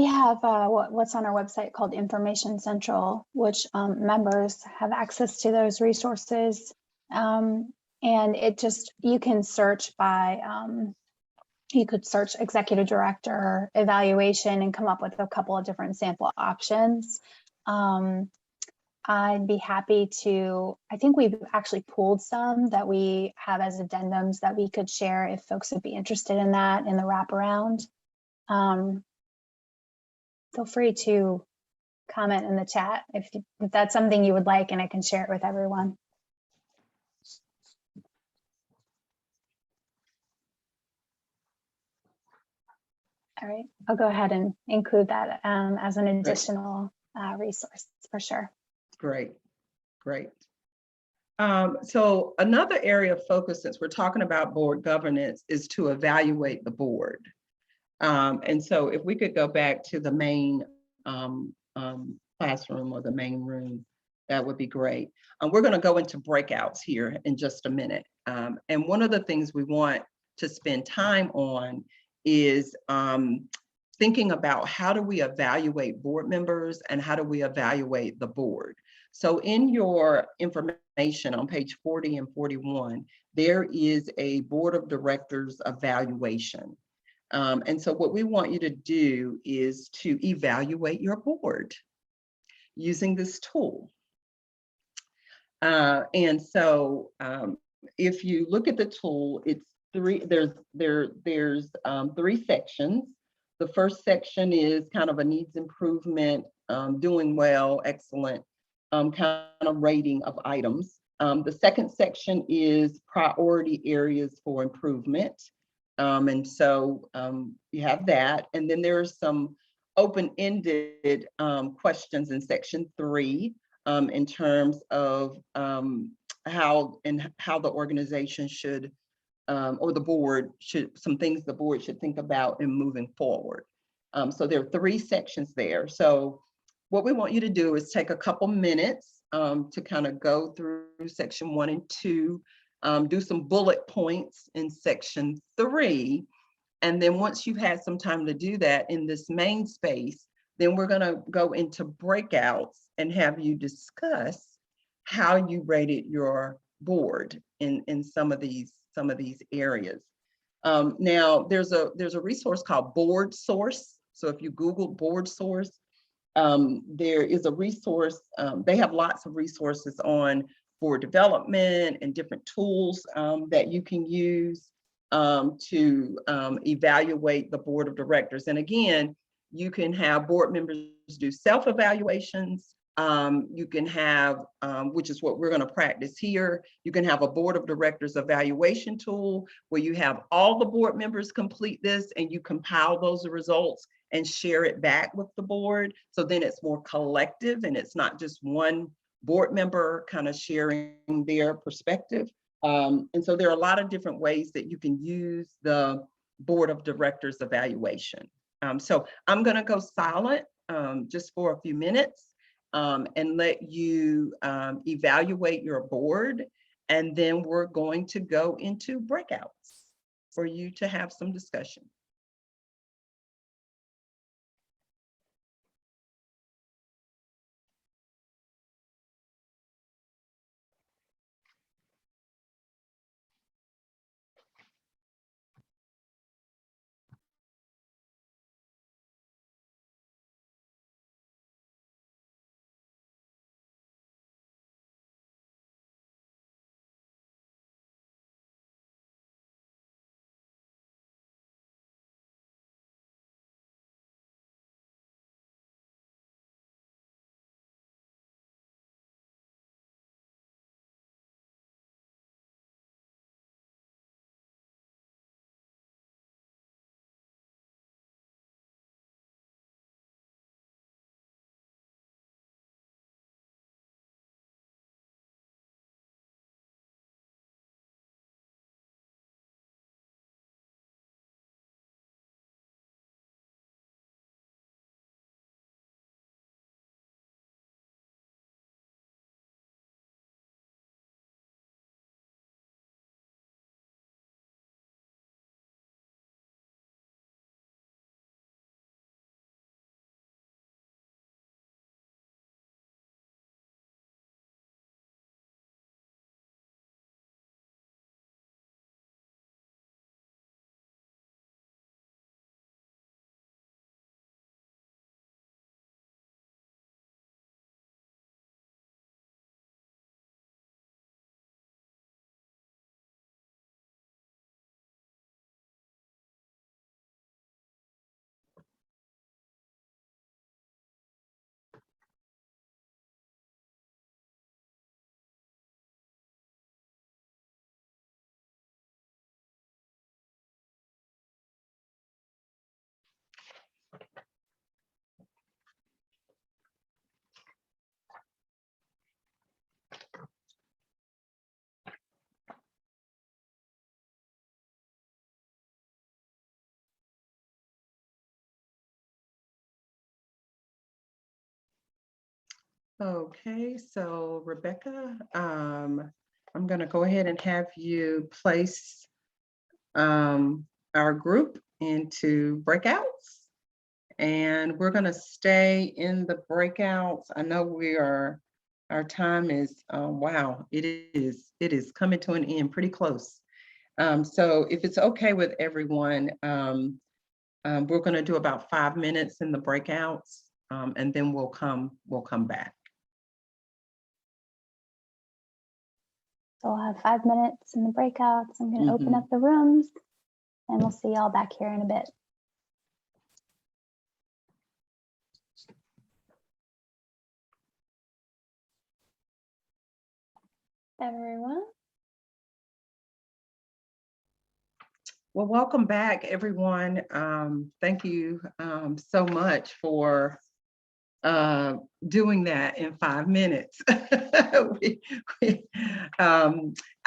have what's on our website called Information Central, which members have access to those resources. And it just, you can search by, you could search executive director evaluation and come up with a couple of different sample options. I'd be happy to, I think we've actually pulled some that we have as addendums that we could share if folks would be interested in that in the wraparound. Feel free to comment in the chat if that's something you would like, and I can share it with everyone. All right, I'll go ahead and include that as an additional resource for sure. Great, great. So another area of focus, since we're talking about board governance, is to evaluate the board. And so if we could go back to the main classroom or the main room, that would be great. We're going to go into breakouts here in just a minute. And one of the things we want to spend time on is thinking about how do we evaluate board members and how do we evaluate the board. So in your information on page 40 and 41, there is a board of directors evaluation. And so what we want you to do is to evaluate your board using this tool. And so if you look at the tool, it's there's three sections. The first section is kind of a needs improvement, doing well, excellent, kind of rating of items. The second section is priority areas for improvement. And so you have that. And then there's some open-ended questions in section 3 in terms of how the organization should, or the board should, some things the board should think about in moving forward. So there are 3 sections there. So what we want you to do is take a couple minutes to kind of go through section 1 and 2, do some bullet points in section 3. And then once you've had some time to do that in this main space, then we're going to go into breakouts and have you discuss how you rated your board in some of these areas. Now there's a resource called Board Source. So if you Google Board Source, there is a resource. They have lots of resources on board development and different tools that you can use to evaluate the board of directors. And again, you can have board members do self-evaluations. You can have, which is what we're going to practice here, you can have a board of directors evaluation tool where you have all the board members complete this and you compile those results and share it back with the board. So then it's more collective and it's not just one board member kind of sharing their perspective. And so there are a lot of different ways that you can use the board of directors evaluation. So I'm going to go silent just for a few minutes and let you evaluate your board. And then we're going to go into breakouts for you to have some discussion. Okay, so Rebecca, I'm gonna go ahead and have you place our group into breakouts. And we're gonna stay in the breakouts. I know our time is, wow, it is coming to an end pretty close. So if it's okay with everyone, we're gonna do about 5 minutes in the breakouts, and then we'll come back. So we'll have 5 minutes in the breakouts. I'm going to open up the rooms and we'll see y'all back here in a bit. Everyone. Well, welcome back, everyone. Thank you so much for doing that in 5 minutes.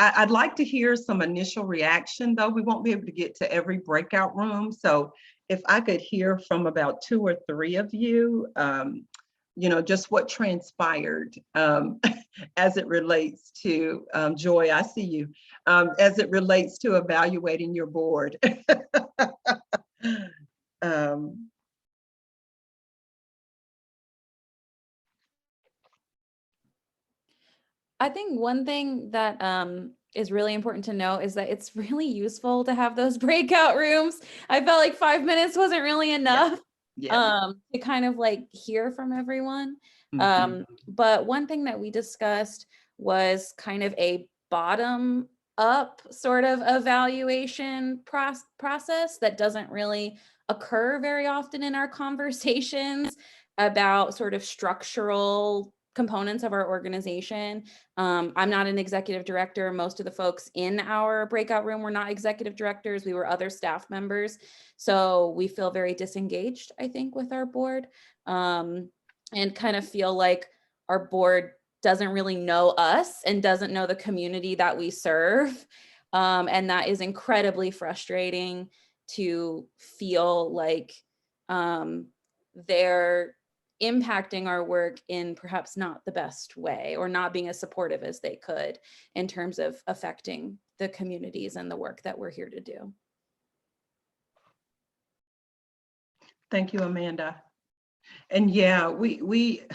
I'd like to hear some initial reaction, though. We won't be able to get to every breakout room. So if I could hear from about 2 or 3 of you, just what transpired as it relates to, Joy, I see you, as it relates to evaluating your board. I think one thing that is really important to know is that it's really useful to have those breakout rooms. I felt like 5 minutes wasn't really enough to kind of like hear from everyone. But one thing that we discussed was kind of a bottom up sort of evaluation process that doesn't really occur very often in our conversations about sort of structural components of our organization. I'm not an executive director. Most of the folks in our breakout room were not executive directors. We were other staff members. So we feel very disengaged, I think, with our board, and kind of feel like our board doesn't really know us and doesn't know the community that we serve. And that is incredibly frustrating to feel like they're impacting our work in perhaps not the best way, or not being as supportive as they could in terms of affecting the communities and the work that we're here to do. Thank you, Amanda. And yeah, the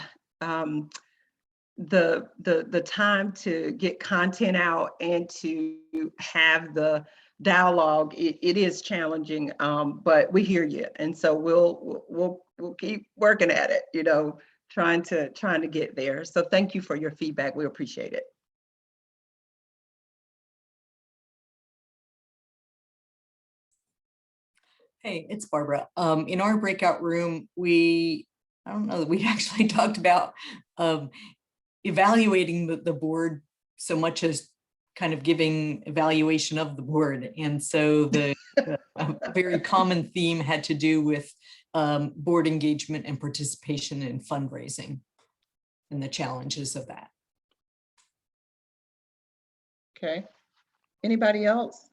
time to get content out and to have the dialogue, it is challenging, but we hear you, and so we'll keep working at it, trying to get there. So thank you for your feedback. We appreciate it. Hey, it's Barbara. In our breakout room, I don't know that we actually talked about evaluating the board so much as kind of giving evaluation of the board. And so a very common theme had to do with board engagement and participation in fundraising and the challenges of that. Okay. Anybody else?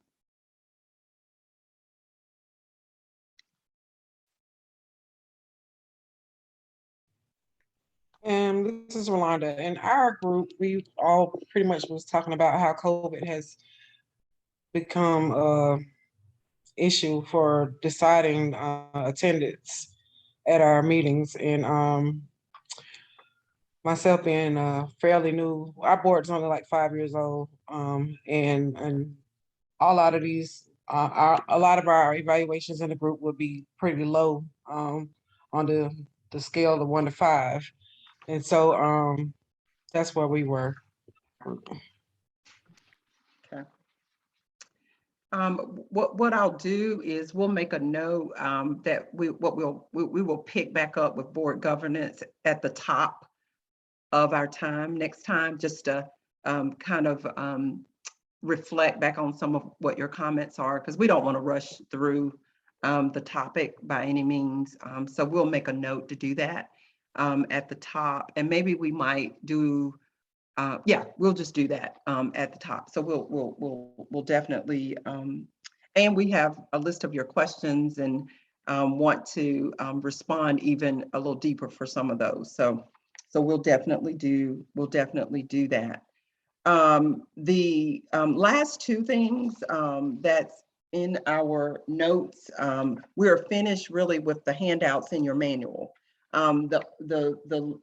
This is Rolanda. In our group, we all pretty much was talking about how COVID has become an issue for deciding attendance at our meetings. And myself being fairly new, our board's only like 5 years old, and a lot of these, a lot of our evaluations in the group would be pretty low on the scale of 1 to 5. And so that's where we were. Okay. What I'll do is we'll make a note that we will pick back up with board governance at the top of our time next time, just to kind of reflect back on some of what your comments are, because we don't want to rush through the topic by any means. So we'll make a note to do that at the top, and maybe we might do, we'll just do that at the top. So we'll definitely, and we have a list of your questions and want to respond even a little deeper for some of those. So we'll definitely do that. The last two things that's in our notes, we're finished really with the handouts in your manual. The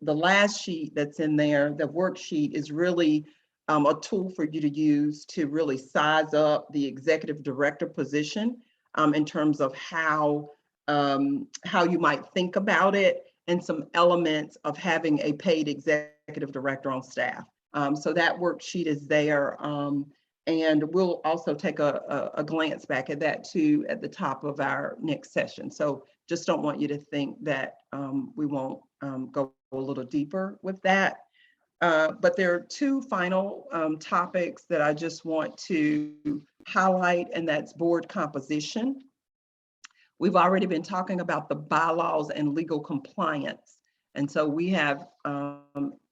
last sheet that's in there, the worksheet, is really a tool for you to use to really size up the executive director position in terms of how you might think about it, and some elements of having a paid executive director on staff. So that worksheet is there. And we'll also take a glance back at that too at the top of our next session. So just don't want you to think that we won't go a little deeper with that. But there are two final topics that I just want to highlight, and that's board composition. We've already been talking about the bylaws and legal compliance. And so we have,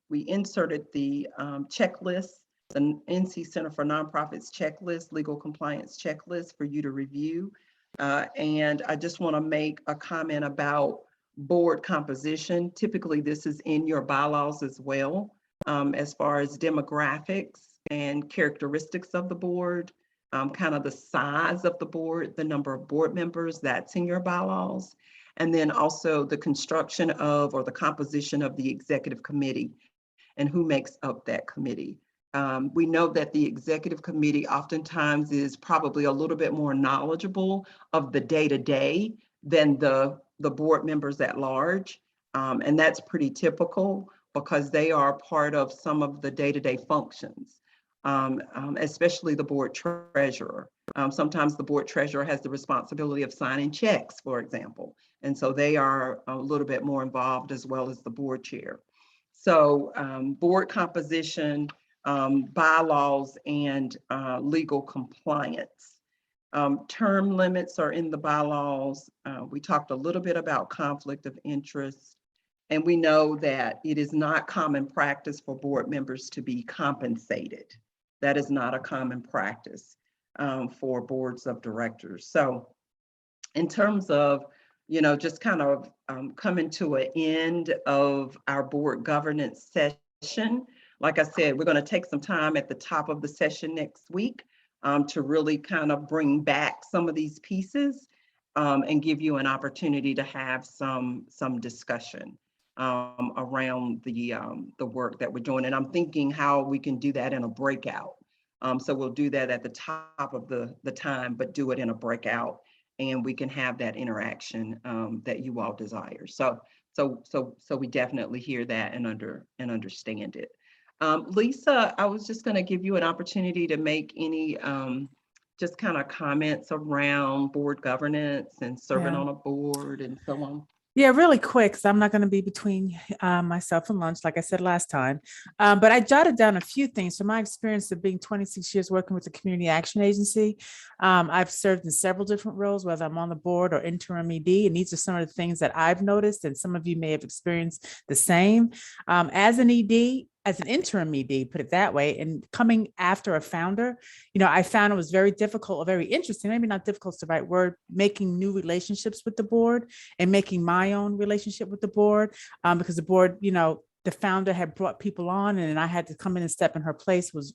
we inserted the checklist, the NC Center for Nonprofits checklist, legal compliance checklist for you to review. And I just want to make a comment about board composition. Typically, this is in your bylaws as well, as far as demographics and characteristics of the board, kind of the size of the board, the number of board members, that's in your bylaws. And then also the construction of, or the composition of, the executive committee and who makes up that committee. We know that the executive committee oftentimes is probably a little bit more knowledgeable of the day-to-day than the board members at large. And that's pretty typical because they are part of some of the day-to-day functions, especially the board treasurer. Sometimes the board treasurer has the responsibility of signing checks, for example. And so they are a little bit more involved, as well as the board chair. So board composition, bylaws, and legal compliance. Term limits are in the bylaws. We talked a little bit about conflict of interest. And we know that it is not common practice for board members to be compensated. That is not a common practice for boards of directors. So in terms of, you know, just kind of coming to an end of our board governance session, like I said, we're going to take some time at the top of the session next week to really kind of bring back some of these pieces and give you an opportunity to have some discussion around the work that we're doing. And I'm thinking how we can do that in a breakout. So we'll do that at the top of the time, but do it in a breakout, and we can have that interaction that you all desire. So we definitely hear that and understand it. Lisa, I was just going to give you an opportunity to make any just kind of comments around board governance and serving on a board and so on. Yeah, really quick, because I'm not going to be between myself and lunch, like I said last time. But I jotted down a few things from my experience of being 26 years working with the Community Action Agency. I've served in several different roles, whether I'm on the board or interim ED, and these are some of the things that I've noticed, and some of you may have experienced the same. As an ED, as an interim ED, put it that way, and coming after a founder, you know, I found it was very difficult or very interesting, maybe not difficult is the right word, making new relationships with the board and making my own relationship with the board, because the board, you know, the founder had brought people on and I had to come in and step in her place was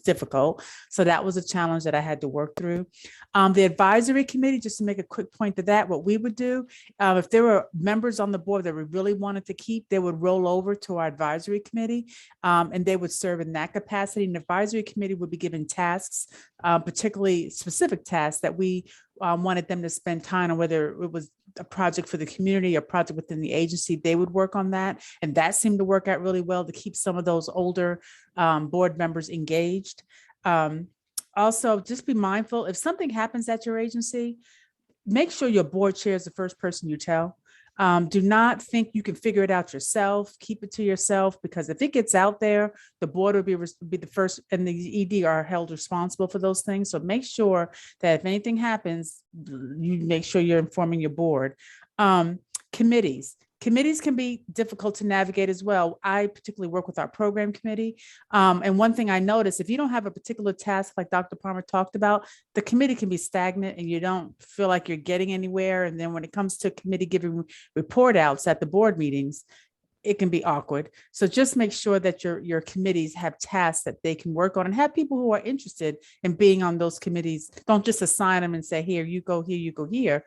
difficult. So that was a challenge that I had to work through. The advisory committee, just to make a quick point to that, what we would do, if there were members on the board that we really wanted to keep, they would roll over to our advisory committee and they would serve in that capacity. And the advisory committee would be given tasks, particularly specific tasks that we wanted them to spend time on, whether it was a project for the community, a project within the agency, they would work on that. And that seemed to work out really well to keep some of those older board members engaged. Also, just be mindful, if something happens at your agency, make sure your board chair is the first person you tell. Do not think you can figure it out yourself. Keep it to yourself, because if it gets out there, the board will be the first, and the ED are held responsible for those things. So make sure that if anything happens, you make sure you're informing your board. Committees can be difficult to navigate as well. I particularly work with our program committee. And one thing I noticed, if you don't have a particular task like Dr. Palmer talked about, the committee can be stagnant and you don't feel like you're getting anywhere. And then when it comes to committee giving report outs at the board meetings, it can be awkward. So just make sure that your committees have tasks that they can work on, and have people who are interested in being on those committees. Don't just assign them and say, here, you go here, you go here.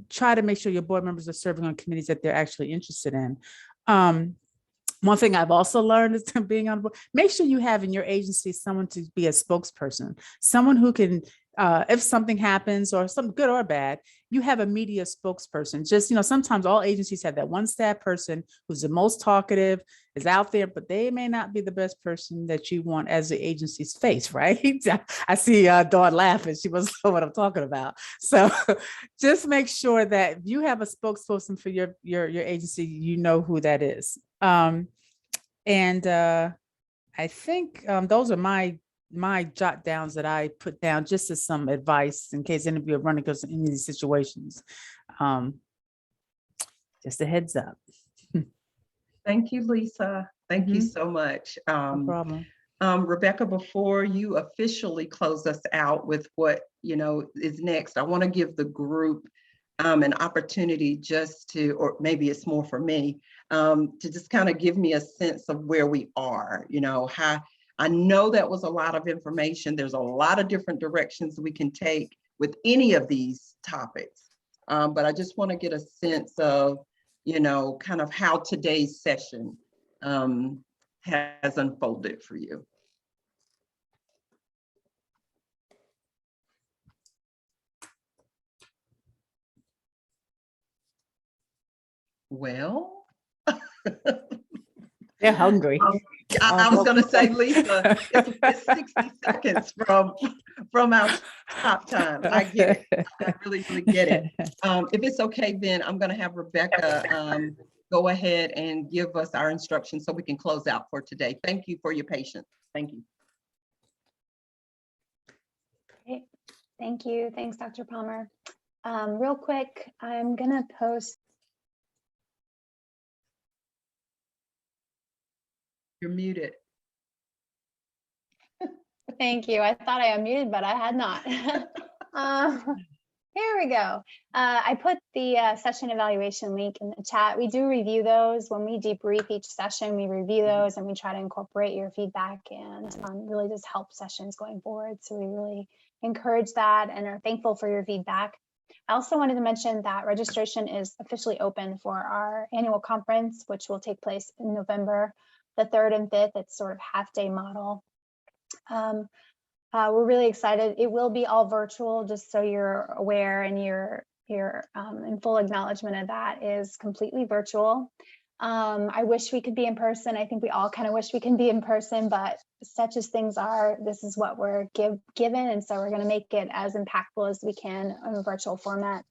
Try to make sure your board members are serving on committees that they're actually interested in. One thing I've also learned is being on board, make sure you have in your agency someone to be a spokesperson, someone who can, if something happens or something good or bad, you have a media spokesperson. Just, sometimes all agencies have that one staff person who's the most talkative, is out there, but they may not be the best person that you want as the agency's face, right? I see Dawn laughing. She must know what I'm talking about. So just make sure that if you have a spokesperson for your agency, you know who that is. I think those are my jot downs that I put down just as some advice in case any of you are running into any of these situations. Just a heads up. Thank you, Lisa. Thank you so much. No problem. Rebecca, before you officially close us out with what is next, I want to give the group an opportunity just to, or maybe it's more for me, to just kind of give me a sense of where we are. How I know that was a lot of information. There's a lot of different directions we can take with any of these topics, but I just want to get a sense of kind of how today's session has unfolded for you. Well, they're hungry. I was going to say, Lisa, it's 60 seconds from our top time. I get it. I really get it. If it's okay, then I'm going to have Rebecca go ahead and give us our instructions so we can close out for today. Thank you for your patience. Thank you. Great. Thank you. Thanks, Dr. Palmer. Real quick, I'm going to post. You're muted. Thank you. I thought I unmuted, but I had not. Here we go. I put the session evaluation link in the chat. We do review those. When we debrief each session, we review those and we try to incorporate your feedback and really just help sessions going forward. So we really encourage that and are thankful for your feedback. I also wanted to mention that registration is officially open for our annual conference, which will take place in November the 3rd and 5th. It's sort of half-day model. We're really excited. It will be all virtual, just so you're aware, and you're in full acknowledgement of that is completely virtual. I wish we could be in person. I think we all kind of wish we can be in person, but such as things are, this is what we're given, and so we're going to make it as impactful as we can in a virtual format.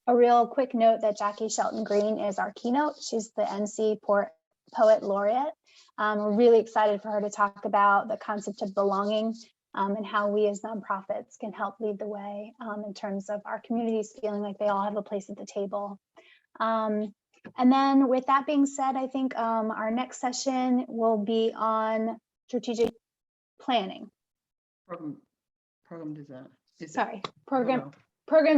A real quick note that Jackie Shelton Green is our keynote. She's the NC Poet Laureate. We're really excited for her to talk about the concept of belonging and how we as nonprofits can help lead the way in terms of our communities feeling like they all have a place at the table. And then with that being said, I think our next session will be on strategic planning. Program design. Sorry, program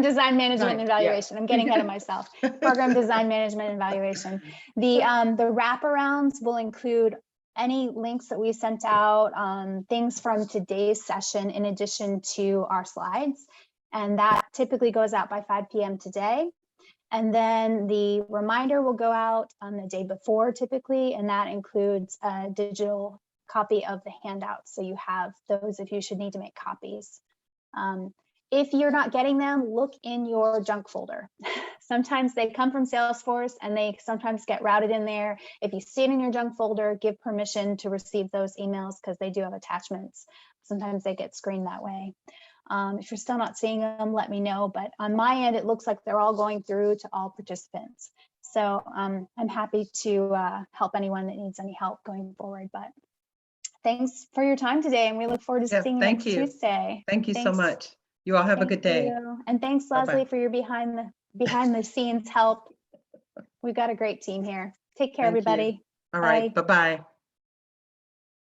design management and evaluation. I'm getting ahead of myself. Program design management and evaluation. The wraparounds will include any links that we sent out, things from today's session in addition to our slides. And that typically goes out by 5 p.m. today. And then the reminder will go out on the day before typically, and that includes a digital copy of the handouts. So you have those if you should need to make copies. If you're not getting them, look in your junk folder. Sometimes they come from Salesforce and they sometimes get routed in there. If you see it in your junk folder, give permission to receive those emails because they do have attachments. Sometimes they get screened that way. If you're still not seeing them, let me know. But on my end, it looks like they're all going through to all participants. So I'm happy to help anyone that needs any help going forward. But thanks for your time today, and we look forward to seeing you next Tuesday. Thank you so much. You all have a good day. And thanks, Leslie, for your behind the scenes help. We've got a great team here. Take care, everybody. All right. Bye-bye.